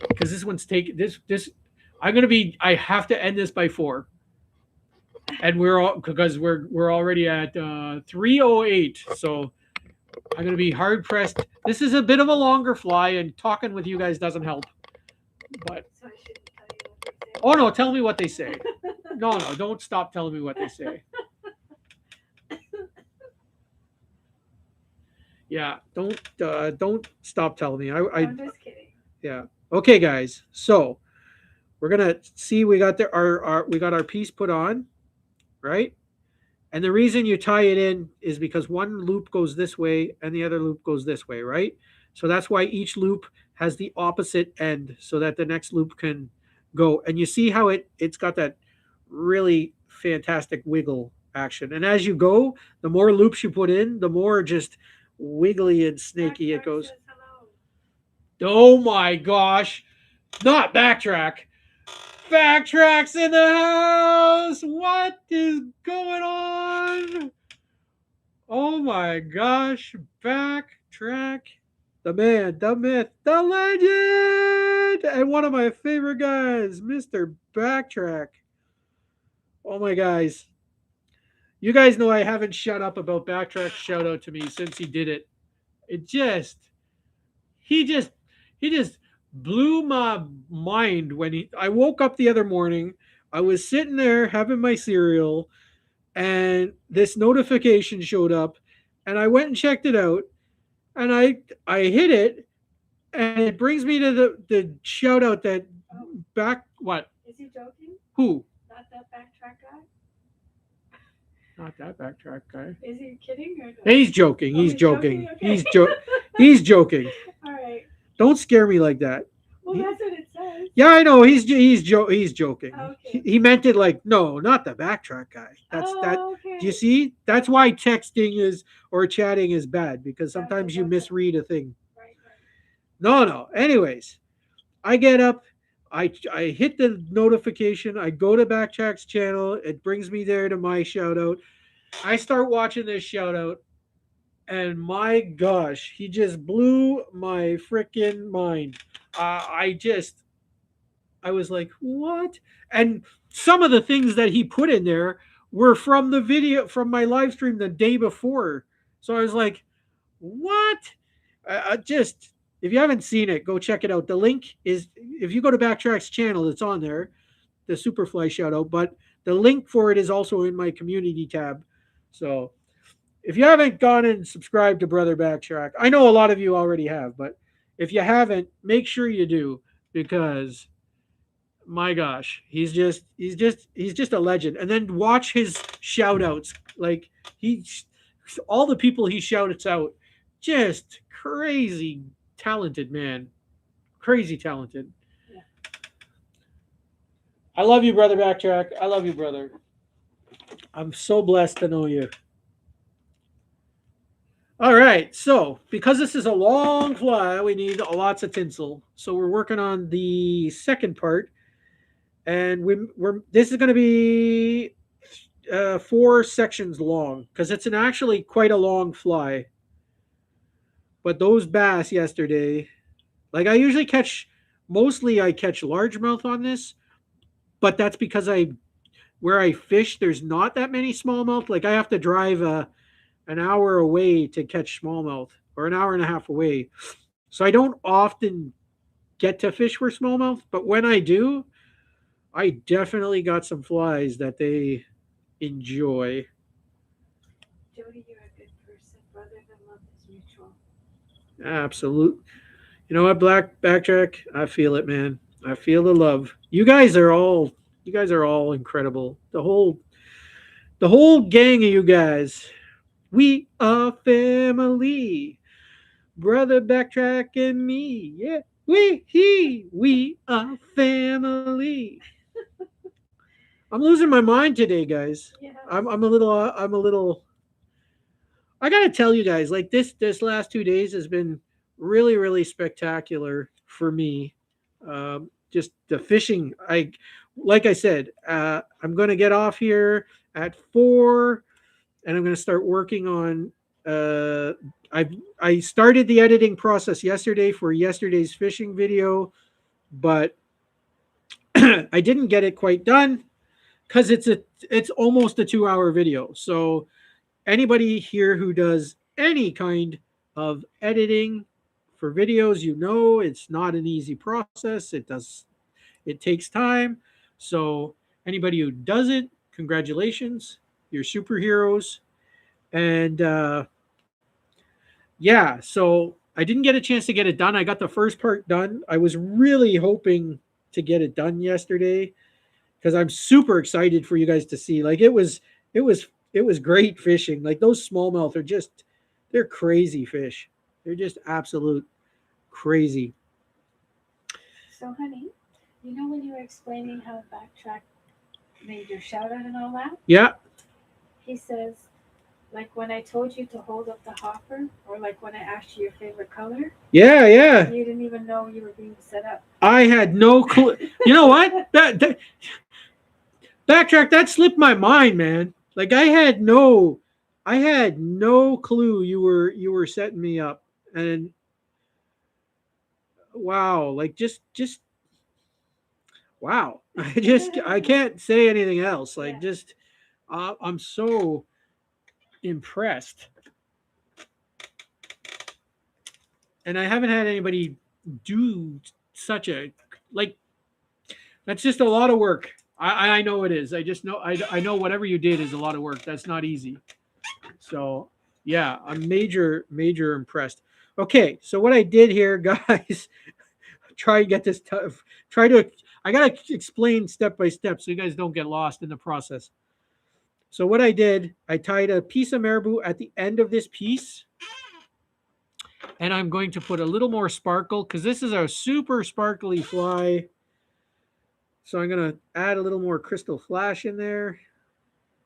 Because this one's taking this. I have to end this by 4. And we're already at 3:08. So I'm gonna be hard pressed. This is a bit of a longer fly, and talking with you guys doesn't help. But so I shouldn't tell you what they say. Oh no, tell me what they say. No, don't stop telling me what they say. Yeah, don't stop telling me. I'm just kidding. Yeah. Okay, guys. So we're gonna see we got our piece put on, right? And the reason you tie it in is because one loop goes this way and the other loop goes this way, right? So that's why each loop has the opposite end so that the next loop can go. And you see how it's got that really fantastic wiggle action. And as you go, the more loops you put in, the more just wiggly and snaky it goes. Oh my gosh. Not backtrack. Backtracks in the house. What is going on? Oh my gosh. Backtrack. The man, the myth, the legend, and one of my favorite guys, Mr. Backtrack. Oh my guys. You guys know I haven't shut up about Backtrack. Shout out to me since he did it. He just blew my mind when I woke up the other morning. I was sitting there having my cereal and this notification showed up and I went and checked it out and I hit it and it brings me to the shout out that what? Is he joking? Who? Not that backtrack guy? Not that backtrack guy. Is he kidding or no? He's joking. He's joking. Okay. He's joking. All right. Don't scare me like that. Well, that's what it says. Yeah, I know. He's joking. Okay. He meant it like, no, not the backtrack guy. That's that. Okay. Do you see? That's why texting or chatting is bad because sometimes you misread a thing. Right. No. Anyways, I get up. I hit the notification. I go to Backtrack's channel. It brings me there to my shout out. I start watching this shout out. And my gosh, he just blew my freaking mind. I was like, what? And some of the things that he put in there were from the video, from my live stream the day before. So I was like, what? If you haven't seen it, go check it out. The link is, if you go to Backtrack's channel, it's on there, the Superfly shout out. But the link for it is also in my community tab. So if you haven't gone and subscribed to Brother Backtrack, I know a lot of you already have, but if you haven't, make sure you do, because my gosh, he's just a legend. And then watch his shout outs. Like he all the people he shouts out, just crazy talented, man. Crazy talented. Yeah. I love you, Brother Backtrack. I love you, brother. I'm so blessed to know you. All right, so because this is a long fly, we need lots of tinsel. So we're working on the second part, and we're this is going to be 4 sections long because it's an actually quite a long fly. But those bass yesterday, like I usually catch, mostly I catch largemouth on this, but that's because I where I fish there's not that many smallmouth. Like I have to drive an hour away to catch smallmouth, or an hour and a half away. So I don't often get to fish for smallmouth, but when I do, I definitely got some flies that they enjoy. Jody, you're a good person. Brother, the love is mutual. Absolute. You know what, Black Backtrack? I feel it, man. I feel the love. You guys are all incredible. The whole gang of you guys. We are family. Brother Backtrack and me. Yeah. We are family. I'm losing my mind today, guys. Yeah. I'm a little. I gotta tell you guys, like this last 2 days has been really spectacular for me. Just the fishing. Like I said, I'm gonna get off here at 4, and I'm gonna start working on. Uh, I started the editing process yesterday for yesterday's fishing video, but I didn't get it quite done because it's almost a 2-hour video. So anybody here who does any kind of editing for videos, it's not an easy process. It takes time. So anybody who does it, congratulations, you're superheroes. And yeah, so I didn't get a chance to get it done. I got the first part done. I was really hoping to get it done yesterday because I'm super excited for you guys to see. Like it was great fishing. Like those smallmouth are they're crazy fish. They're just absolute crazy. So, honey, you know when you were explaining how Backtrack made your shout out and all that? Yeah, He says, like when I told you to hold up the hopper, or like when I asked you your favorite color, yeah. you didn't even know you were being set up. I had no clue. You know what? That backtrack that slipped my mind, man. Like I had no clue you were setting me up. And wow, like just wow. I can't say anything else. Like Yeah. just I'm so impressed. And I haven't had anybody do such a like that's just a lot of work. I know it is. I just know I know whatever you did is a lot of work. That's not easy. So yeah, I'm major impressed. Okay, so what I did here, guys, try and get this tough. Try to I gotta explain step by step so you guys don't get lost in the process. So what I did, I tied a piece of marabou at the end of this piece, and I'm going to put a little more sparkle because this is a super sparkly fly. So I'm gonna add a little more crystal flash in there.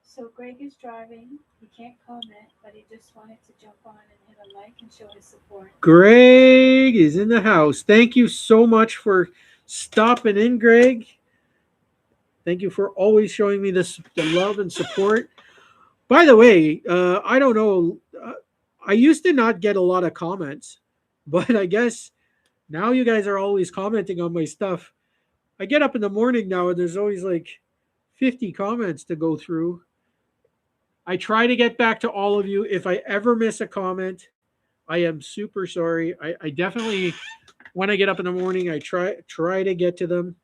So Greg is driving. He can't comment, but he just wanted to jump on and hit a like and show his support. Greg is in the house. Thank you so much for stopping in, Greg. Thank you for always showing me the love and support. By the way, I don't know. I used to not get a lot of comments, but I guess now you guys are always commenting on my stuff. I get up in the morning now and there's always like 50 comments to go through. I try to get back to all of you. If I ever miss a comment, I am super sorry. I definitely, when I get up in the morning, I try to get to them.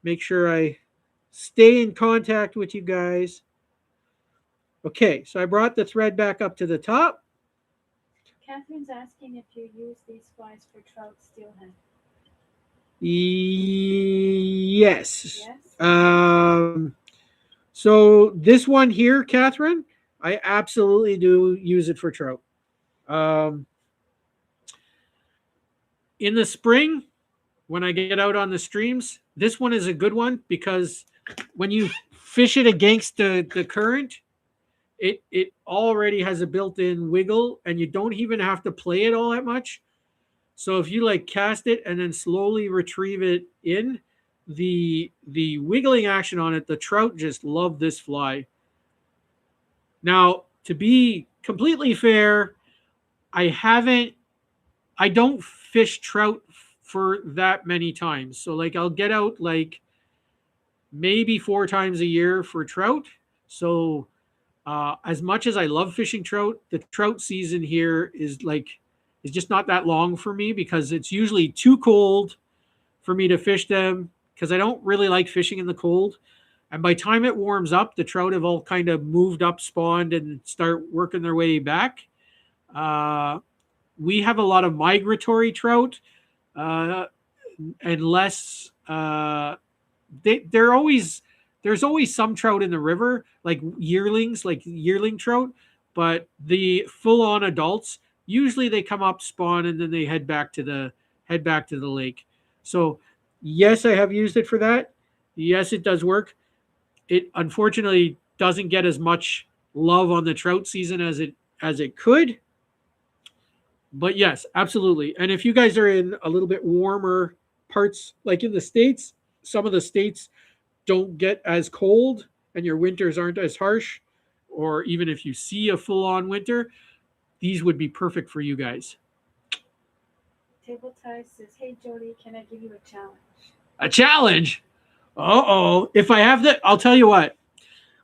Make sure I stay in contact with you guys. Okay, so I brought the thread back up to the top. Catherine's asking if you use these flies for trout steelhead. Yes. Yes? So this one here, Catherine, I absolutely do use it for trout. Um, in the spring, when I get out on the streams, this one is a good one because when you fish it against the current, it already has a built-in wiggle and you don't even have to play it all that much. So if you like cast it and then slowly retrieve it in, the wiggling action on it, the trout just love this fly. Now, to be completely fair, I haven't I don't fish trout for that many times. So like I'll get out like maybe 4 times a year for trout. So as much as I love fishing trout, the trout season here is just not that long for me because it's usually too cold for me to fish them because I don't really like fishing in the cold. And by the time it warms up, the trout have all kind of moved up, spawned, and start working their way back. Uh, we have a lot of migratory trout, uh, and less. They're always there's always some trout in the river, like yearling trout, but the full on adults usually they come up, spawn, and then they head back to the lake. So yes, I have used it for that. Yes, it does work. It unfortunately doesn't get as much love on the trout season as it could, but yes, absolutely. And if you guys are in a little bit warmer parts, like in the States, some of the states don't get as cold and your winters aren't as harsh, or even if you see a full on winter, these would be perfect for you guys. Table Tie says, hey Jody, can I give you a challenge? A challenge? Uh oh. If I have the, I'll tell you what,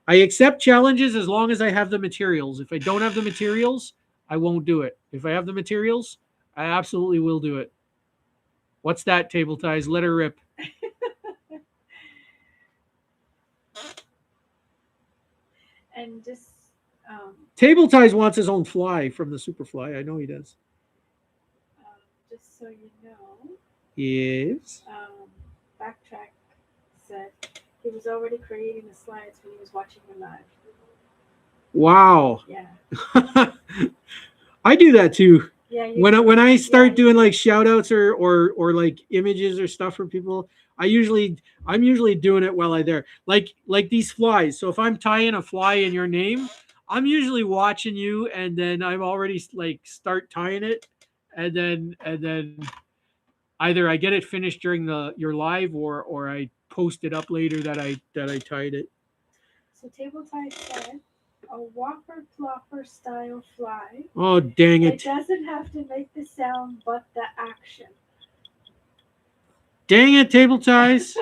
I accept challenges as long as I have the materials. If I don't have the materials, I won't do it. If I have the materials, I absolutely will do it. What's that, Table Ties? Let her rip. And just Table Ties wants his own fly from the Superfly. I know he does. just so you know, Yes. Backtrack said he was already creating the slides when he was watching you live. Wow. Yeah. I do that too. Yeah. When I start doing do. like shout outs or like images or stuff for people, I'm usually doing it while I there. Like these flies. So if I'm tying a fly in your name, I'm usually watching you and then I'm already like start tying it and then either I get it finished during the your live or I post it up later that I tied it. So Table Tie said a whopper plopper style fly. Oh dang It it. doesn't have to make the sound but the action. Dang it, Table Ties.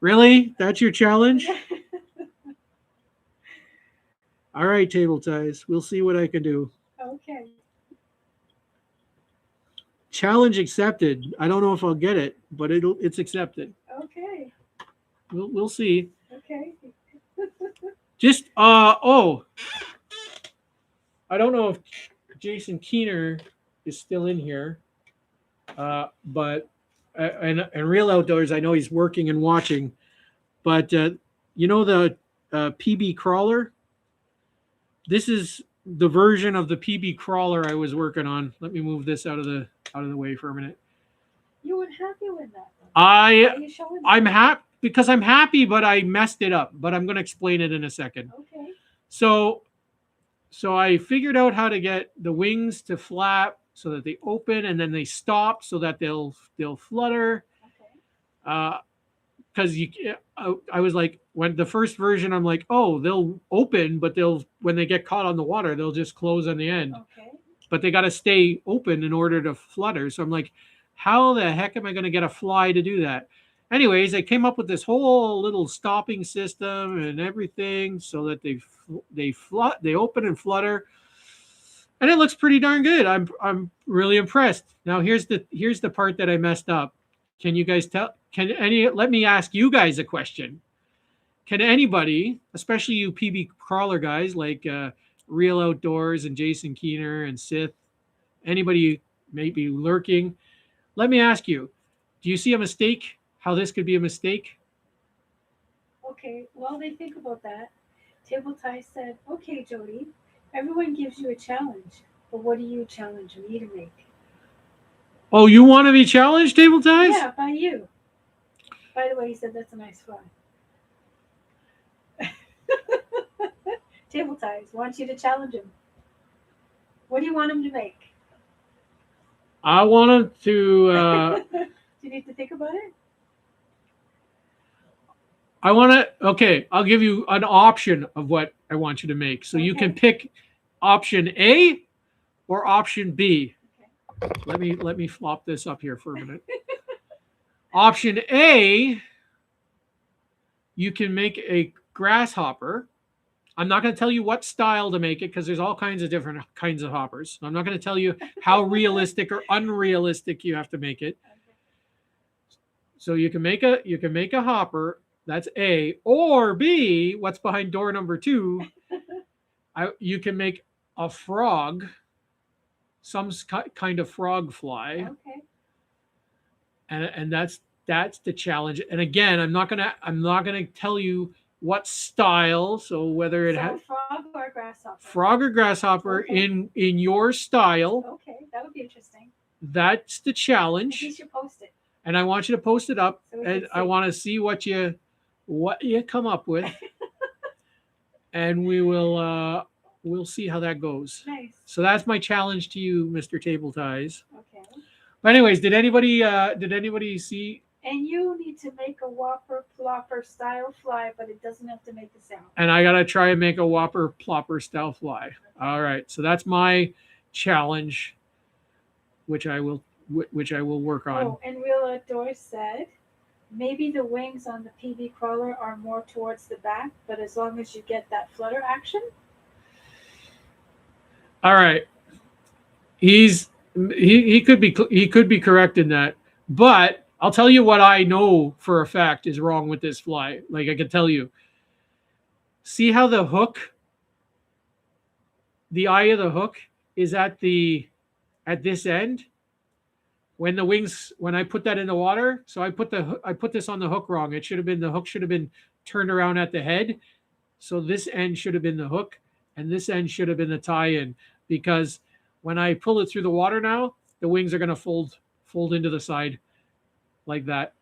Really? That's your challenge? All right, Table Ties. We'll see what I can do. Okay. Challenge accepted. I don't know if I'll get it, but it's accepted. Okay. We'll see. Okay. Just I don't know if Jason Keener is still in here. But and Real Outdoors, I know he's working and watching. But you know the PB crawler? This is the version of the PB crawler I was working on. Let me move this out of the way for a minute. You weren't happy with that. I'm happy happy because I'm happy, but I messed it up. But I'm going to explain it in a second. Okay. So I figured out how to get the wings to flap so that they open and then they stop so that they'll flutter. Okay. Because I was like, when the first version, I'm like, oh, they'll open, but when they get caught on the water, they'll just close on the end. Okay. But they got to stay open in order to flutter. So I'm like, how the heck am I going to get a fly to do that? Anyways, I came up with this whole little stopping system and everything so that they open and flutter, and it looks pretty darn good. I'm really impressed. Now here's the part that I messed up. Can you guys tell? Let me ask you guys a question. can anybody, especially you PB crawler guys like Real Outdoors and Jason Keener and Sith, anybody may be lurking, let me ask you, do you see a mistake? How this could be a mistake? Okay, while they think about that, Table Tie said, "Okay, Jody, everyone gives you a challenge, but what do you challenge me to make?" Oh, you want to be challenged, Table Ties? Yeah, by you. By the way, he said that's a nice fly. Table Ties wants you to challenge him. What do you want him to make? I wanted to. Do you need to think about it? I want to. Okay, I'll give you an option of what I want you to make. So you can Okay. pick option A or option B. Okay. Let me flop this up here for a minute. Option A, you can make a grasshopper. I'm not going to tell you what style to make it because there's all kinds of different kinds of hoppers. I'm not going to tell you how realistic or unrealistic you have to make it. Okay. So you can make a hopper. That's A. Or B, what's behind door number 2? You can make a frog, some kind of frog fly, Okay. and that's the challenge. And again, I'm not gonna tell you what style. So whether it has frog or grasshopper. frog or grasshopper Okay. in your style, Okay, that would be interesting. that's the At challenge. least you post it. And I want you to post it up, So we and can I see. want to see what you come up with, and we'll see how that goes. Nice. So that's my challenge to you, Mr. Table Ties. Okay. But anyways, did anybody see? And you need to make a whopper plopper style fly, but it doesn't have to make the sound. And I gotta try and make a whopper plopper style fly. All right, so that's my challenge, which I will work on. Oh, and Real Outdoors said, maybe the wings on the PB crawler are more towards the back, but as long as you get that flutter action. All right, he could be correct in that, but I'll tell you what I know for a fact is wrong with this fly. Like I can tell you. See how the eye of the hook is at this end? When I put that in the water, so I put this on the hook wrong. The hook should have been turned around at the head. So this end should have been the hook and this end should have been the tie-in, because when I pull it through the water now, the wings are going to fold into the side like that.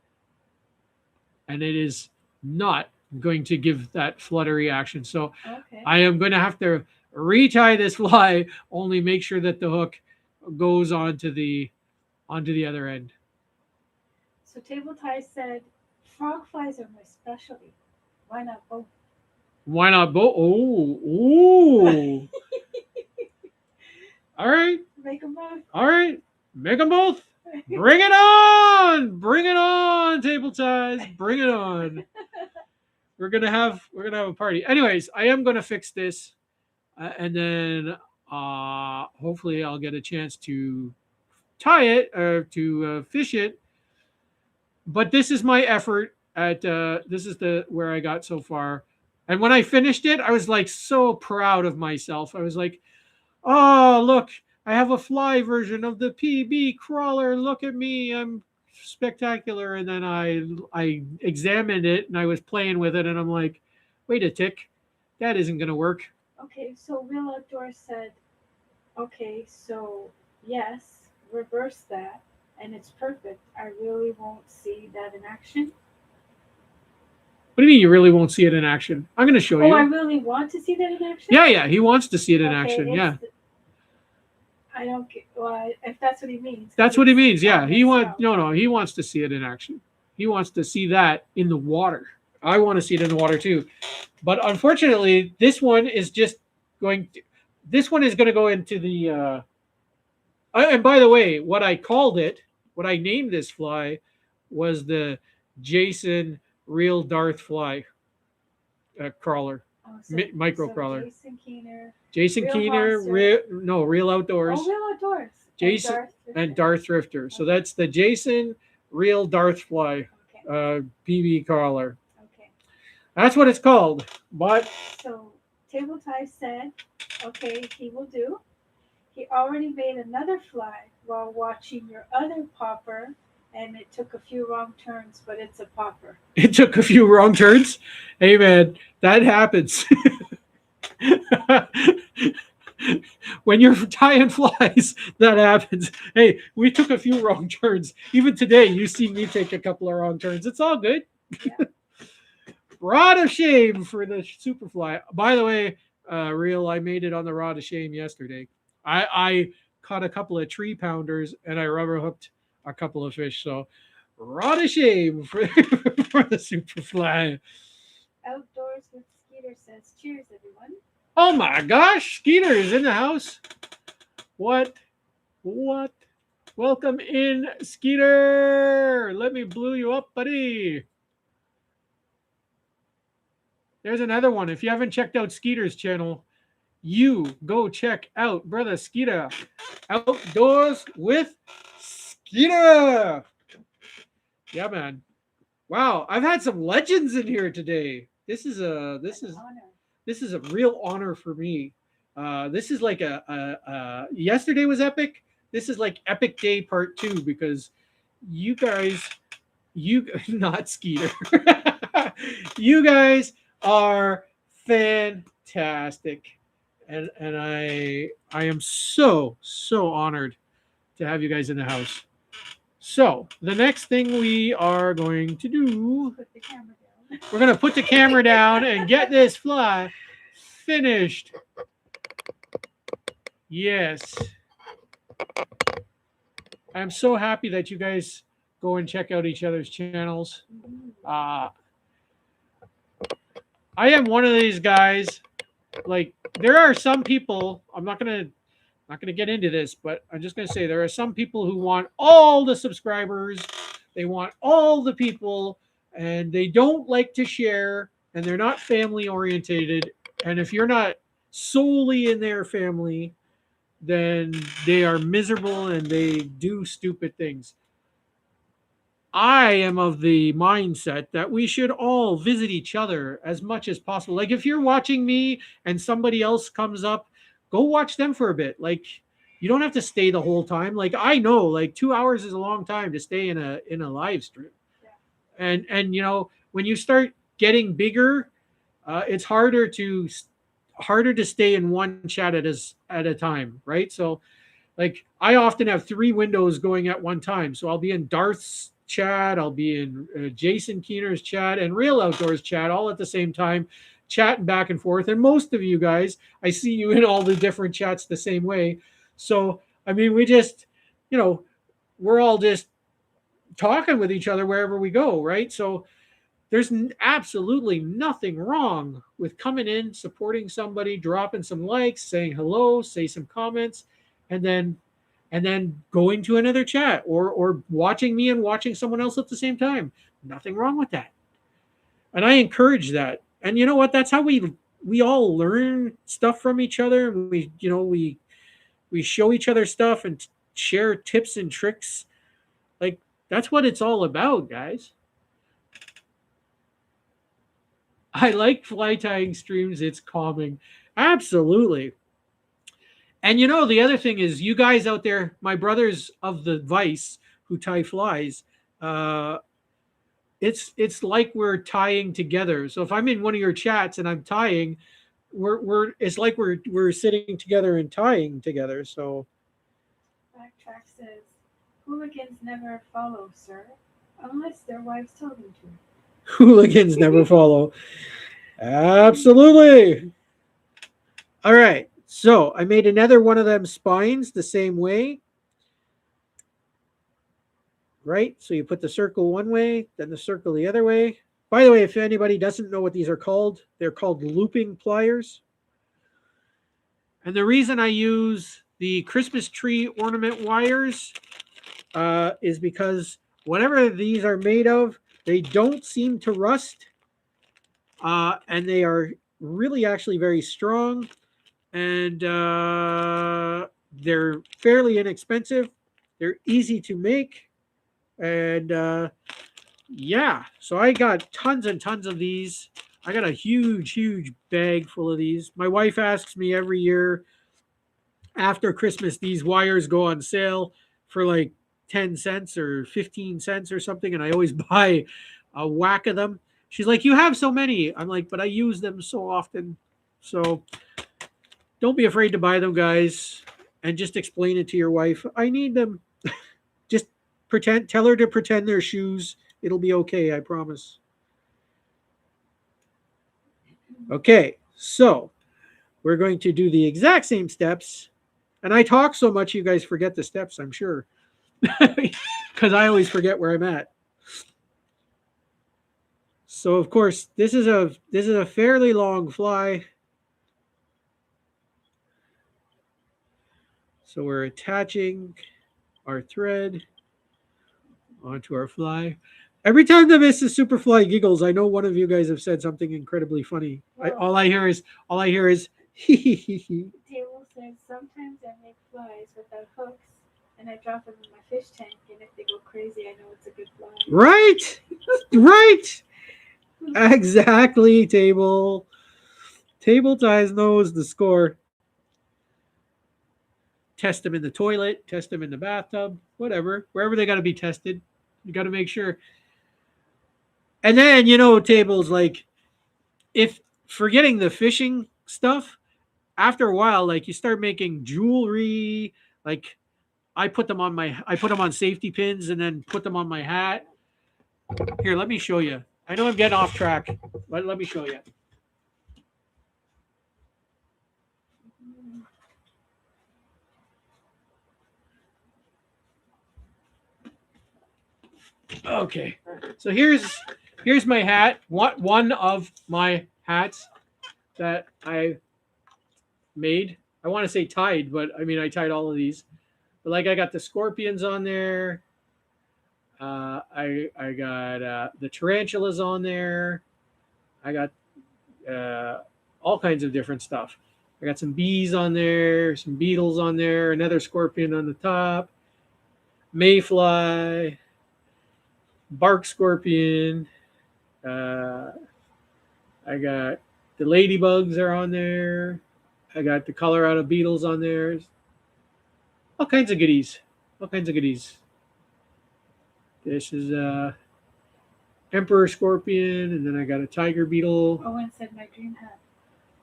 And it is not going to give that fluttery action. So Okay. I am going to have to retie this fly, only make sure that the hook goes onto the other end. So Table Tie said, frog flies are my specialty. Why not both? Why not both? Oh. All right. Make them both. All right. Make them both. Bring it on. Bring it on, Table Ties. Bring it on. We're gonna have a party. Anyways, I am gonna fix this, and then hopefully I'll get a chance to tie it or to fish it. But this is my effort at this is where I got so far. And when I finished it, I was like so proud of myself. I was like, oh, look, I have a fly version of the PB crawler. Look at me, I'm spectacular. And then I examined it and I was playing with it and I'm like, wait a tick, that isn't gonna work. Okay, so Real Outdoors said, okay, so yes, reverse that, and it's perfect. I really won't see that in action. What do you mean you really won't see it in action? I'm gonna show you. I really want to see that in action? Yeah, he wants to see it in Okay, action. Yeah. I don't get, well, if that's what he means. That's what he means. Yeah. He wants wants to see it in action. He wants to see that in the water. I want to see it in the water too. But unfortunately, this one is just going to go into the and by the way, what I named this fly was the Jason Real Darth Fly crawler, micro crawler. Jason Keener, Real Outdoors. Oh, Real Outdoors. Jason and Darth Thrifter. So that's the Jason Real Darth Fly Okay. PB crawler. Okay. That's what it's called. But So Table Tie said, okay, he will do. He already made another fly while watching your other popper, and it took a few wrong turns, but it's a popper. it took a few wrong turns. Hey, man, that happens. When you're tying flies, that happens. Hey, we took a few wrong turns. Even today, you see me take a couple of wrong turns. It's all good. Yeah. Rod of shame for the Superfly. By the way, real, I made it on the rod of shame yesterday. I caught a couple of tree pounders and I rubber hooked a couple of fish. So, rod of shame for, for the Superfly. Outdoors with Skeeter says, cheers, everyone. Oh my gosh, Skeeter is in the house. What? What? Welcome in, Skeeter. Let me blow you up, buddy. There's another one. If you haven't checked out Skeeter's channel, you go check out Brother Skeeter. Outdoors with Skeeter. Yeah, man. Wow, I've had some legends in here today. This is a real honor for me. This is like yesterday was epic. This is like epic day part 2 because you guys, you not Skeeter, you guys are fantastic, and I am so honored to have you guys in the house. So the next thing we are going to do, Put the camera down. we're gonna put the camera down and get this fly finished. Yes. I'm so happy that you guys go and check out each other's channels. I am one of these guys. Like there are some people. I'm not gonna get into this, but I'm just gonna say there are some people who want all the subscribers. They want all the people, and they don't like to share, and they're not family orientated. And if you're not solely in their family, then they are miserable and they do stupid things. I am of the mindset that we should all visit each other as much as possible. Like if you're watching me and somebody else comes up, go watch them for a bit. Like you don't have to stay the whole time. Like I know like 2 hours is a long time to stay in a live stream. Yeah. And you know, when you start getting bigger, it's harder to stay in one chat at a time, right? So like I often have 3 windows going at one time. So I'll be in Darth's chat, I'll be in Jason Keener's chat and Real Outdoors chat all at the same time, chatting back and forth. And most of you guys, I see you in all the different chats the same way. So I mean, we just, you know, we're all just talking with each other wherever we go, right? So there's absolutely nothing wrong with coming in, supporting somebody, dropping some likes, saying hello, say some comments, and then going to another chat or watching me and watching someone else at the same time. Nothing wrong with that. And I encourage that. And you know what? That's how we all learn stuff from each other. We show each other stuff and share tips and tricks. Like that's what it's all about, guys. I like fly tying streams. It's calming. Absolutely. And you know, the other thing is you guys out there, my brothers of the Vice who tie flies, it's like we're tying together. So if I'm in one of your chats and I'm tying, it's like we're sitting together and tying together. So Backtrack says, hooligans never follow, sir, unless their wives tell them to. Hooligans never follow. Absolutely. All right. So I made another one of them spines the same way. Right? So you put the circle one way, then the circle the other way. By the way, if anybody doesn't know what these are called, they're called looping pliers. And the reason I use the Christmas tree ornament wires is because whatever these are made of, they don't seem to rust. And they are really actually very strong. And they're fairly inexpensive. They're easy to make. And yeah, so I got tons and tons of these. I got a huge bag full of these. My wife asks me every year after Christmas, these wires go on sale for like 10 cents or 15 cents or something. And I always buy a whack of them. She's like, you have so many. I'm like, but I use them so often. So don't be afraid to buy them, guys. And just explain it to your wife. I need them. Just tell her to pretend they're shoes. It'll be okay. I promise. Okay. So we're going to do the exact same steps. And I talk so much, you guys forget the steps, I'm sure. Because I always forget where I'm at. So of course, this is a fairly long fly. So we're attaching our thread onto our fly. Every time the Mrs. Superfly giggles, I know one of you guys have said something incredibly funny. All I hear is hee hee hee hee. Table says sometimes I make flies without hooks and I drop them in my fish tank, and if they go crazy, I know it's a good fly. Right, right. Exactly, Table. Table Ties knows the score. Test them in the toilet, test them in the bathtub, whatever. Wherever they got to be tested. You got to make sure. And then, Table's like, if forgetting the fishing stuff, after a while, like you start making jewelry, like I put them on safety pins and then put them on my hat. Here, let me show you. I know I'm getting off track, but let me show you. Okay, so here's my hat. One of my hats that I made. I want to say tied, but I mean I tied all of these. But like I got the scorpions on there. I got the tarantulas on there. I got all kinds of different stuff. I got some bees on there, some beetles on there, another scorpion on the top, mayfly, bark scorpion. I got the ladybugs are on there. I got the Colorado beetles on there. All kinds of goodies. All kinds of goodies. This is emperor scorpion, and then I got a tiger beetle. Owen said my dream hat.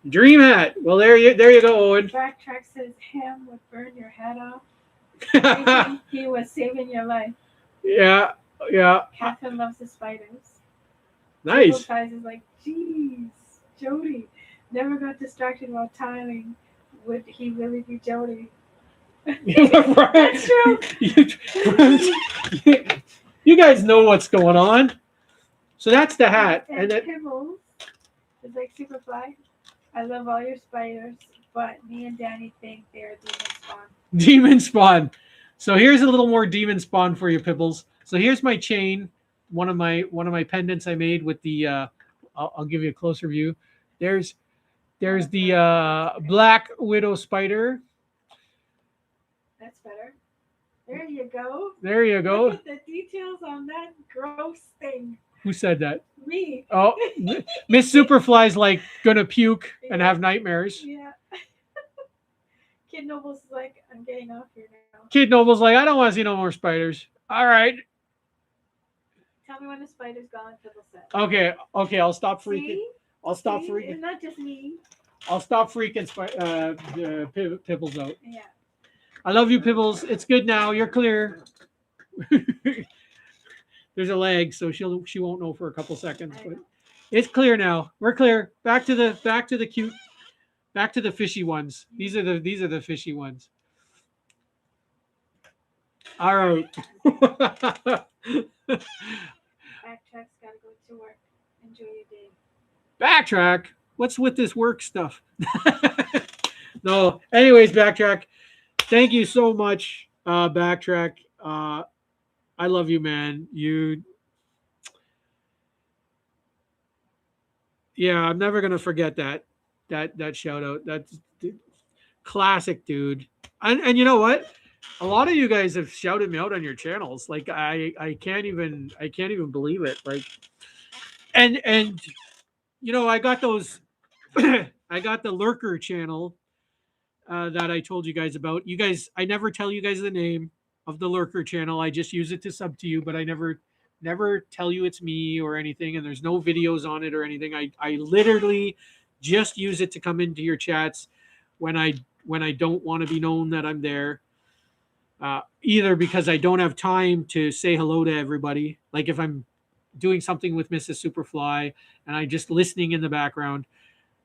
Dream hat. Well, there you go, Owen. Backtrack says Ham would burn your hat off. He was saving your life. Yeah. Catherine loves the spiders. Nice. Ties is like, geez, Jody never got distracted while tiling. Would he really be Jody? That's true. You guys know what's going on. So that's the hat. And Pibbles is like Superfly. I love all your spiders, but me and Danny think they're demon spawn. Demon spawn. So here's a little more demon spawn for you, Pibbles. So here's my chain, one of my pendants I made with the. I'll give you a closer view. There's the black widow spider. That's better. There you go. There you go. Look at the details on that gross thing. Who said that? Me. Oh, Miss Superfly's like gonna puke and have nightmares. Yeah. Kid Noble's like, I'm getting off here now. Kid Noble's like, I don't want to see no more spiders. All right. Tell me when the spider's gone, Pibble said. Okay, I'll stop freaking. See? I'll stop See? freaking. It's not just me. I'll stop freaking Pibbles out. Yeah. I love you, Pibbles. It's good now. You're clear. There's a lag, so she won't know for a couple seconds, but it's clear now. We're clear. Back to the cute. Back to the fishy ones. These are the fishy ones. All right. Backtrack's gotta go to work. Enjoy your day. Backtrack. What's with this work stuff? No. Anyways, Backtrack. Thank you so much, Backtrack. I love you, man. Yeah, I'm never gonna forget that shout out. That's classic, dude. And you know what? A lot of you guys have shouted me out on your channels. Like I can't even believe it. Like, and I got those. I got the Lurker channel that I told you guys about. You guys, I never tell you guys the name of the Lurker channel. I just use it to sub to you, but I never tell you it's me or anything. And there's no videos on it or anything. I literally just use it to come into your chats when I don't want to be known that I'm there. Either because I don't have time to say hello to everybody, like if I'm doing something with Mrs. Superfly and I just listening in the background.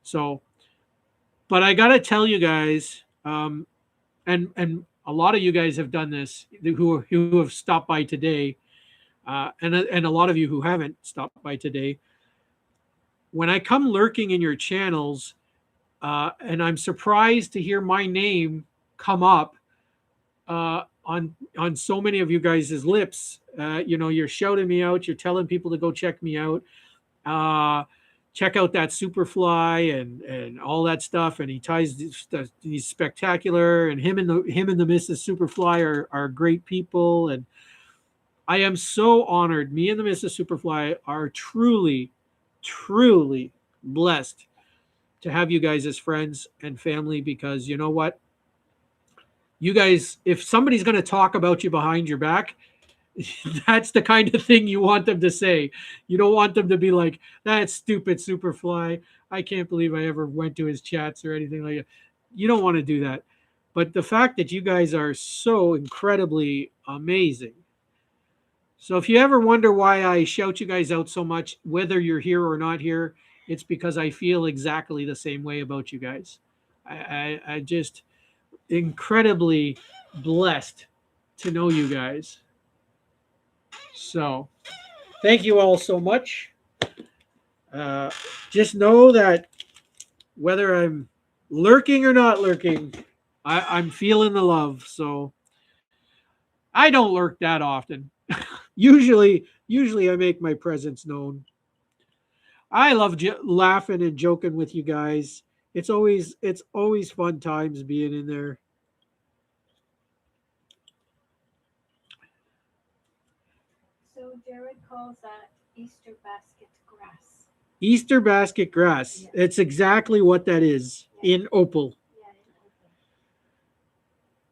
So, but I gotta tell you guys, and a lot of you guys have done this who have stopped by today, and a lot of you who haven't stopped by today. When I come lurking in your channels, and I'm surprised to hear my name come up on so many of you guys' lips. You're shouting me out. You're telling people to go check me out. Check out that Superfly and all that stuff. And he ties he's spectacular. And him and the Mrs. Superfly are great people. And I am so honored. Me and the Mrs. Superfly are truly, truly blessed to have you guys as friends and family, because you know what? You guys, if somebody's going to talk about you behind your back, that's the kind of thing you want them to say. You don't want them to be like, that stupid Superfly. I can't believe I ever went to his chats or anything like that. You don't want to do that. But the fact that you guys are so incredibly amazing. So if you ever wonder why I shout you guys out so much, whether you're here or not here, it's because I feel exactly the same way about you guys. I just incredibly blessed to know you guys. So thank you all so much. Just know that whether I'm lurking or not lurking, I'm feeling the love. So I don't lurk that often. usually I make my presence known. I love laughing and joking with you guys. It's always fun times being in there. So Jared calls that Easter basket grass. Easter basket grass. Yeah. It's exactly what that is in Opal. Yeah, in Opal.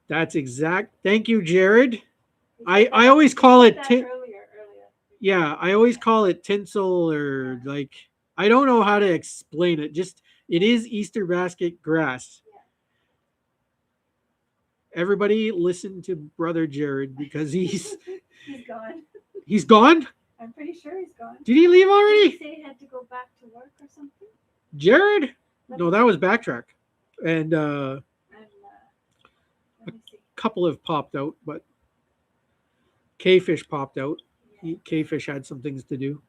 That's exact. Thank you, Jared. I always call it earlier. Yeah, I always call it tinsel or like I don't know how to explain it. Just it is Easter basket grass. Yeah. Everybody listen to Brother Jared because he's gone. He's gone? I'm pretty sure he's gone. Did he leave already? Did he say he had to go back to work or something? Jared? No, that was Backtrack. And let me see. Couple have popped out, but K-Fish popped out. Yeah. K-Fish had some things to do.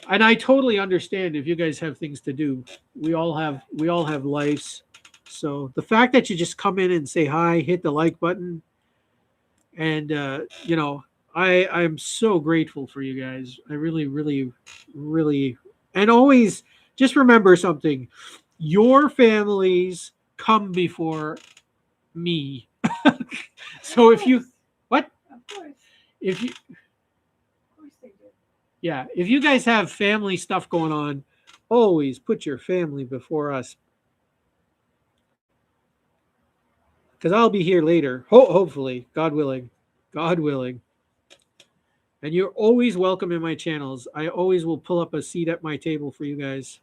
And I totally understand if you guys have things to do. We all have lives. So the fact that you just come in and say hi, hit the like button, and I'm so grateful for you guys. I really, really, really, and always just remember something. Your families come before me. So if you, what? Of course. If you, Of course they do. yeah, if you guys have family stuff going on, always put your family before us. Because I'll be here later, hopefully, God willing. God willing. And you're always welcome in my channels. I always will pull up a seat at my table for you guys.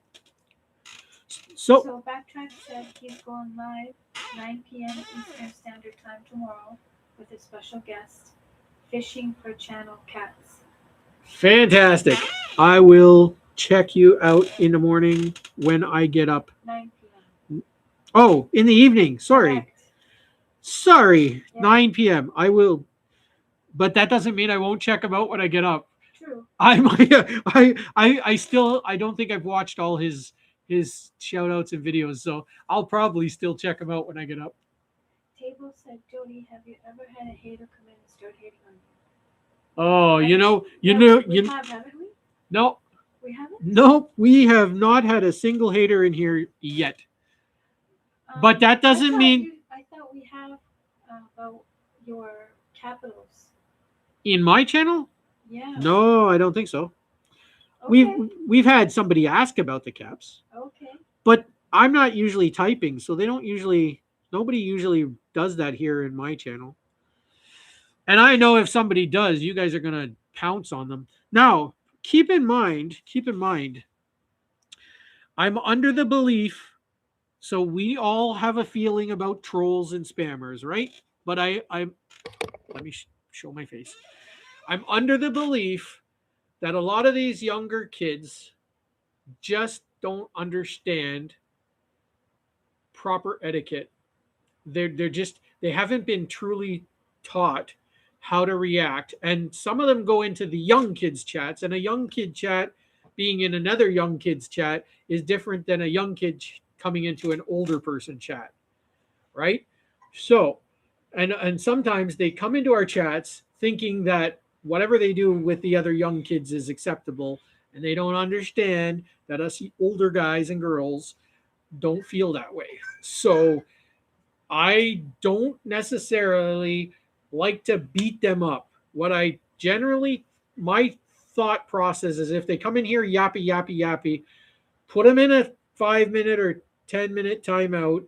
So Backtrack said he's going live 9 p.m. Eastern Standard Time tomorrow with a special guest, fishing for channel cats. Fantastic. I will check you out in the morning when I get up. 9 p.m. Oh, in the evening. Sorry. Correct. Sorry. Yeah. 9 p.m. I will. But that doesn't mean I won't check him out when I get up. True. I still don't think I've watched all his shout outs and videos, so I'll probably still check him out when I get up. Table said, Jody, have you ever had a hater come in and start hating on you? Oh, We have, haven't we? No. We haven't? No, we have not had a single hater in here yet. But that doesn't mean I thought we have about your capitals. in my channel? Yeah. No, I don't think so. Okay. We've had somebody ask about the caps, Okay. but I'm not usually typing, so they don't usually. Nobody usually does that here in my channel. And I know if somebody does, you guys are gonna pounce on them. Now, keep in mind, I'm under the belief. So we all have a feeling about trolls and spammers, right? But I'm let me show my face. I'm under the belief that a lot of these younger kids just don't understand proper etiquette. They're just they haven't been truly taught how to react, and some of them go into the young kids chats, and a young kid chat being in another young kids chat is different than a young kid coming into an older person chat, right? So, and sometimes they come into our chats thinking that whatever they do with the other young kids is acceptable, and they don't understand that us older guys and girls don't feel that way. So I don't necessarily like to beat them up. What I generally, my thought process is if they come in here yappy, yappy, yappy, put them in a 5 minute or 10 minute timeout.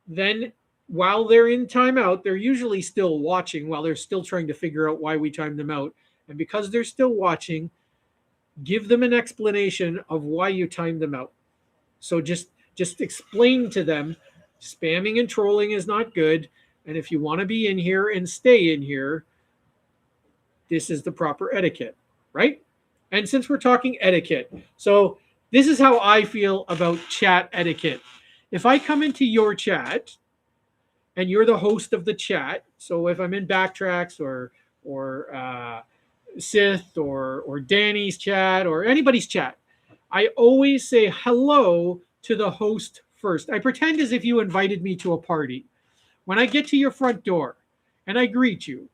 Then while they're in timeout, they're usually still watching while they're still trying to figure out why we timed them out. And because they're still watching, give them an explanation of why you timed them out. So just explain to them spamming and trolling is not good. And if you want to be in here and stay in here, this is the proper etiquette, right? And since we're talking etiquette, so this is how I feel about chat etiquette. If I come into your chat and you're the host of the chat, so if I'm in Backtracks or Sith or Danny's chat or anybody's chat, I always say hello to the host first. I pretend as if you invited me to a party. When I get to your front door and I greet you,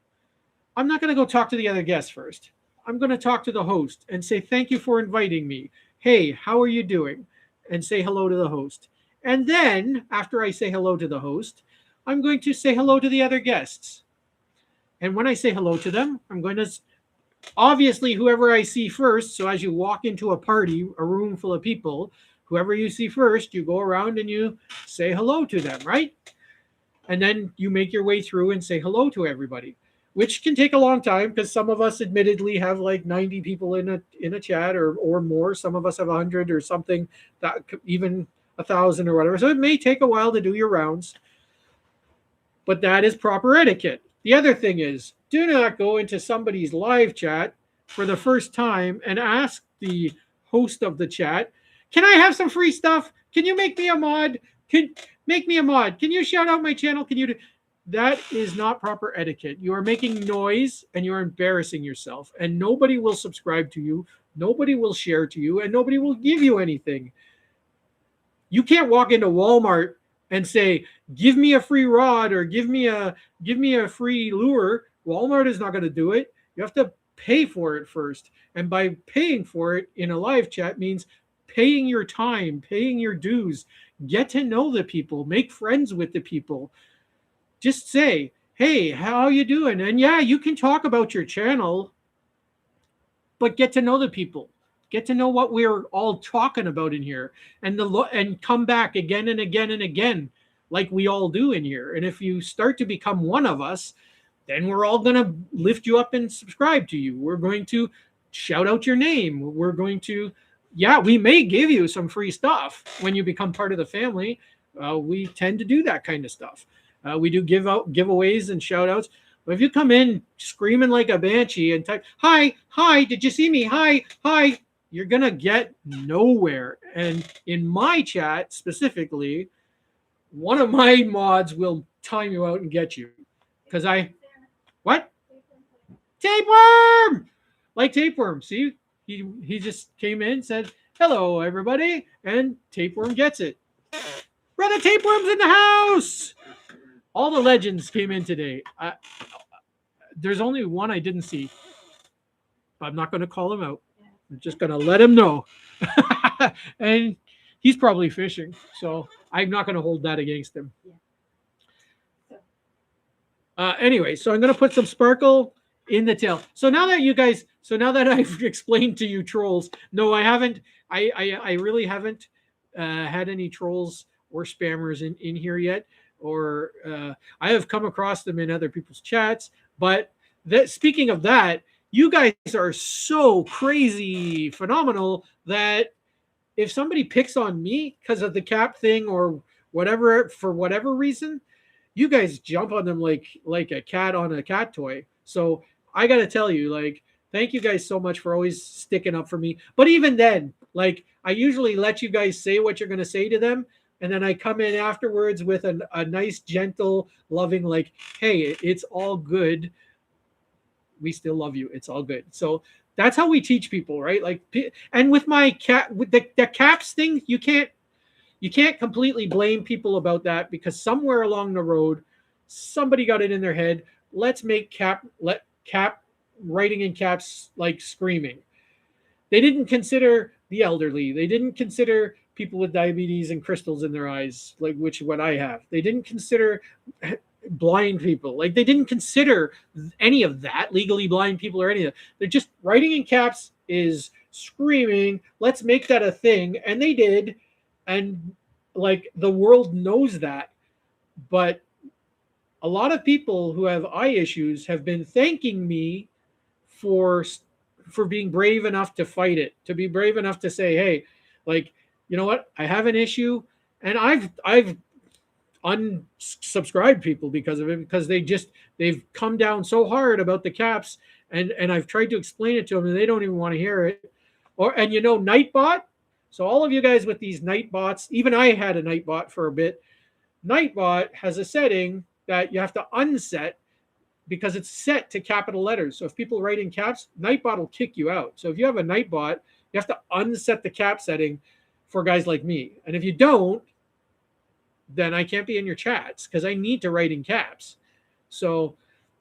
I'm not going to go talk to the other guests first. I'm going to talk to the host and say, thank you for inviting me. Hey, how are you doing? And say hello to the host. And then, after I say hello to the host, I'm going to say hello to the other guests. And when I say hello to them, I'm going to obviously whoever I see first. So as you walk into a party, a room full of people, whoever you see first, you go around and you say hello to them, right? And then you make your way through and say hello to everybody, which can take a long time because some of us admittedly have like 90 people in a chat or more. Some of us have 100 or something, that even 1,000 or whatever. So it may take a while to do your rounds, but that is proper etiquette. The other thing is, do not go into somebody's live chat for the first time and ask the host of the chat, "Can I have some free stuff? Can you make me a mod? Can make me a mod? Can you shout out my channel? Can you do?" That is not proper etiquette. You are making noise and you're embarrassing yourself, and nobody will subscribe to you, nobody will share to you, and nobody will give you anything. You can't walk into Walmart and say, "Give me a free rod" or give me a free lure. Walmart is not going to do it. You have to pay for it first. And by paying for it in a live chat means paying your time, paying your dues, get to know the people, make friends with the people. Just say, "Hey, how you doing?" And yeah, you can talk about your channel, but get to know the people. Get to know what we're all talking about in here, and come back again and again and again, like we all do in here. And if you start to become one of us, then we're all going to lift you up and subscribe to you. We're going to shout out your name. We're going to, yeah, we may give you some free stuff when you become part of the family. We tend to do that kind of stuff. We do give out giveaways and shout outs. But if you come in screaming like a banshee and type, "Hi, hi, did you see me? Hi, hi," you're going to get nowhere. And in my chat specifically, one of my mods will time you out and get you. Because what? Tapeworm! Like Tapeworm. See, he just came in, said, "Hello, everybody," and Tapeworm gets it. Brother Tapeworm's in the house! All the legends came in today. There's only one I didn't see. I'm not going to call him out. I'm just going to let him know. And he's probably fishing, so I'm not going to hold that against him. Anyway, so I'm going to put some sparkle in the tail. So now that I've explained to you trolls, no, I haven't. I really haven't had any trolls or spammers in here yet, or I have come across them in other people's chats. But speaking of that, you guys are so crazy phenomenal that if somebody picks on me because of the cap thing or whatever for whatever reason, you guys jump on them like a cat on a cat toy. So I got to tell you, like, thank you guys so much for always sticking up for me. But even then, like, I usually let you guys say what you're going to say to them, and then I come in afterwards with a nice, gentle, loving, like, hey, it's all good. We still love you. It's all good. So that's how we teach people, right? Like, and with my cat, with the caps thing, you can't completely blame people about that because somewhere along the road, somebody got it in their head. Let's make cap writing in caps like screaming. They didn't consider the elderly. They didn't consider people with diabetes and crystals in their eyes, like which what I have. They didn't consider blind people. Like they didn't consider any of that, legally blind people or any of that. They're just writing in caps is screaming. Let's make that a thing. And they did. And like the world knows that. But a lot of people who have eye issues have been thanking me for for being brave enough to fight it, to be brave enough to say, hey, like, you know what, I have an issue, and I've unsubscribed people because of it, because they've come down so hard about the caps, and I've tried to explain it to them and they don't even want to hear it. Or and Nightbot. So all of you guys with these Nightbots, even I had a Nightbot for a bit. Nightbot has a setting that you have to unset because it's set to capital letters. So if people write in caps, Nightbot will kick you out. So if you have a Nightbot, you have to unset the cap setting for guys like me. And if you don't, then I can't be in your chats because I need to write in caps. So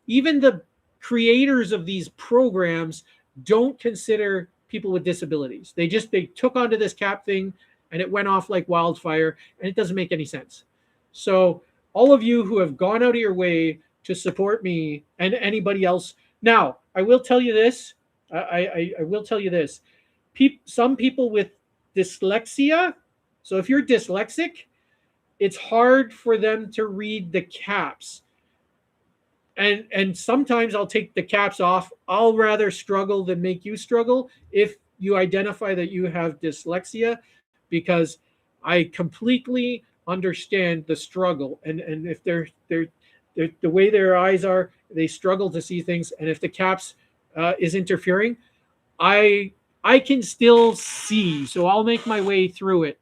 even the creators of these programs don't consider people with disabilities. They took onto this cap thing and it went off like wildfire, and it doesn't make any sense. So all of you who have gone out of your way to support me and anybody else. Now, I will tell you this. I will tell you this. Some people with dyslexia, so if you're dyslexic, it's hard for them to read the caps. And sometimes I'll take the caps off. I'll rather struggle than make you struggle if you identify that you have dyslexia, because I completely understand the struggle. And if they're the way their eyes are, they struggle to see things. And if the caps is interfering, I can still see. So I'll make my way through it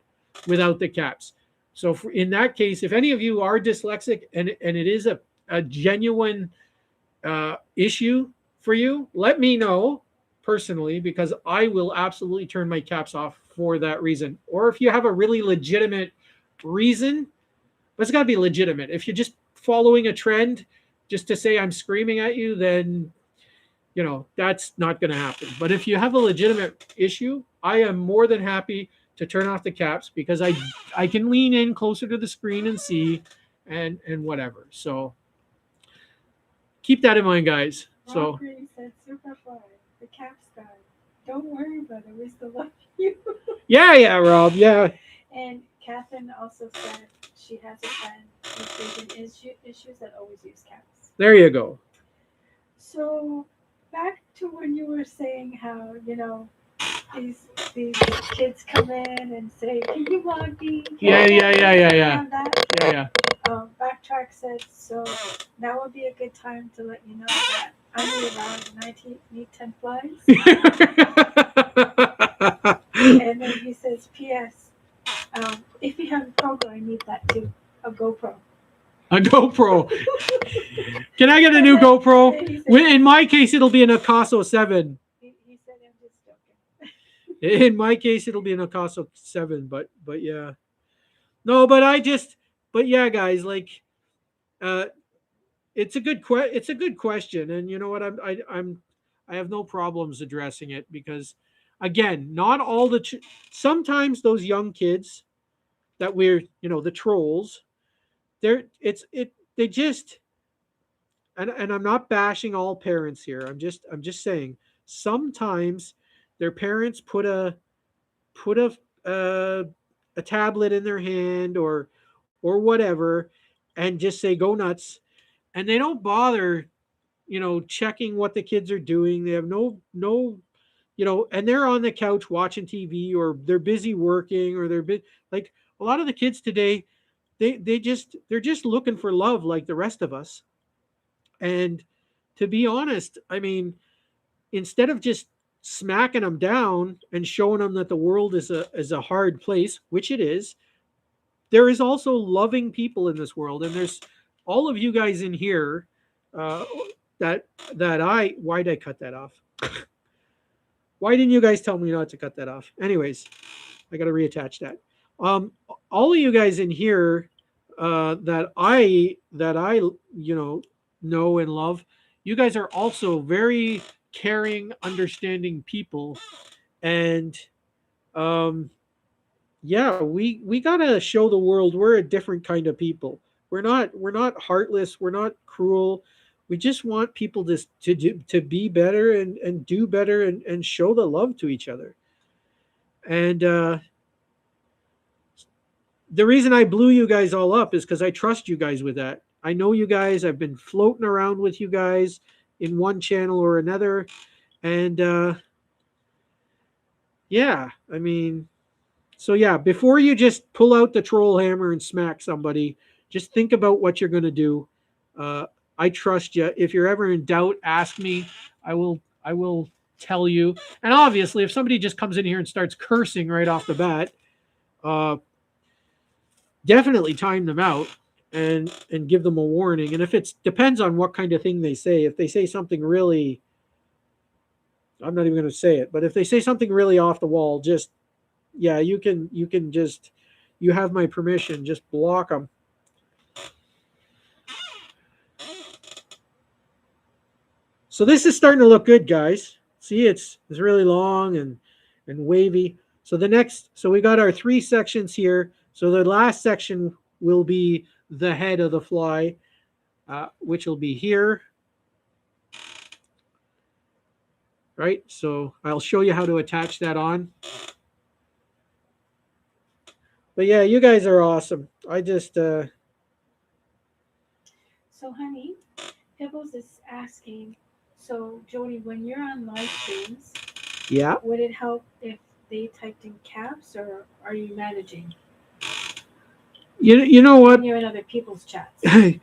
without the caps. So in that case, if any of you are dyslexic and it is a genuine issue for you, let me know personally, because I will absolutely turn my caps off for that reason. Or if you have a really legitimate reason, but it's got to be legitimate. If you're just following a trend just to say I'm screaming at you, then that's not going to happen. But if you have a legitimate issue, I am more than happy to turn off the caps, because I can lean in closer to the screen and see and whatever. So keep that in mind, guys. So Green said, Superfly, the caps guy. Don't worry, brother. We still love you. yeah, Rob. Yeah. And Catherine also said she has a friend with vision issues that always use caps. There you go. So back to when you were saying how, these kids come in and say, can you log me? Yeah. Backtrack said, so that would be a good time to let you know that I need around need 10 flies. And then he says, P.S. If you have a GoPro, I need that too. A GoPro. A GoPro. Can I get a new GoPro? In my case, it'll be an Akaso 7. He said, I'm just joking. In my case, it'll be an Akaso 7, but yeah. No, but yeah, guys, like, it's a good question, and you know what, I have no problems addressing it, because again, not all sometimes those young kids that we're the trolls, they just and I'm not bashing all parents here. I'm just saying sometimes their parents put a tablet in their hand or whatever and just say go nuts, and they don't bother, checking what the kids are doing. They have no, and they're on the couch watching TV, or they're busy working, or like a lot of the kids today, they're just looking for love like the rest of us. And to be honest, I mean, instead of just smacking them down and showing them that the world is a hard place, which it is, there is also loving people in this world, and there's all of you guys in here, uh, that I why did I cut that off? Why didn't you guys tell me not to cut that off? Anyways, I got to reattach that. Um, all of you guys in here, that I know and love, you guys are also very caring, understanding people, and um, yeah, we gotta show the world we're a different kind of people. We're not heartless. We're not cruel. We just want people to be better and do better and show the love to each other. And the reason I blew you guys all up is because I trust you guys with that. I know you guys. I've been floating around with you guys in one channel or another, and yeah, I mean, so yeah, before you just pull out the troll hammer and smack somebody, just think about what you're gonna do. Uh, I trust you. If you're ever in doubt, ask me. I will tell you. And obviously, if somebody just comes in here and starts cursing right off the bat, uh, definitely time them out and give them a warning. And if it's depends on what kind of thing they say. If they say something really, I'm not even going to say it, but if they say something really off the wall, just yeah, you can just you have my permission. Just block them. So this is starting to look good, guys. See, it's really long and wavy. So we got our three sections here. So the last section will be the head of the fly, which will be here, right? So I'll show you how to attach that on. But yeah, you guys are awesome. I just So, honey, Pibbles is asking, so Jody, when you're on live streams, yeah. would it help if they typed in caps, or are you managing You know what? when you're in other people's chats? you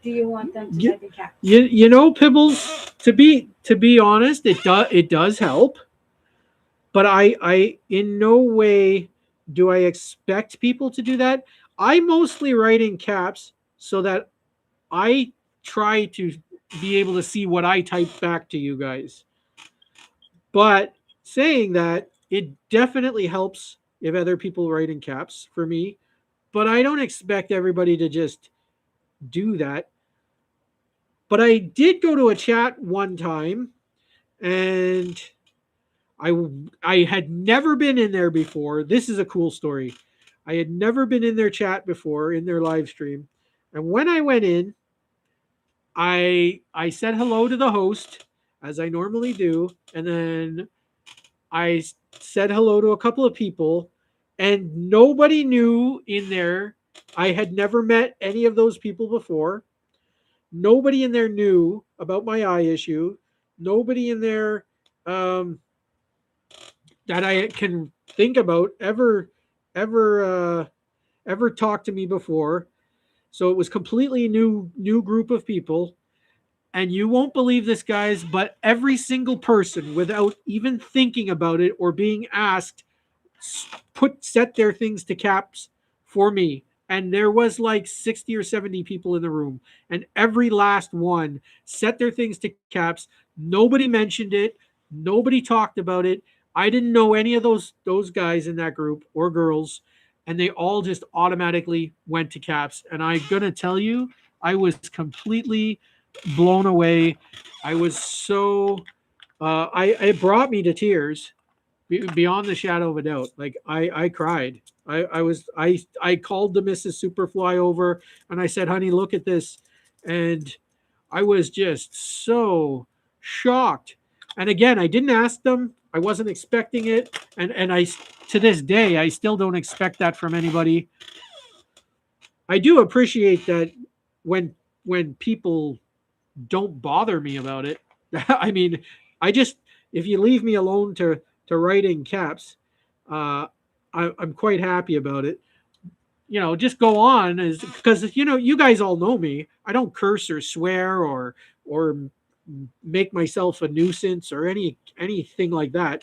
Do you want them to type in caps? you know, Pibbles, to be honest, it does help, but I in no way do I expect people to do that. I mostly write in caps so that I try to be able to see what I type back to you guys. But saying that, it definitely helps if other people write in caps for me. But I don't expect everybody to just do that. But I did go to a chat one time, and I I had never been in there before. This is a cool story. I had never been in their chat before, in their live stream. And when I went in, I said hello to the host as I normally do, and then I said hello to a couple of people, and nobody knew in there. I had never met any of those people before. Nobody in there knew about my eye issue. Nobody in there um, that I can think about ever ever talked to me before. So it was completely new group of people. And you won't believe this, guys, but every single person, without even thinking about it or being asked, set their things to caps for me. And there was like 60 or 70 people in the room, and every last one set their things to caps. Nobody mentioned it. Nobody talked about it. I didn't know any of those guys in that group or girls, and they all just automatically went to caps. And I'm gonna tell you, I was completely blown away. I was so it brought me to tears, beyond the shadow of a doubt. Like I cried. I called the Mrs. Superfly over, and I said, honey, look at this. And I was just so shocked. And again, I didn't ask them. I wasn't expecting it, and I to this day I still don't expect that from anybody. I do appreciate that when people don't bother me about it. I mean, I just if you leave me alone to write in caps, uh, I'm quite happy about it. Just go on is because you guys all know me. I don't curse or swear or make myself a nuisance or anything like that.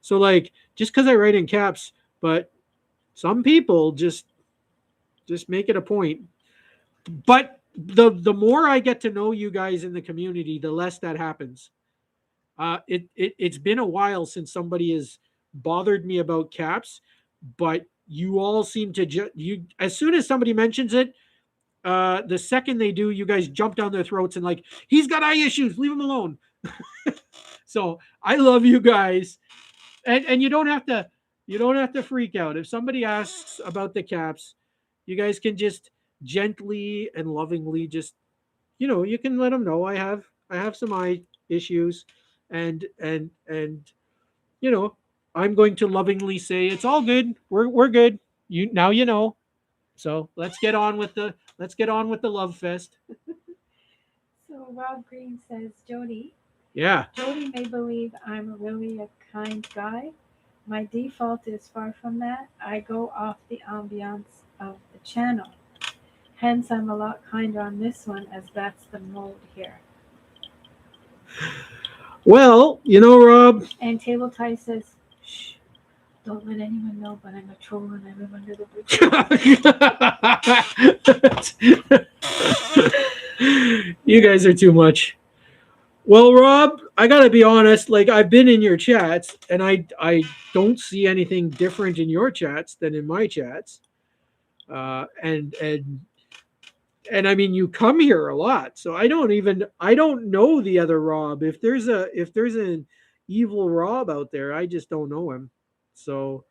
So like just because I write in caps, but some people just make it a point. But the more I get to know you guys in the community, the less that happens. It's been a while since somebody has bothered me about caps, but you all seem to you as soon as somebody mentions it, the second they do, you guys jump down their throats and like he's got eye issues, leave him alone. So I love you guys, and you don't have to freak out if somebody asks about the caps. You guys can just gently and lovingly just you can let them know I have some eye issues, and you know I'm going to lovingly say it's all good. We're good. You know. So let's get on with the love fest. So Rob Green says, Yeah. Jody may believe I'm really a kind guy. My default is far from that. I go off the ambiance of the channel. Hence, I'm a lot kinder on this one as that's the mode here. Well, Rob. And Table Tie says, shh, don't let anyone know, but I'm a troll and I live under the bridge. You guys are too much. Well, Rob, I gotta be honest. Like I've been in your chats, and I don't see anything different in your chats than in my chats. And I mean, you come here a lot, so I don't know the other Rob. If there's an evil Rob out there, I just don't know him. So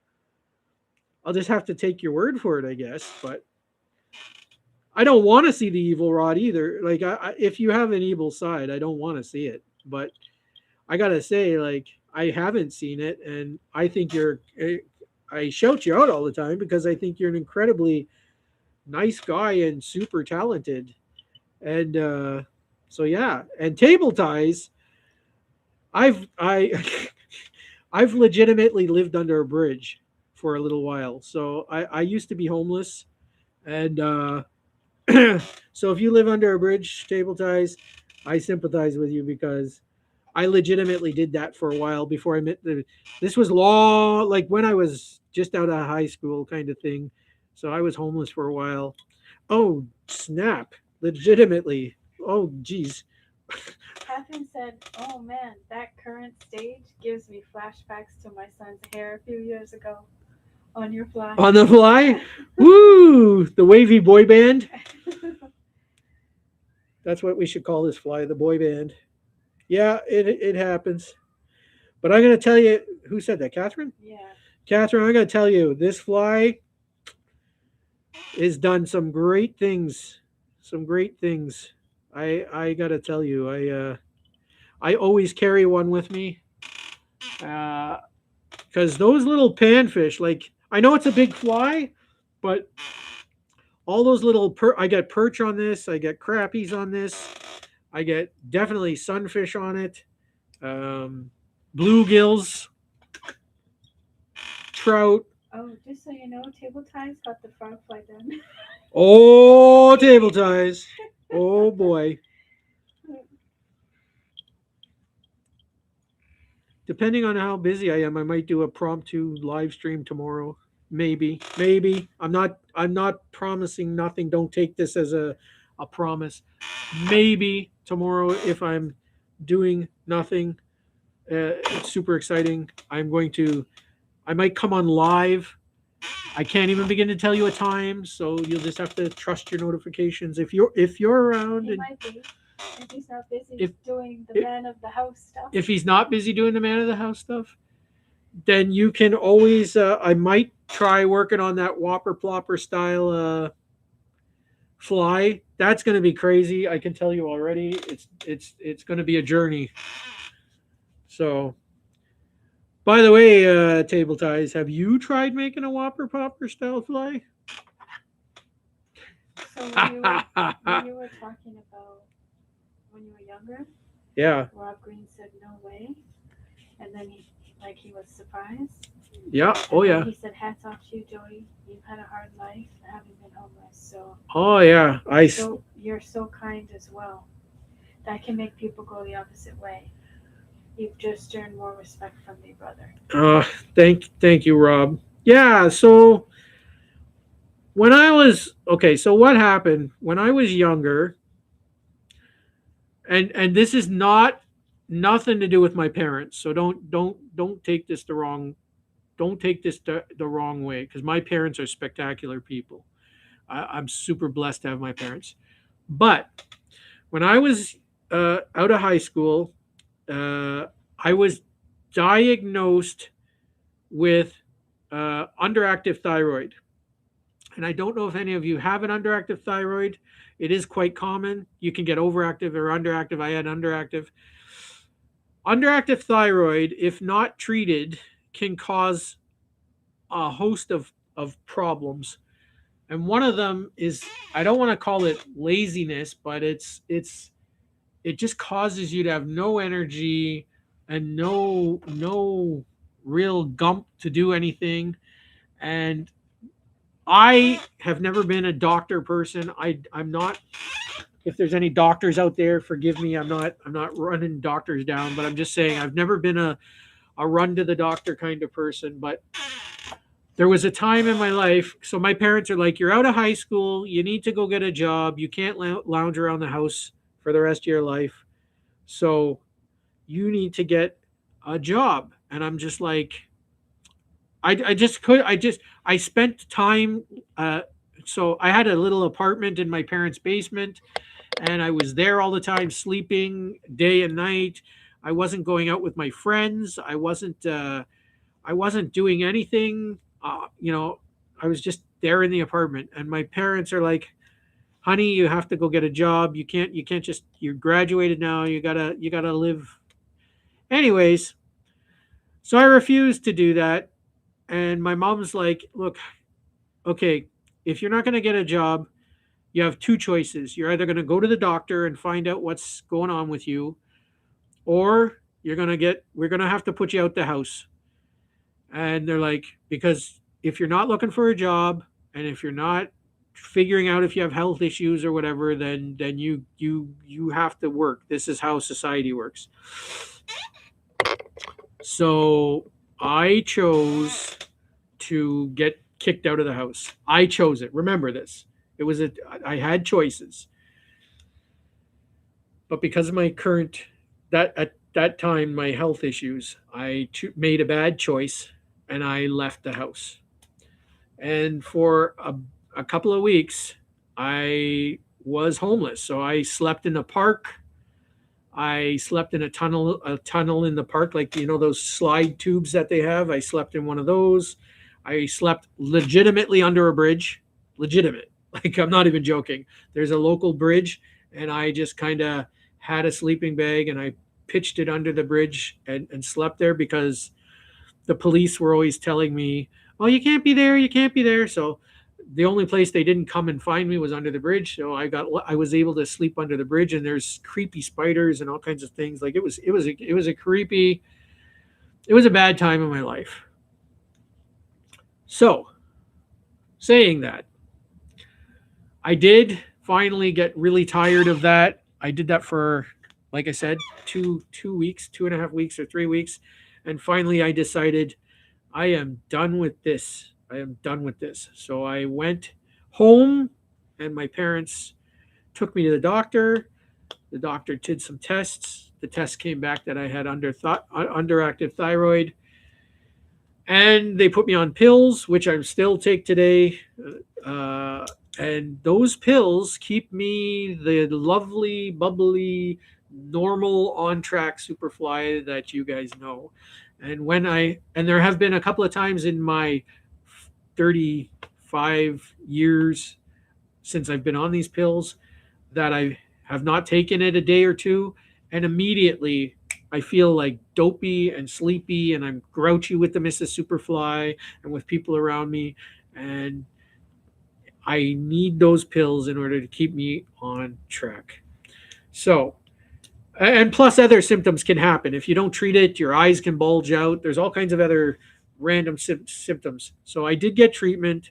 I'll just have to take your word for it, I guess. But I don't want to see the evil Rod either. Like, if you have an evil side, I don't want to see it. But I gotta say, like, I haven't seen it, and I think I shout you out all the time because I think you're an incredibly nice guy and super talented. And so yeah, and table ties. I I've legitimately lived under a bridge for a little while. So I used to be homeless, and so if you live under a bridge, table ties, I sympathize with you because I legitimately did that for a while before I met this was long, like when I was just out of high school kind of thing. So I was homeless for a while. Oh, snap. Legitimately. Oh, geez. Catherine said, oh man, that current stage gives me flashbacks to my son's hair a few years ago on your fly. On the fly? Woo! The wavy boy band. That's what we should call this fly, the boy band. Yeah, it happens. But I'm going to tell you, who said that? Catherine? Yeah. Catherine, I'm going to tell you, this fly has done some great things. Some great things. I got to tell you, I always carry one with me. Because those little panfish, like, I know it's a big fly, but all those little, I get perch on this, I get crappies on this, I get definitely sunfish on it, bluegills, trout. Oh, just so you know, Table Ties got the frog fly done. Oh, table ties. Oh boy. Depending on how busy I am, I might do a promptu live stream tomorrow. Maybe. I'm not promising nothing. Don't take this as a promise. Maybe tomorrow if I'm doing nothing, it's super exciting. I might come on live. I can't even begin to tell you a time, so you'll just have to trust your notifications if you're around. He might be. If he's not busy If- doing the man of the house stuff. If he's not busy doing the man of the house stuff, then you can always. I might try working on that Whopper Plopper style fly that's going to be crazy. I can tell you already. It's going to be a journey. So, by the way, table ties, have you tried making a Whopper Popper style fly? So when you were talking about when you were younger, Yeah, Rob Green said no way, and then he was surprised. yeah, And oh then yeah, he said, "Hats off to you, Joey. You've had a hard life, having been homeless. So oh yeah. you're so kind as well. That can make people go the opposite way. You've just earned more respect from me, brother." Uh, thank you, Rob. Yeah, so when I was okay, so what happened when I was younger, and this is not nothing to do with my parents. So don't take this the wrong don't take this the wrong way because my parents are spectacular people. I'm super blessed to have my parents. But when I was out of high school, I was diagnosed with underactive thyroid. And I don't know if any of you have an underactive thyroid. It is quite common. You can get overactive or underactive. I had underactive. Underactive thyroid, if not treated, can cause a host of problems. And one of them is, I don't want to call it laziness, but it just causes you to have no energy and no real gump to do anything. And I have never been a doctor person. I'm not. If there's any doctors out there, forgive me. I'm not running doctors down, but I'm just saying I've never been a run to the doctor kind of person. But there was a time in my life. So my parents are like, "You're out of high school. You need to go get a job. You can't lounge around the house for the rest of your life. So you need to get a job." And I'm just like, I just could I spent time. So I had a little apartment in my parents' basement, and I was there all the time, sleeping day and night. I wasn't going out with my friends. I wasn't doing anything. I was just there in the apartment, and my parents are like, "Honey, you have to go get a job. You can't just you're graduated now. You gotta live." Anyways, so I refused to do that, and my mom's like, "Look, okay, if you're not going to get a job, you have two choices. You're either going to go to the doctor and find out what's going on with you, or we're going to have to put you out the house." And they're like, because if you're not looking for a job and if you're not figuring out if you have health issues or whatever, then you have to work. This is how society works. So I chose to get kicked out of the house. I chose it. Remember this. I had choices. But because of my current that at that time my health issues, made a bad choice and I left the house. And for a couple of weeks I was homeless. So I slept in the park. I slept in a tunnel in the park, like those slide tubes that they have. I slept in one of those. I slept legitimately under a bridge. Legitimate. Like I'm not even joking. There's a local bridge, and I just kind of had a sleeping bag and I pitched it under the bridge and slept there because the police were always telling me, "Oh, you can't be there. You can't be there." So the only place they didn't come and find me was under the bridge. So I was able to sleep under the bridge, and there's creepy spiders and all kinds of things. Like it was a bad time in my life. So saying that, I did finally get really tired of that. I did that for, like I said, two weeks, 2.5 weeks or 3 weeks, and finally I decided I am done with this. I am done with this. So I went home, and my parents took me to the doctor. The doctor did some tests. The test came back that I had underactive thyroid, and they put me on pills, which I still take today. And those pills keep me the lovely, bubbly, normal on track Superfly that you guys know. And there have been a couple of times in my 35 years since I've been on these pills, that I have not taken it a day or two, and immediately I feel like dopey and sleepy, and I'm grouchy with the Mrs. Superfly and with people around me, and I need those pills in order to keep me on track. So, and plus other symptoms can happen if you don't treat it. Your eyes can bulge out. There's all kinds of other random symptoms. So I did get treatment.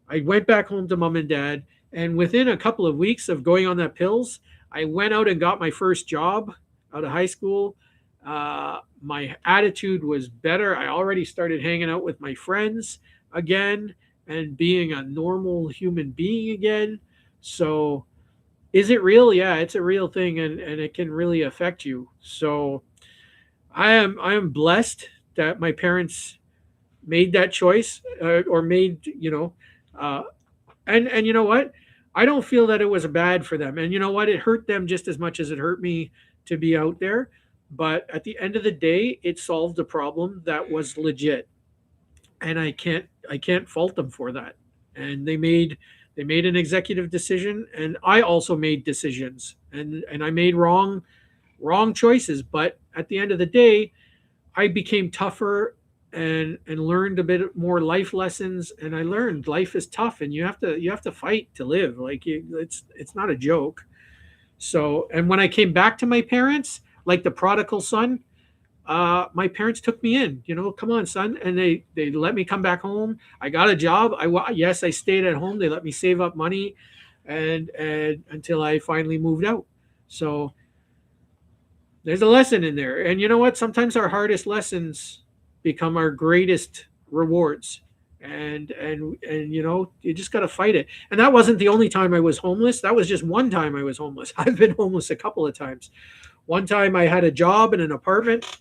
I went back home to mom and dad, and within a couple of weeks of going on that pills, I went out and got my first job out of high school. My attitude was better. I already started hanging out with my friends again and being a normal human being again. So, is it real? Yeah, it's a real thing, and it can really affect you. So, I am blessed that my parents made that choice, or made, uh, and you know what, I don't feel that it was bad for them, and you know what, it hurt them just as much as it hurt me to be out there, but at the end of the day it solved a problem that was legit, and I can't fault them for that. And they made an executive decision, and I also made decisions, and I made wrong choices, but at the end of the day I became tougher, and learned a bit more life lessons, and I learned life is tough, and you have to fight to live. Like, it's not a joke. So, and when I came back to my parents, like the prodigal son, my parents took me in. Come on, son, and they let me come back home. I got a job. Yes, I stayed at home. They let me save up money, and until I finally moved out. So there's a lesson in there. And you know what? Sometimes our hardest lessons become our greatest rewards. And you just got to fight it. And that wasn't the only time I was homeless. That was just one time I was homeless. I've been homeless a couple of times. One time I had a job in an apartment,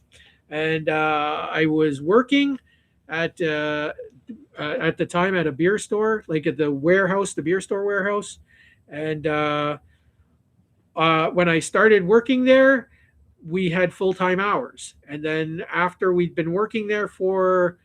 and I was working at the time at a beer store, like at the warehouse, the beer store warehouse. And when I started working there, we had full-time hours, and then after we'd been working there for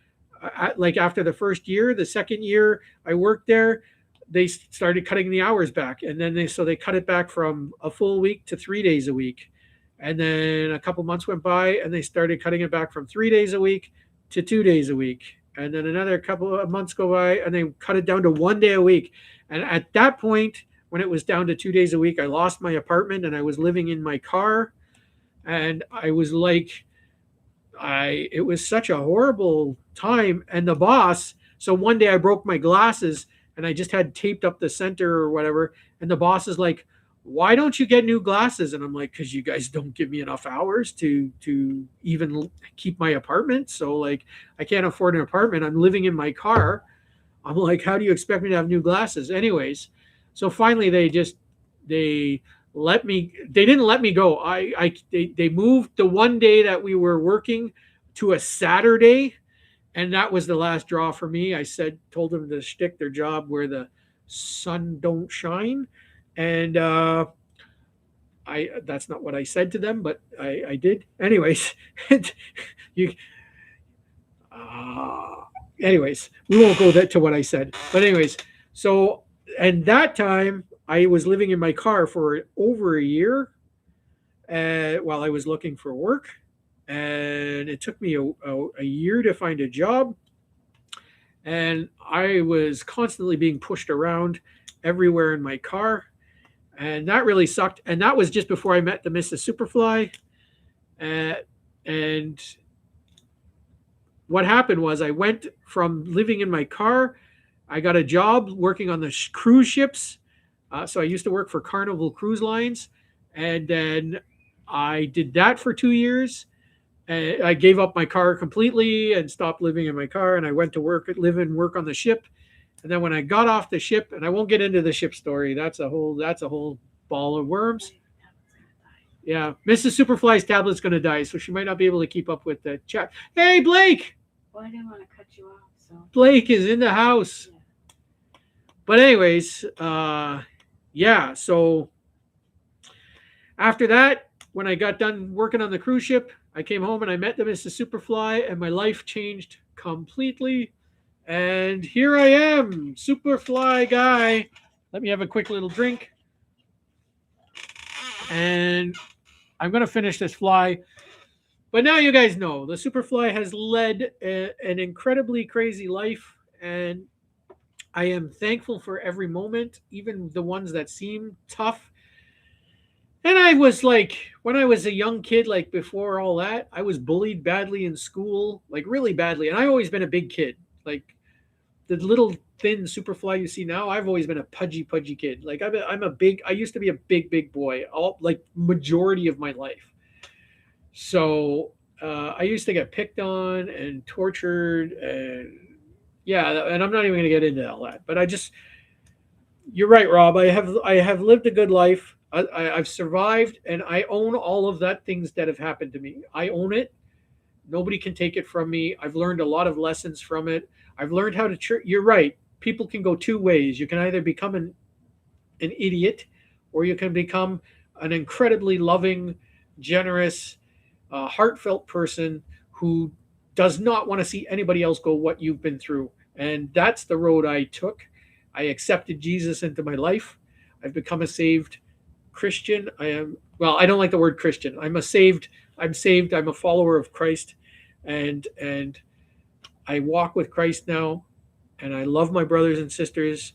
like after the first year, the second year I worked there, they started cutting the hours back, and then they cut it back from a full week to 3 days a week, and then a couple months went by and they started cutting it back from 3 days a week to 2 days a week, and then another couple of months go by and they cut it down to 1 day a week. And at that point, when it was down to 2 days a week, I lost my apartment and I was living in my car. And I was like, it was such a horrible time. And the boss, so one day I broke my glasses and I just had taped up the center or whatever. And the boss is like, why don't you get new glasses? And I'm like, because you guys don't give me enough hours to even keep my apartment. So like, I can't afford an apartment. I'm living in my car. I'm like, how do you expect me to have new glasses? Anyways, so finally they didn't let me go. They moved the one day that we were working to a Saturday, and that was the last draw for me. Told them to stick their job where the sun don't shine, and that's not what I said to them, but I did anyways. you Anyways, we won't go to what I said, but anyways, so, and that time I was living in my car for over a year while I was looking for work. And it took me a year to find a job. And I was constantly being pushed around everywhere in my car. And that really sucked. And that was just before I met the Mrs. Superfly. And what happened was I went from living in my car. I got a job working on the cruise ships. So I used to work for Carnival Cruise Lines, and then I did that for 2 years. And I gave up my car completely and stopped living in my car, and I went to live and work on the ship. And then when I got off the ship, and I won't get into the ship story, that's a whole ball of worms. Yeah, Mrs. Superfly's tablet's going to die, so she might not be able to keep up with the chat. Hey, Blake! Well, I didn't want to cut you off, so. Blake is in the house. Yeah. But anyways, yeah, so after that, when I got done working on the cruise ship, I came home and I met the Mrs. Superfly, and my life changed completely. And here I am, Superfly guy. Let me have a quick little drink. and I'm going to finish this fly. But now you guys know the Superfly has led an incredibly crazy life, and I am thankful for every moment, even the ones that seem tough. And I was like, when I was a young kid, like before all that, I was bullied badly in school, like really badly. And I've always been a big kid. Like the little thin Superfly you see now, I've always been a pudgy kid. Like I used to be a big boy, all like majority of my life. So I used to get picked on and tortured, and yeah, and I'm not even going to get into all that. But you're right, Rob. I have lived a good life. I've survived, and I own all of that things that have happened to me. I own it. Nobody can take it from me. I've learned a lot of lessons from it. I've learned how to. You're right. People can go two ways. You can either become an idiot, or you can become an incredibly loving, generous, heartfelt person who does not want to see anybody else go what you've been through. And that's the road I took. I accepted Jesus into my life. I've become a saved Christian. I don't like the word Christian. I'm saved. I'm a follower of Christ, and I walk with Christ now, and I love my brothers and sisters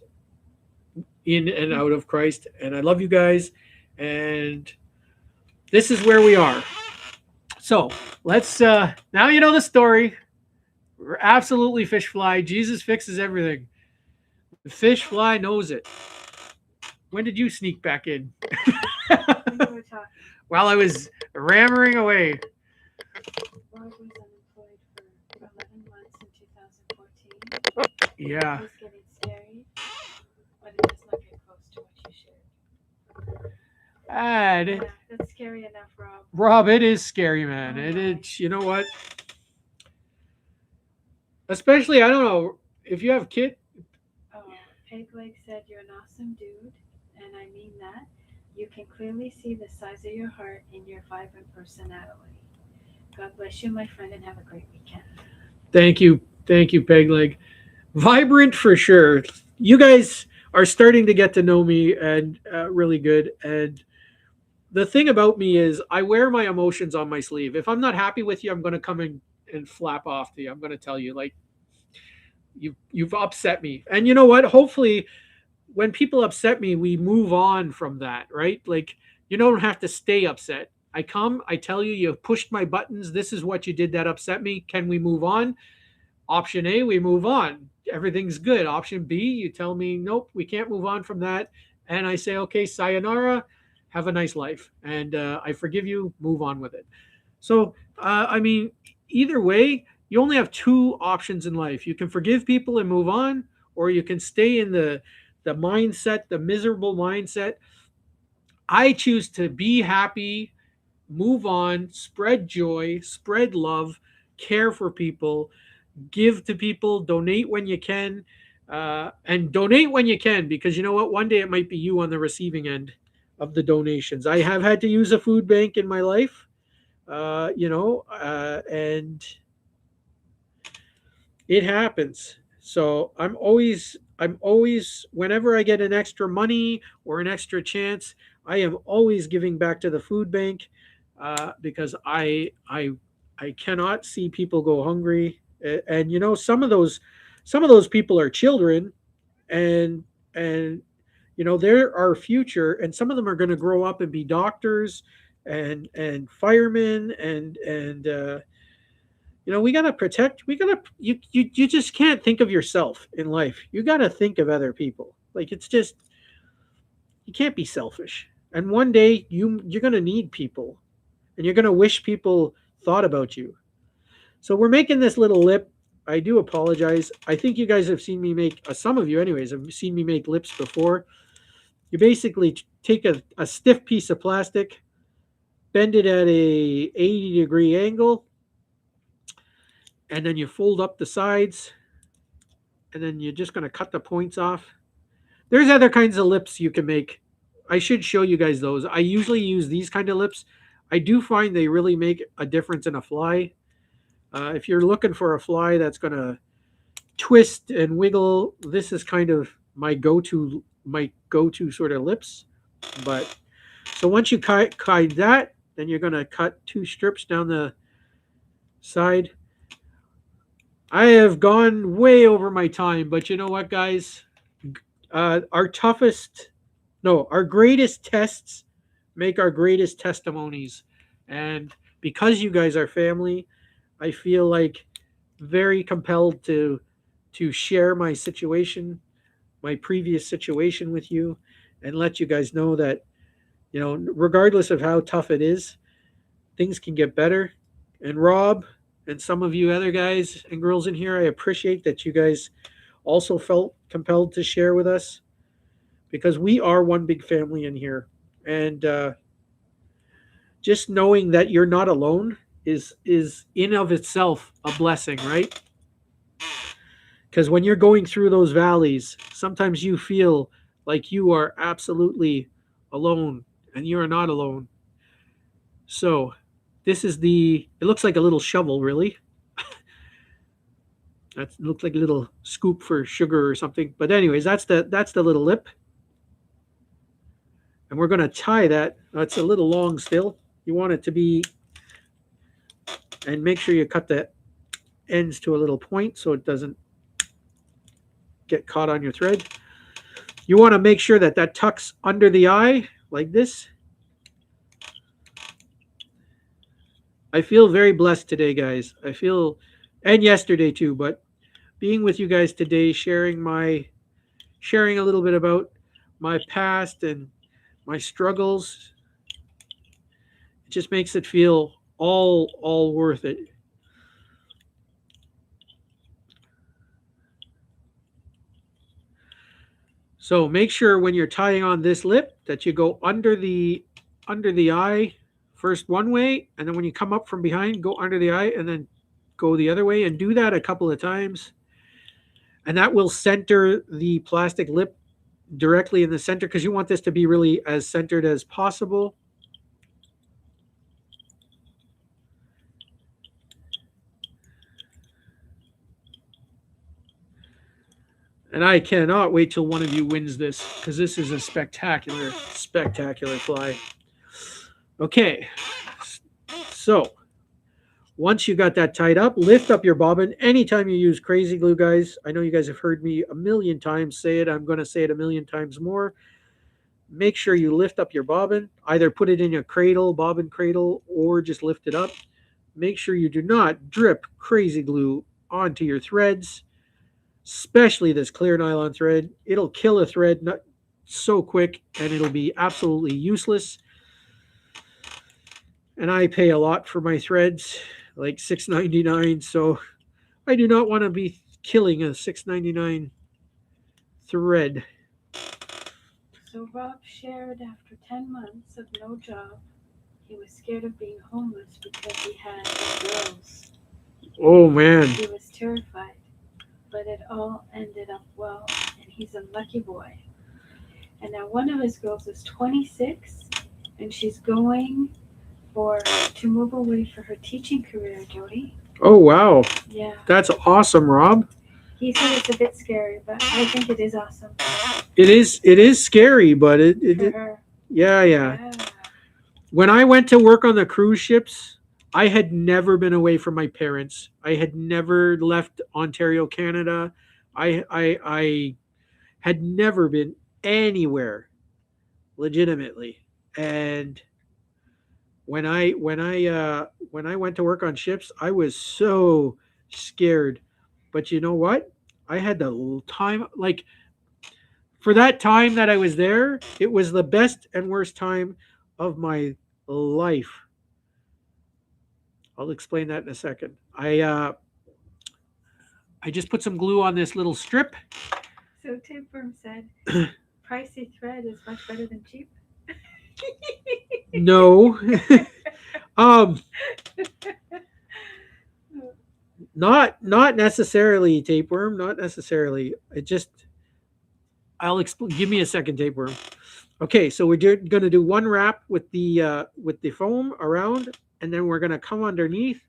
in and out of Christ, and I love you guys, and this is where we are. So let's now you know the story. We're absolutely fish fly. Jesus fixes everything. The fish fly knows it. When did you sneak back in? While I was rammering away. Rob was unemployed for 11 months in 2014. Yeah. It was getting scary, but it does not get close to what you shared. Yeah, that's scary enough, Rob. Rob, it is scary, man. Oh, It's you know what? Especially, I don't know if you have kids. Oh, Pegleg said you're an awesome dude, and I mean that. You can clearly see the size of your heart in your vibrant personality. God bless you, my friend, and have a great weekend. Thank you, Pegleg. Vibrant for sure. You guys are starting to get to know me, and really good. And the thing about me is, I wear my emotions on my sleeve. If I'm not happy with you, I'm going to come in and flap off to you. I'm going to tell you, like, you've upset me. And you know what? Hopefully, when people upset me, we move on from that, right? Like, you don't have to stay upset. I come, I tell you, you've pushed my buttons. This is what you did that upset me. Can we move on? Option A, we move on. Everything's good. Option B, you tell me, nope, we can't move on from that. And I say, okay, sayonara, have a nice life. And I forgive you, move on with it. So, I mean, either way, you only have two options in life. You can forgive people and move on, or you can stay in the mindset, the miserable mindset. I choose to be happy, move on, spread joy, spread love, care for people, give to people, donate when you can, and donate when you can, because you know what? One day it might be you on the receiving end of the donations. I have had to use a food bank in my life, and it happens. So I'm always, whenever I get an extra money or an extra chance, I am always giving back to the food bank, because I cannot see people go hungry. And you know, some of those people are children, and they're our future, and some of them are going to grow up and be doctors and firemen, and we got to protect. You just can't think of yourself in life. You got to think of other people. Like, it's just, you can't be selfish. And one day you're going to need people, and you're going to wish people thought about you. So we're making this little lip. I do apologize. I think you guys have seen me make, some of you anyways, have seen me make lips before. You basically take a stiff piece of plastic, bend it at a 80-degree angle, and then you fold up the sides, and then you're just going to cut the points off. There's other kinds of lips you can make. I should show you guys those. I usually use these kind of lips. I do find they really make a difference in a fly. If you're looking for a fly that's going to twist and wiggle, this is kind of my go-to sort of lips. But So once you cut that, then you're going to cut 2 strips down the side. I have gone way over my time, but you know what, guys? Our toughest, no, our greatest tests make our greatest testimonies. And because you guys are family, I feel like very compelled to share my situation, my previous situation with you, and let you guys know that, regardless of how tough it is, things can get better. And Rob and some of you other guys and girls in here, I appreciate that you guys also felt compelled to share with us, because we are one big family in here. And just knowing that you're not alone is in of itself a blessing, right? Because when you're going through those valleys, sometimes you feel like you are absolutely alone, and you are not alone. So it looks like a little shovel, really. That looks like a little scoop for sugar or something. But anyways, that's the little lip. And we're going to tie that. It's a little long still. You want it to be, and make sure you cut the ends to a little point so it doesn't get caught on your thread. You want to make sure that that tucks under the eye like this. I feel very blessed today, guys. And yesterday too, but being with you guys today, sharing a little bit about my past and my struggles, it just makes it feel all worth it. So make sure when you're tying on this lip that you go under the eye first one way, and then when you come up from behind, go under the eye and then go the other way, and do that a couple of times. And that will center the plastic lip directly in the center, because you want this to be really as centered as possible. And I cannot wait till one of you wins this, because this is a spectacular fly. Okay, so once you got that tied up, lift up your bobbin. Anytime you use crazy glue, guys, I know you guys have heard me a million times say it. I'm going to say it a million times more. Make sure you lift up your bobbin. Either put it in a bobbin cradle, or just lift it up. Make sure you do not drip crazy glue onto your threads, especially this clear nylon thread. It'll kill a thread not so quick, and it'll be absolutely useless. And I pay a lot for my threads, like $6.99. So I do not want to be killing a $6.99 thread. So Rob shared after 10 months of no job, he was scared of being homeless because he had girls. Oh man. He was terrified, but it all ended up well, and he's a lucky boy. And now one of his girls is 26, and she's going to move away for her teaching career, Jody. Oh wow. Yeah. That's awesome, Rob. He said it's a bit scary, but I think it is awesome. It is scary, but For her. Yeah. When I went to work on the cruise ships, I had never been away from my parents. I had never left Ontario, Canada. I had never been anywhere legitimately. And when I went to work on ships, I was so scared. But you know what? I had the time, like, for that time that I was there, it was the best and worst time of my life. I'll explain that in a second. I just put some glue on this little strip. So Tapeworm said, pricey thread is much better than cheap. No. Not necessarily, Tapeworm. Not necessarily. Give me a second, Tapeworm. Okay, so we're going to do one wrap with the foam around, and then we're going to come underneath,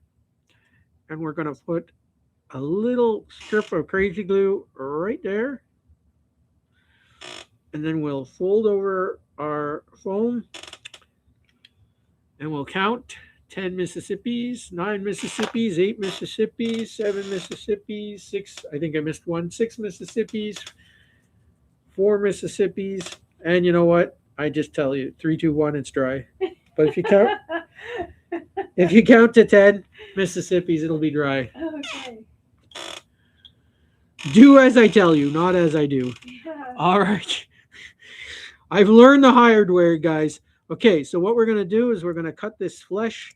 and we're going to put a little strip of crazy glue right there, and then we'll fold over our foam, And we'll count 10 Mississippis, 9 Mississippis, 8 Mississippis, 7 Mississippis, 6, I think I missed one, 6 Mississippis, 4 Mississippis. And you know what? I just tell you, 3, 2, 1, it's dry. But if you count to 10 Mississippis, it'll be dry. Okay. Do as I tell you, not as I do. Yeah. All right. I've learned the hard way, guys. Okay, so what we're going to do is we're going to cut this flesh.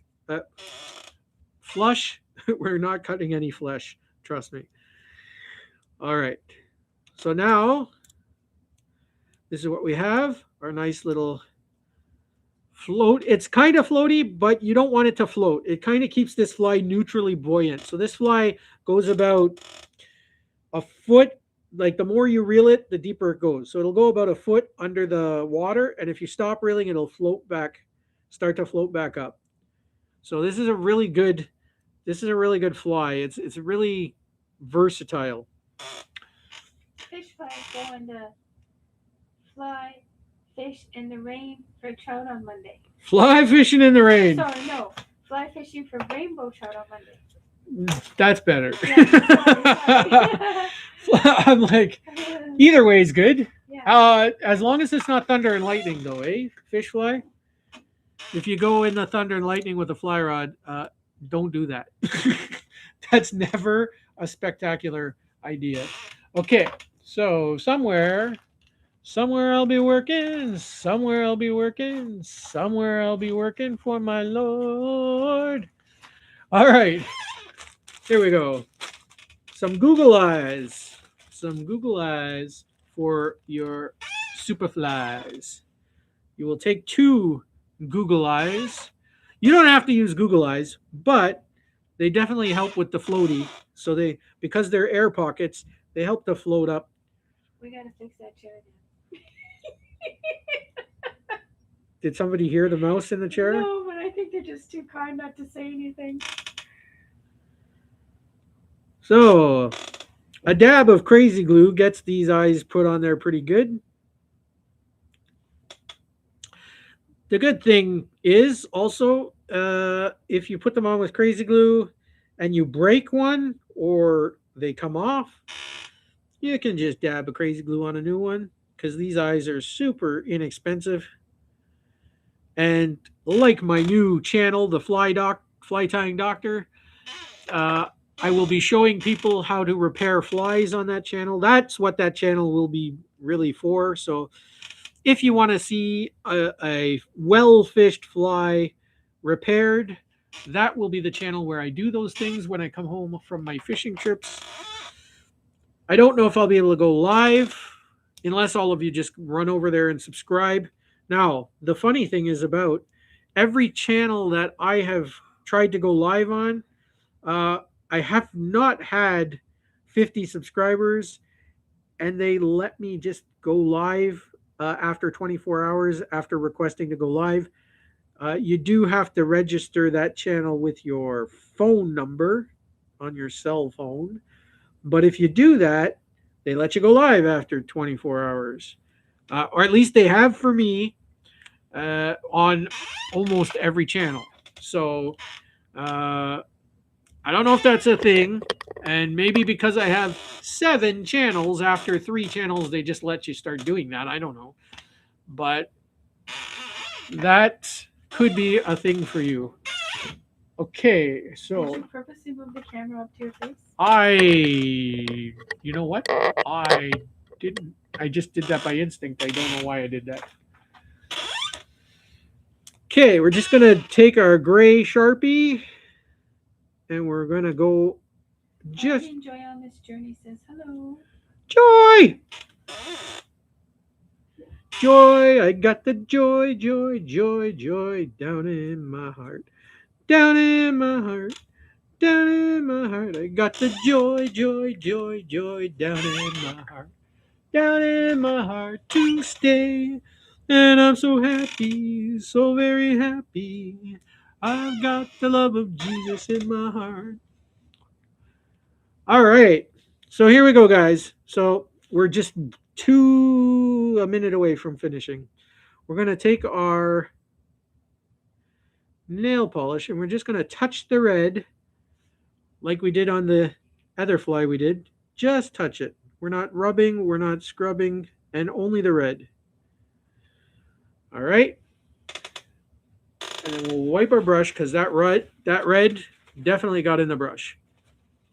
Flush. We're not cutting any flesh. Trust me. All right. So now, this is what we have. Our nice little float. It's kind of floaty, but you don't want it to float. It kind of keeps this fly neutrally buoyant. So this fly goes about a foot. Like the more you reel it, the deeper it goes. So it'll go about a foot under the water, and if you stop reeling, it'll start to float back up. So this is a really good fly. It's really versatile. Fish flies go in the fly fish in the rain for trout on Monday. Fly fishing in the rain. Sorry, no. Fly fishing for rainbow trout on Monday. That's better. Yeah, sorry. I'm like, either way is good. Yeah. As long as it's not thunder and lightning, though, eh? Fish fly. If you go in the thunder and lightning with a fly rod, don't do that. That's never a spectacular idea. Okay, so somewhere I'll be working, somewhere I'll be working, somewhere I'll be working for my Lord. All right, here we go. Some Google eyes for your Superflies. You will take 2 Google eyes. You don't have to use Google eyes, but they definitely help with the floaty. So because they're air pockets, they help to float up. We gotta fix that chair now. Did somebody hear the mouse in the chair? No, but I think they're just too kind not to say anything. So, a dab of crazy glue gets these eyes put on there pretty good. The good thing is also, if you put them on with crazy glue and you break one or they come off, you can just dab a crazy glue on a new one because these eyes are super inexpensive. And like my new channel, the Fly Tying Doctor, I will be showing people how to repair flies on that channel. That's what that channel will be really for. So if you want to see a well-fished fly repaired, that will be the channel where I do those things when I come home from my fishing trips. I don't know if I'll be able to go live unless all of you just run over there and subscribe. Now, the funny thing is about every channel that I have tried to go live on, I have not had 50 subscribers, and they let me just go live after 24 hours after requesting to go live. You do have to register that channel with your phone number on your cell phone. But if you do that, they let you go live after 24 hours. Or at least they have for me on almost every channel. So I don't know if that's a thing. And maybe because I have 7 channels, after 3 channels, they just let you start doing that. I don't know. But that could be a thing for you. Okay, so Did you purposely move the camera up to your face? you know what? I didn't. I just did that by instinct. I don't know why I did that. Okay, we're just going to take our gray Sharpie and we're going to go just... Enjoy on this journey says hello. Joy! Joy, I got the joy, joy, joy, joy down in my heart. Down in my heart. Down in my heart. I got the joy, joy, joy, joy down in my heart. Down in my heart to stay. And I'm so happy, so very happy. I've got the love of Jesus in my heart. All right. So here we go, guys. So we're just a minute away from finishing. We're going to take our nail polish, and we're just going to touch the red like we did on the other fly we did. Just touch it. We're not rubbing, we're not scrubbing, and only the red. All right. And then we'll wipe our brush because that red definitely got in the brush.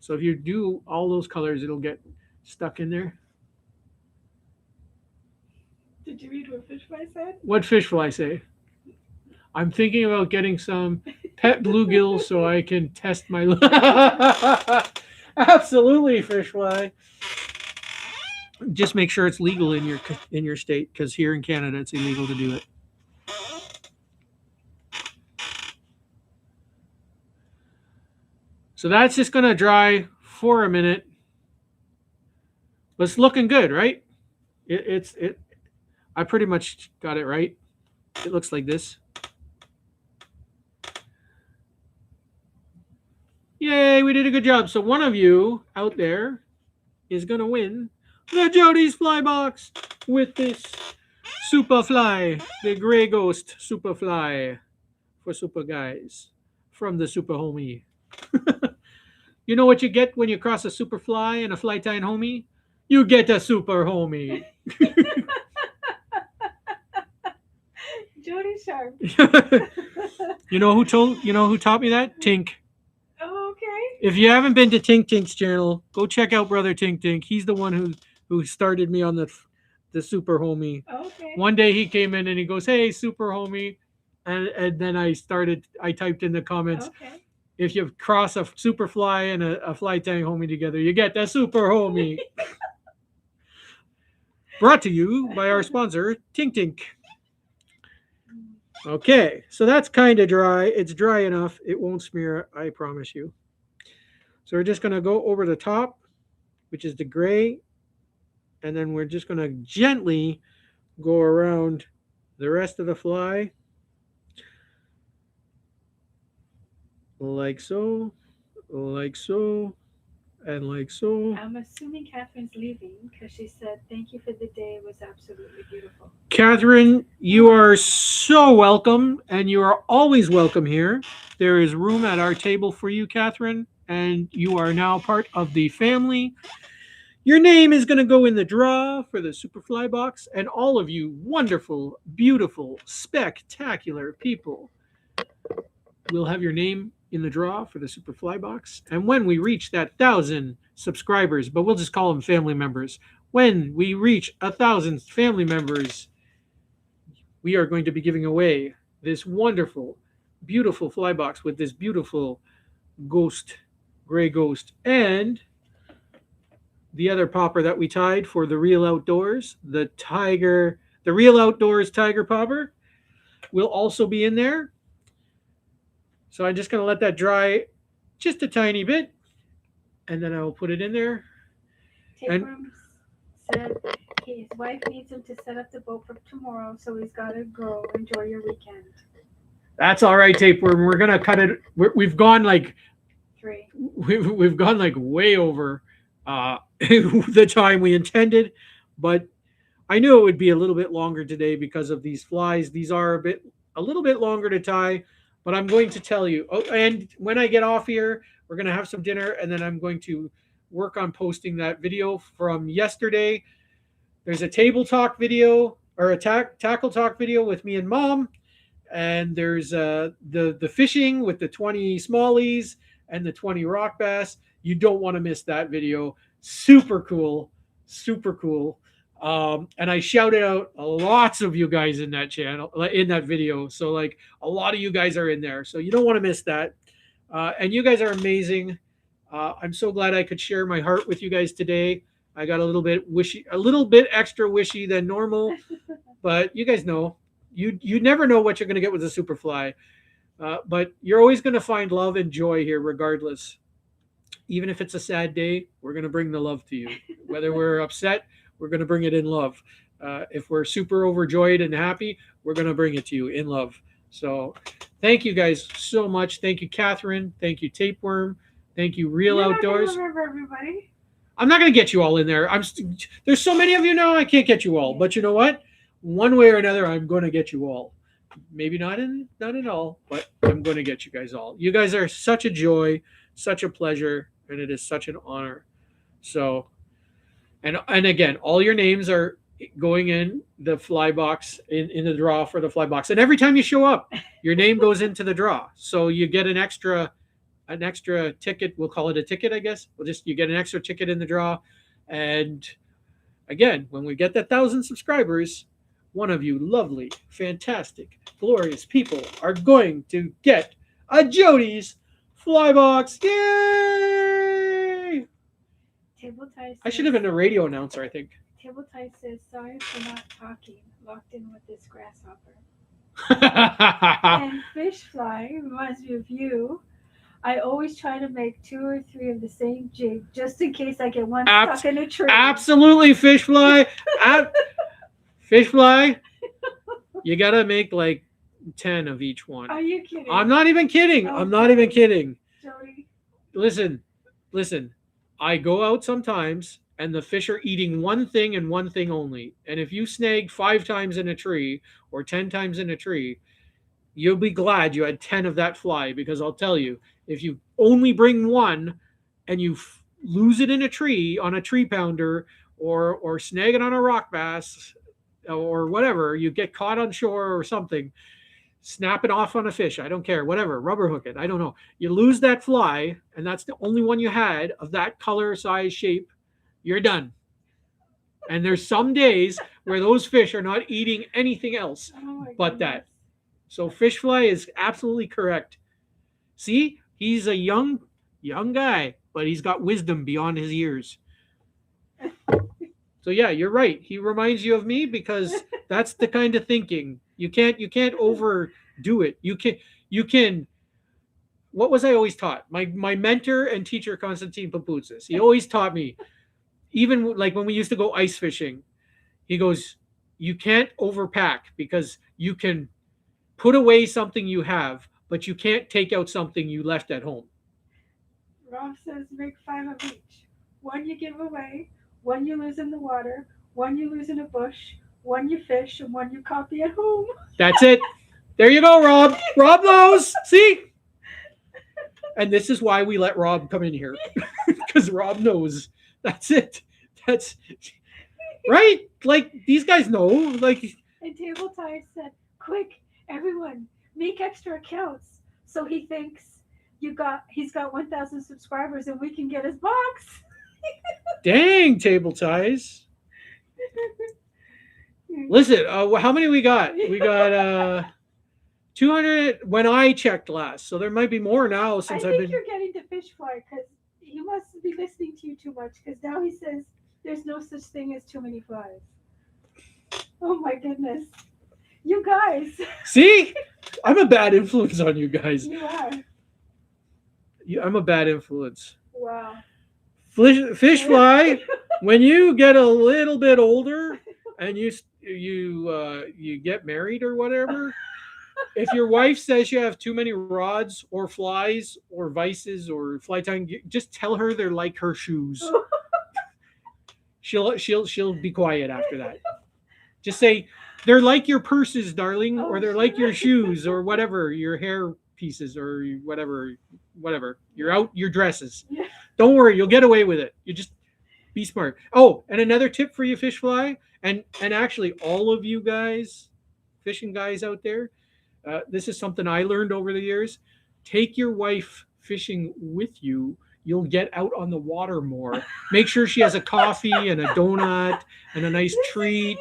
So if you do all those colors, it'll get stuck in there. Did you read what Fishfly said? What fish will I say? I'm thinking about getting some pet bluegill so I can test my. Absolutely, fish fly. Just make sure it's legal in your state, because here in Canada it's illegal to do it. So that's just going to dry for a minute. But it's looking good, right? I pretty much got it right. It looks like this. Yay, we did a good job. So one of you out there is going to win the Jody's Fly Box with this Superfly, the Gray Ghost Superfly for Super Guys from the Super Homie. You know what you get when you cross a Superfly and a Flytime Homie? You get a Super Homie. Jody Sharp. You know who taught me that? Tink. Oh, okay. If you haven't been to Tink Tink's channel, go check out Brother Tink Tink. He's the one who started me on the Super Homie. Okay. One day he came in and he goes, "Hey, Super Homie," and then I typed in the comments, Okay. if you cross a Superfly and a Flytime Homie together, you get that Super Homie. Brought to you by our sponsor, Tink Tink. Okay, so that's kind of dry. It's dry enough. It won't smear, I promise you. So we're just going to go over the top, which is the gray, and then we're just going to gently go around the rest of the fly. Like so, like so, and like so. I'm assuming Catherine's leaving because she said, "Thank you for the day. It was absolutely beautiful." Catherine, you are so welcome, and you are always welcome here. There is room at our table for you, Catherine, and you are now part of the family. Your name is going to go in the draw for the Superfly box, and all of you wonderful, beautiful, spectacular people will have your name in the draw for the Superfly box. And when we reach that 1,000 subscribers, but we'll just call them family members, when we reach 1,000 family members, we are going to be giving away this wonderful, beautiful fly box with this beautiful ghost, gray ghost, and the other popper that we tied for the Real Outdoors, the Real Outdoors Tiger Popper will also be in there. So I'm just going to let that dry just a tiny bit, and then I will put it in there. Tapeworm said his wife needs him to set up the boat for tomorrow, so he's got to go. Enjoy your weekend. That's all right, Tapeworm. We're going to cut it. We've gone like 3. We've gone like way over the time we intended, but I knew it would be a little bit longer today because of these flies. These are a little bit longer to tie. But I'm going to tell you, and when I get off here, we're going to have some dinner, and then I'm going to work on posting that video from yesterday. There's a table talk video, or a tackle talk video with me and Mom, and there's the fishing with the 20 smallies and the 20 rock bass. You don't want to miss that video. Super cool, super cool. And I shouted out lots of you guys in that channel, in that video. So like a lot of you guys are in there. So you don't want to miss that. And you guys are amazing. I'm so glad I could share my heart with you guys today. I got a little bit extra wishy than normal, but you guys know, you never know what you're going to get with a Superfly. But you're always going to find love and joy here regardless. Even if it's a sad day, we're going to bring the love to you. Whether we're upset, we're going to bring it in love. If we're super overjoyed and happy, we're going to bring it to you in love. So thank you guys so much. Thank you, Catherine. Thank you, Tapeworm. Thank you, Real Outdoors. Not remember everybody. I'm not going to get you all in there. There's so many of you now, I can't get you all. But you know what? One way or another, I'm going to get you all. Maybe not at all, but I'm going to get you guys all. You guys are such a joy, such a pleasure, and it is such an honor. So, and again, all your names are going in the fly box in the draw for the fly box. And every time you show up, your name goes into the draw. So you get an extra ticket. We'll call it a ticket, I guess. You get an extra ticket in the draw. And again, when we get that 1,000 subscribers, one of you lovely, fantastic, glorious people are going to get a Jody's fly box. Yay! Table Tie I should have been a radio announcer, I think. Table Tie says, sorry for not talking, locked in with this grasshopper. And Fish Fly reminds me of you. I always try to make 2 or 3 of the same jig just in case I get one stuck in a tree. Absolutely, Fish Fly. Fish Fly, you got to make like 10 of each one. Are you kidding? I'm not even kidding. Oh, I'm not even kidding. Jody. Listen. I go out sometimes and the fish are eating one thing and one thing only. And if you snag 5 times in a tree or 10 times in a tree, you'll be glad you had 10 of that fly, because I'll tell you, if you only bring one and you lose it in a tree on a tree pounder or snag it on a rock bass or whatever, you get caught on shore or something, snap it off on a fish, I don't care, whatever, rubber hook it, I don't know. You lose that fly, and that's the only one you had of that color, size, shape, you're done. And there's some days where those fish are not eating anything else but that. So Fish Fly is absolutely correct. See, he's a young guy, but he's got wisdom beyond his years. So yeah, you're right. He reminds you of me, because that's the kind of thinking. You can't overdo it. You can. What was I always taught? My mentor and teacher, Konstantin Paputzis, he always taught me, even like when we used to go ice fishing, he goes, you can't overpack, because you can put away something you have, but you can't take out something you left at home. Rob says make 5 of each. 1 you give away, 1 you lose in the water, 1 you lose in a bush, 1 you fish, and 1 you copy at home. That's it. There you go, Rob. Rob knows. See? And this is why we let Rob come in here. Because Rob knows. That's it. That's right. Like, these guys know. Like, and Table Tie said, quick, everyone, make extra accounts. So he thinks he's got 1,000 subscribers and we can get his box. dang, Table Ties. Listen, how many we got? We got 200 when I checked last. So there might be more now since I've been. You're getting to Fish Fly, because he must be listening to you too much, because now he says there's no such thing as too many flies. Oh my goodness. You guys. See? I'm a bad influence on you guys. You are. I'm a bad influence. Wow. Fish Fly, when you get a little bit older and you get married or whatever, if your wife says you have too many rods or flies or vices or fly tying, just tell her they're like her shoes. She'll be quiet after that. Just say they're like your purses, darling, or they're like your shoes or whatever, your hair pieces or whatever. Your dresses. Yeah. Don't worry, you'll get away with it. You just be smart. Oh, and another tip for you, Fish Fly, and actually all of you guys, fishing guys out there, this is something I learned over the years. Take your wife fishing with you. You'll get out on the water more. Make sure she has a coffee and a donut and a nice treat.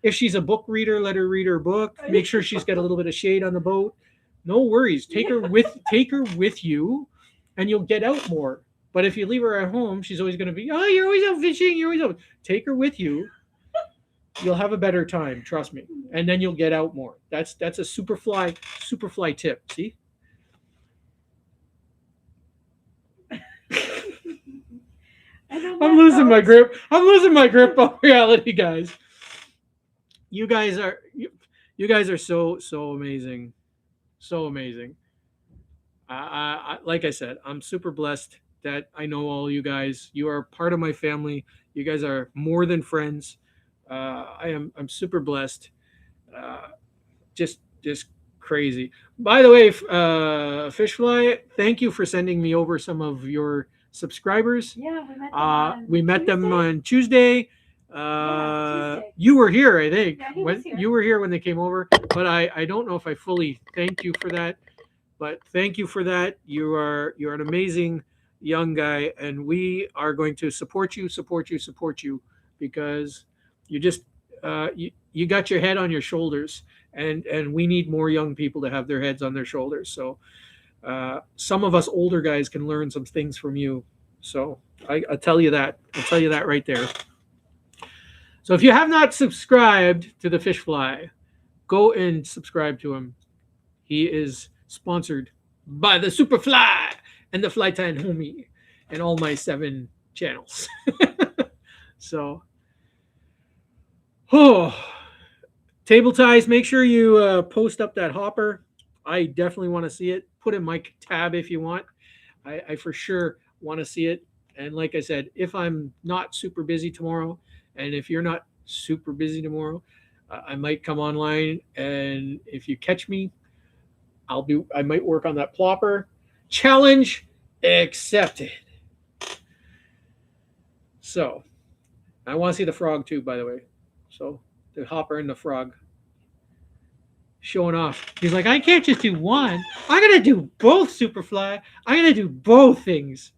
If she's a book reader, let her read her book. Make sure she's got a little bit of shade on the boat. No worries. Take her with you, and you'll get out more. But if you leave her at home, she's always going to be, you're always out fishing. You're always out. Take her with you. You'll have a better time. Trust me. And then you'll get out more. That's a Superfly tip. See? I'm losing my grip. I'm losing my grip on reality, guys. You guys are so amazing. So amazing. Like I said, I'm super blessed that I know all you guys. You are part of my family. You guys are more than friends. I'm super blessed. Just just crazy. By the way, Fishfly, thank you for sending me over some of your subscribers. Yeah, we met them on We met them Tuesday. on Tuesday. Tuesday. You were here, I think. Yeah, he when was here. You were here when they came over, but I don't know if I fully thanked you for that. But thank you for that. You're an amazing young guy, and we are going to support you, support you, because you just you got your head on your shoulders, and we need more young people to have their heads on their shoulders. So some of us older guys can learn some things from you. So I'll tell you that. I'll tell you that right there. So if you have not subscribed to the Fish Fly, go and subscribe to him. He is sponsored by the Superfly and the Flytime Homie and all my 7 channels. So, oh, table ties. Make sure you post up that hopper. I definitely want to see it. Put in my tab if you want. I for sure want to see it. And like I said, if I'm not super busy tomorrow, and if you're not super busy tomorrow, I might come online. And if you catch me, I might work on that plopper. Challenge accepted. So I want to see the frog too, by the way. So the hopper and the frog showing off. He's like, I can't just do one. I'm gonna do both, Superfly. I'm gonna do both things.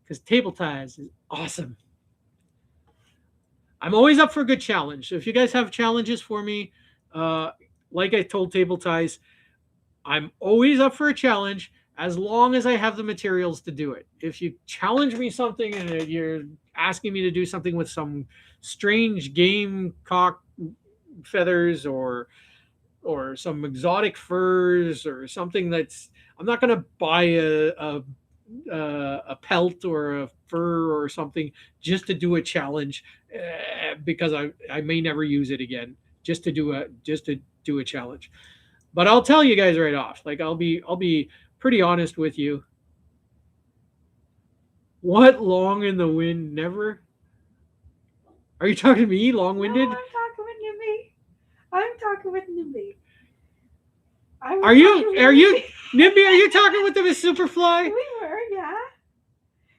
Because table ties is awesome. I'm always up for a good challenge. So if you guys have challenges for me, like I told Table Ties, I'm always up for a challenge as long as I have the materials to do it. If you challenge me something and you're asking me to do something with some strange game cock feathers or some exotic furs or something that's, I'm not going to buy a pelt or a fur or something just to do a challenge because I may never use it again just to do a challenge. But I'll tell you guys right off, like I'll be pretty honest with you. What long in the wind never? Are you talking to me, long-winded? No, I'm talking with Nimby. I'm talking with Nimby. Are you Nimby, are you talking with the Superfly? We were, yeah.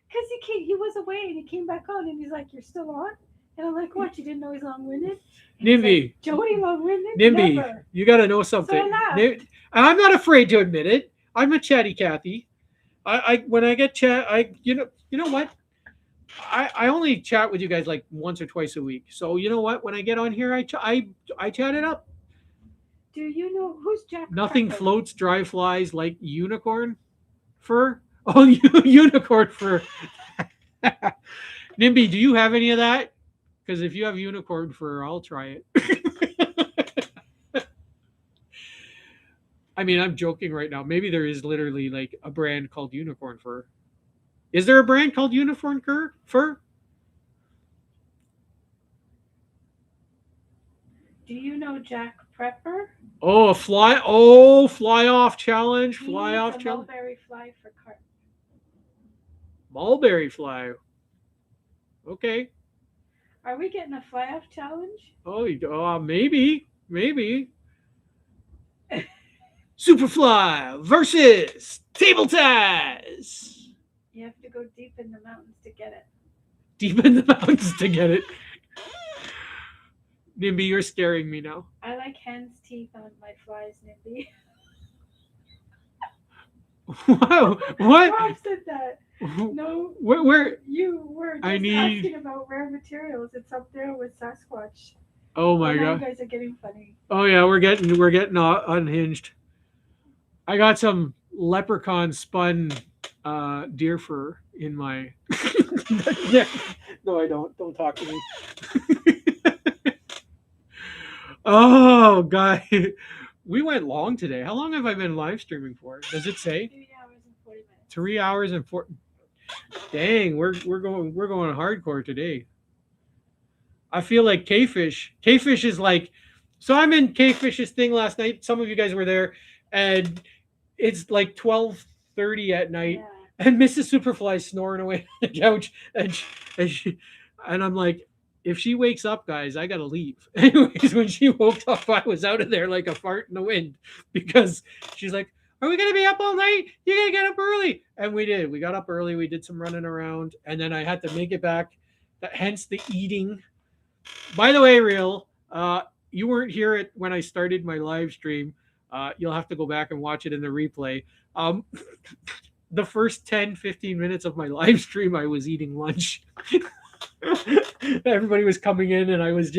Because he was away and he came back on and he's like, "You're still on?" And I'm like, "What? You didn't know he's long-winded?" Nimby, like, Jody long-winded? Nimby, Never. you got to know something. So I laughed. I'm not afraid to admit it. I'm a chatty Cathy. I when I get chat, you know what? I only chat with you guys like once or twice a week. So you know what? When I get on here, I chat it up. Do you know who's Jack? Nothing Cracker? floats, dry flies like unicorn fur. Oh, unicorn fur. Nimby, do you have any of that? Because if you have unicorn fur, I'll try it. I mean, I'm joking right now. Maybe there is literally like a brand called unicorn fur. Is there a brand called unicorn fur? Do you know Jack Prepper? Oh, fly off challenge. Fly off challenge. Mulberry fly for carp. Mulberry fly. Okay. Are we getting a fly off challenge? Oh, maybe. Superfly versus Table Ties. You have to go deep in the mountains to get it. Deep in the mountains to get it. Nimby, you're scaring me now. I like hen's teeth on my flies, Nimby. Wow. What? Rob said that. No. Where? You were just asking about rare materials. It's up there with Sasquatch. Oh my god. You guys are getting funny. Oh yeah, we're getting unhinged. I got some leprechaun spun deer fur in my. Yeah. No, I don't. Don't talk to me. Oh god, we went long today. How long have I been live streaming for? Does it say? 3 hours and 40 minutes. 3 hours and 4. Dang, we're going hardcore today. I feel like K-Fish. K-Fish is like, so I'm in K-Fish's thing last night. Some of you guys were there, and it's like 12:30 at night, and Mrs. Superfly snoring away on the couch, and I'm like, if she wakes up, guys, I gotta leave. Anyways, when she woke up, I was out of there like a fart in the wind because she's like, "Are we gonna be up all night? You gotta get up early." And we did. We got up early. We did some running around, and then I had to make it back. Hence the eating. By the way, real, you weren't here when I started my live stream. You'll have to go back and watch it in the replay. Um, the first 10, 15 minutes of my live stream, I was eating lunch. Everybody was coming in, and I was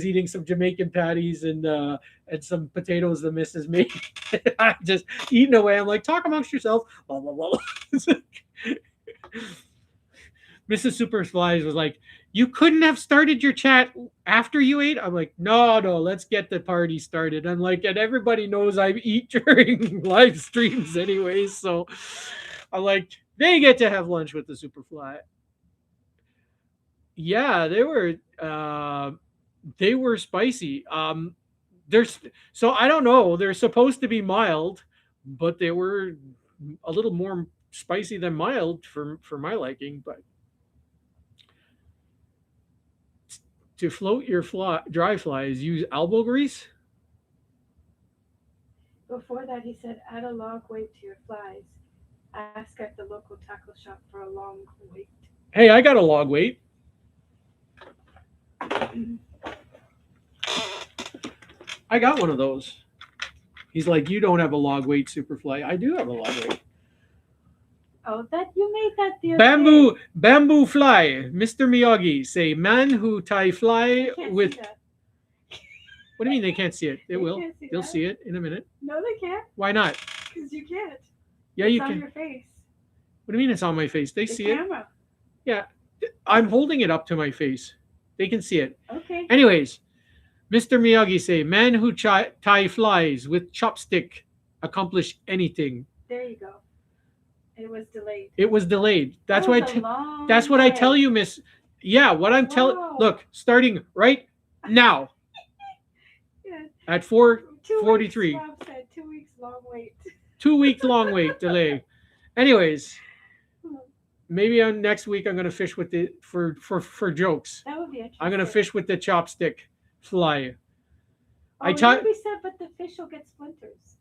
eating some Jamaican patties and some potatoes the missus made. I just eating away. I'm like, talk amongst yourself. Blah, blah, blah. Mrs. Superfly was like, you couldn't have started your chat after you ate? I'm like, no, let's get the party started. I'm like, and everybody knows I eat during live streams anyways. So I'm like, they get to have lunch with the Superfly. Yeah, they were spicy. There's so I don't know. They're supposed to be mild, but they were a little more spicy than mild for my liking. But to float your dry flies, use elbow grease. Before that, he said, add a log weight to your flies. Ask at the local tackle shop for a long weight. Hey, I got a log weight. I got one of those. He's like, you don't have a log weight, Superfly. I do have a log weight. Oh, that you made that the other day. Bamboo fly. Mr. Miyagi say, man who tie fly with. What do you mean they can't see it? They will. They'll see it in a minute. No, they can't. Why not? Because you can't. Yeah, it's you on can. Your face. What do you mean it's on my face? They see camera. It. Yeah, I'm holding it up to my face. They can see it. Okay. Anyways, Mr. Miyagi say, man who tie flies with chopstick accomplish anything. There you go. It was delayed. It was delayed. That's why. That's what I tell you, Miss. Yeah, what I'm telling. Look, starting right now. Yeah. At 4:43. Bob said 2 weeks long wait. 2 week long wait delay. Anyways, maybe on next week I'm gonna fish with the for jokes. That would be interesting. I'm gonna fish with the chopstick fly. Oh, nobody said, but the fish will get splinters.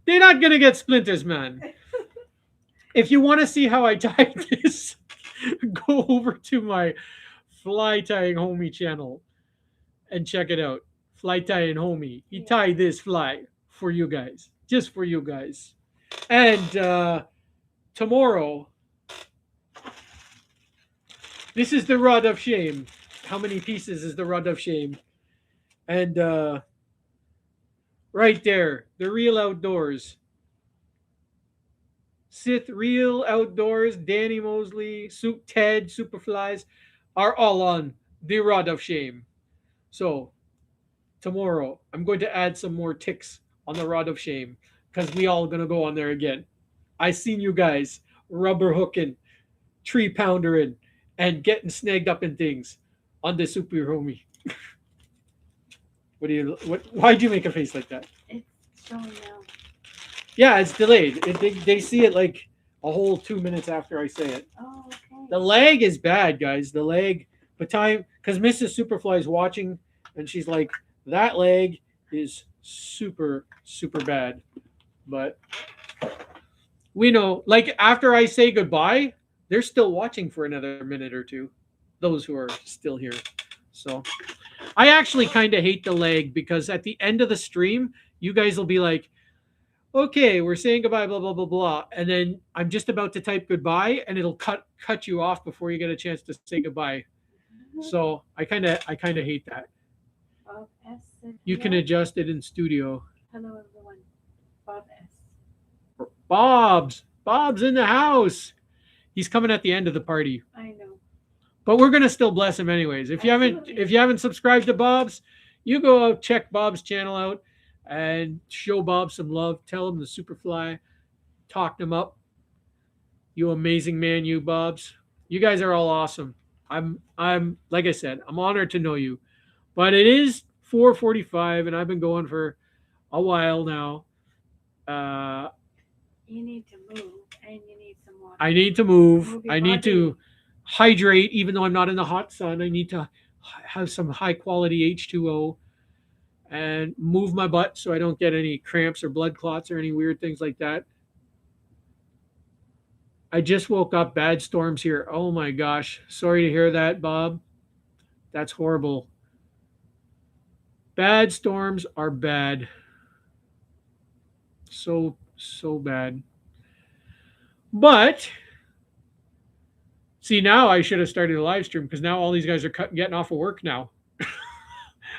They're not gonna get splinters, man. If you want to see how I tie this, go over to my Fly Tying Homie channel and check it out. Fly Tying Homie. He tied this fly for you guys, just for you guys. And tomorrow, this is the rod of shame. How many pieces is the rod of shame? And right there, the Real Outdoors. Sith Real Outdoors, Danny Mosley, Ted, Superflies are all on the rod of shame. So tomorrow, I'm going to add some more ticks on the rod of shame because we all gonna go on there again. I seen you guys rubber hooking, tree poundering, and getting snagged up in things on the Super Homie. Why'd you make a face like that? It's showing now. Yeah, it's delayed. They see it like a whole 2 minutes after I say it. Oh, okay. The lag is bad, guys. The lag, but time because Mrs. Superfly is watching, and she's like, that lag is super bad. But we know, like after I say goodbye, they're still watching for another minute or two. Those who are still here. So I actually kind of hate the lag because at the end of the stream, you guys will be like, okay, we're saying goodbye, blah, blah, blah, blah. And then I'm just about to type goodbye and it'll cut you off before you get a chance to say goodbye. So I kind of hate that. Bob S. You can adjust it in studio. Hello, everyone. Bob S. Bob's in the house. He's coming at the end of the party. I know. But we're gonna still bless him anyways. If you haven't subscribed to Bob's, you go out, check Bob's channel out and show Bob some love. Tell him the Superfly talked him up. You amazing man, you Bob's. You guys are all awesome. I'm like I said, I'm honored to know you. But it is 4:45 and I've been going for a while now. You need to move and you need some water. I need to move. Move your I need to hydrate, even though I'm not in the hot sun. I need to have some high quality H2O and move my butt so I don't get any cramps or blood clots or any weird things like that. I just woke up. Bad storms here. Oh my gosh. Sorry to hear that, Bob. That's horrible. Bad storms are bad. So, so bad. But, see, now I should have started a live stream because now all these guys are getting off of work now. I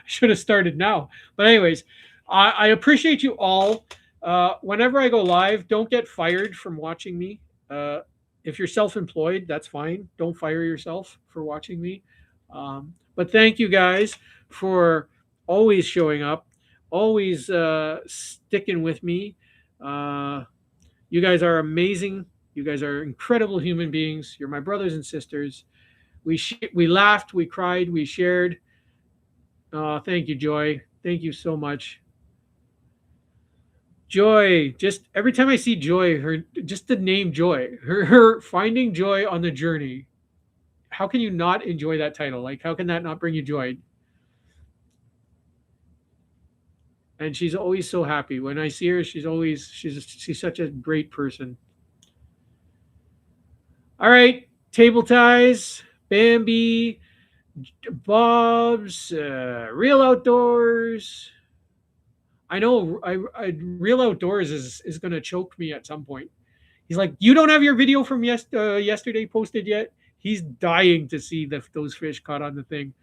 should have started now. But, anyways, I appreciate you all. Whenever I go live, don't get fired from watching me. If you're self-employed, that's fine. Don't fire yourself for watching me. But thank you guys for always showing up, always sticking with me. You guys are amazing. You guys are incredible human beings. You're my brothers and sisters. We laughed, we cried, we shared. Thank you, Joy. Thank you so much. Joy, just every time I see Joy, just the name Joy, her finding joy on the journey. How can you not enjoy that title? Like, how can that not bring you joy? And she's always so happy. When I see her, she's such a great person. All right, table ties, Bambi, Bob's, Real Outdoors. I know Real Outdoors is going to choke me at some point. He's like, you don't have your video from yesterday posted yet? He's dying to see those fish caught on the thing.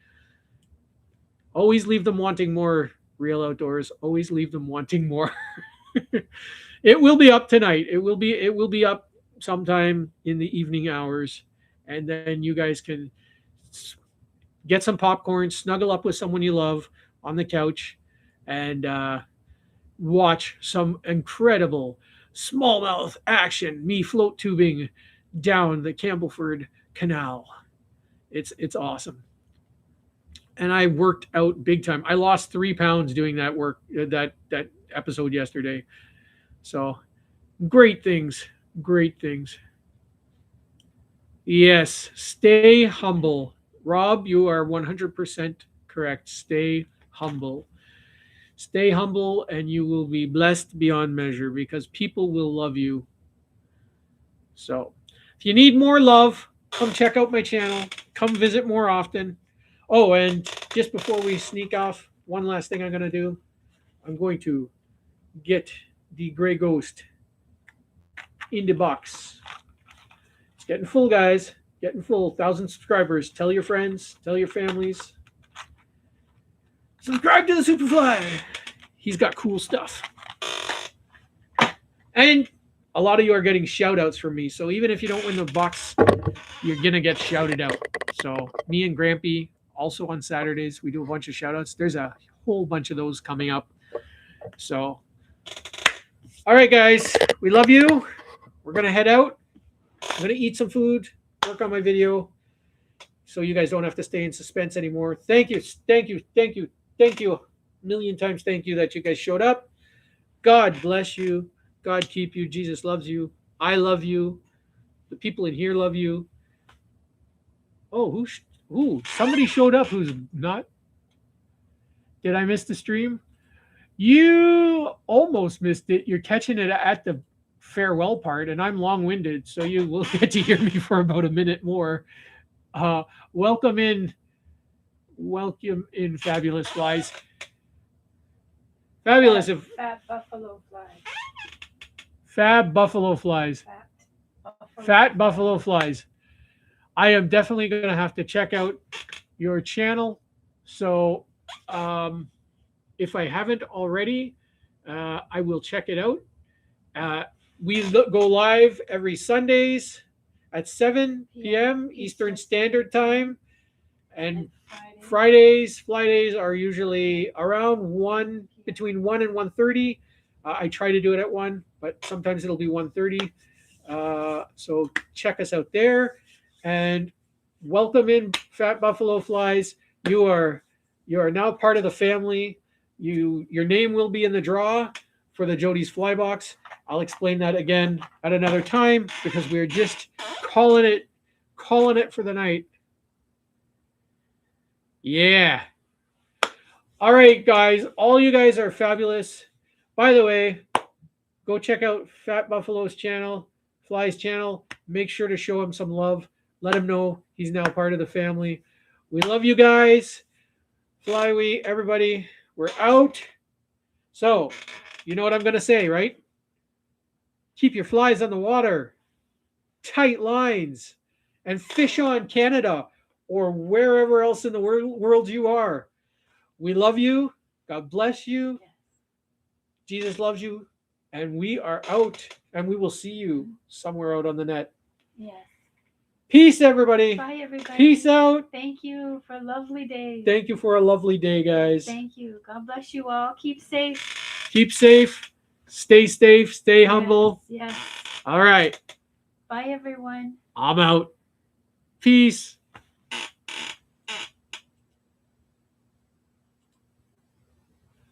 Always leave them wanting more, Real Outdoors. Always leave them wanting more. It will be up tonight. It will be up sometime in the evening hours, and then you guys can get some popcorn, snuggle up with someone you love on the couch, and watch some incredible smallmouth action, me float tubing down the Campbellford Canal. It's awesome. And I worked out big time. I lost 3 pounds doing that work, that episode yesterday. So great things. Yes, stay humble. Rob, you are 100% correct. Stay humble. Stay humble and you will be blessed beyond measure because people will love you. So if you need more love, come check out my channel. Come visit more often. Oh, and just before we sneak off, one last thing I'm going to do. I'm going to get the Gray Ghost in the box. It's getting full, guys. Getting full. 1,000 subscribers. Tell your friends. Tell your families. Subscribe to the Superfly. He's got cool stuff. And a lot of you are getting shout outs from me. So even if you don't win the box, you're going to get shouted out. So me and Grampy, also on Saturdays, we do a bunch of shout outs. There's a whole bunch of those coming up. So, all right, guys, we love you. We're going to head out. I'm going to eat some food, work on my video, so you guys don't have to stay in suspense anymore. Thank you. A million times thank you that you guys showed up. God bless you. God keep you. Jesus loves you. I love you. The people in here love you. Oh, somebody showed up who's not. Did I miss the stream? You almost missed it. You're catching it at the farewell part, and I'm long-winded, so you will get to hear me for about a minute more. Welcome in, Fabulous Flies. Fabulous. Fat buffalo flies. Fab buffalo flies. Fat buffalo flies. I am definitely going to have to check out your channel. So if I haven't already, I will check it out. We go live every Sundays at 7 p.m. Eastern Standard Time. And Flydays are usually around between 1 and 1:30. I try to do it at 1, but sometimes it'll be 1:30. So check us out there. And welcome in, Fat Buffalo Flies. You are now part of the family. Your name will be in the draw for the Jody's Fly Box. I'll explain that again at another time because we're just calling it calling it for the night. Yeah. All right, guys. All you guys are fabulous. By the way, go check out Fat Buffalo's channel, Fly's channel. Make sure to show him some love. Let him know he's now part of the family. We love you guys. Flywee, everybody, we're out. So, you know what I'm going to say, right? Keep your flies on the water, tight lines, and fish on Canada or wherever else in the world you are. We love you. God bless you. Jesus loves you. And we are out. And we will see you somewhere out on the net. Yes. Peace, everybody. Bye, everybody. Peace out. Thank you for a lovely day. Thank you for a lovely day, guys. Thank you. God bless you all. Keep safe. Keep safe. Stay safe. Stay humble. Yes. All right. Bye, everyone. I'm out. Peace.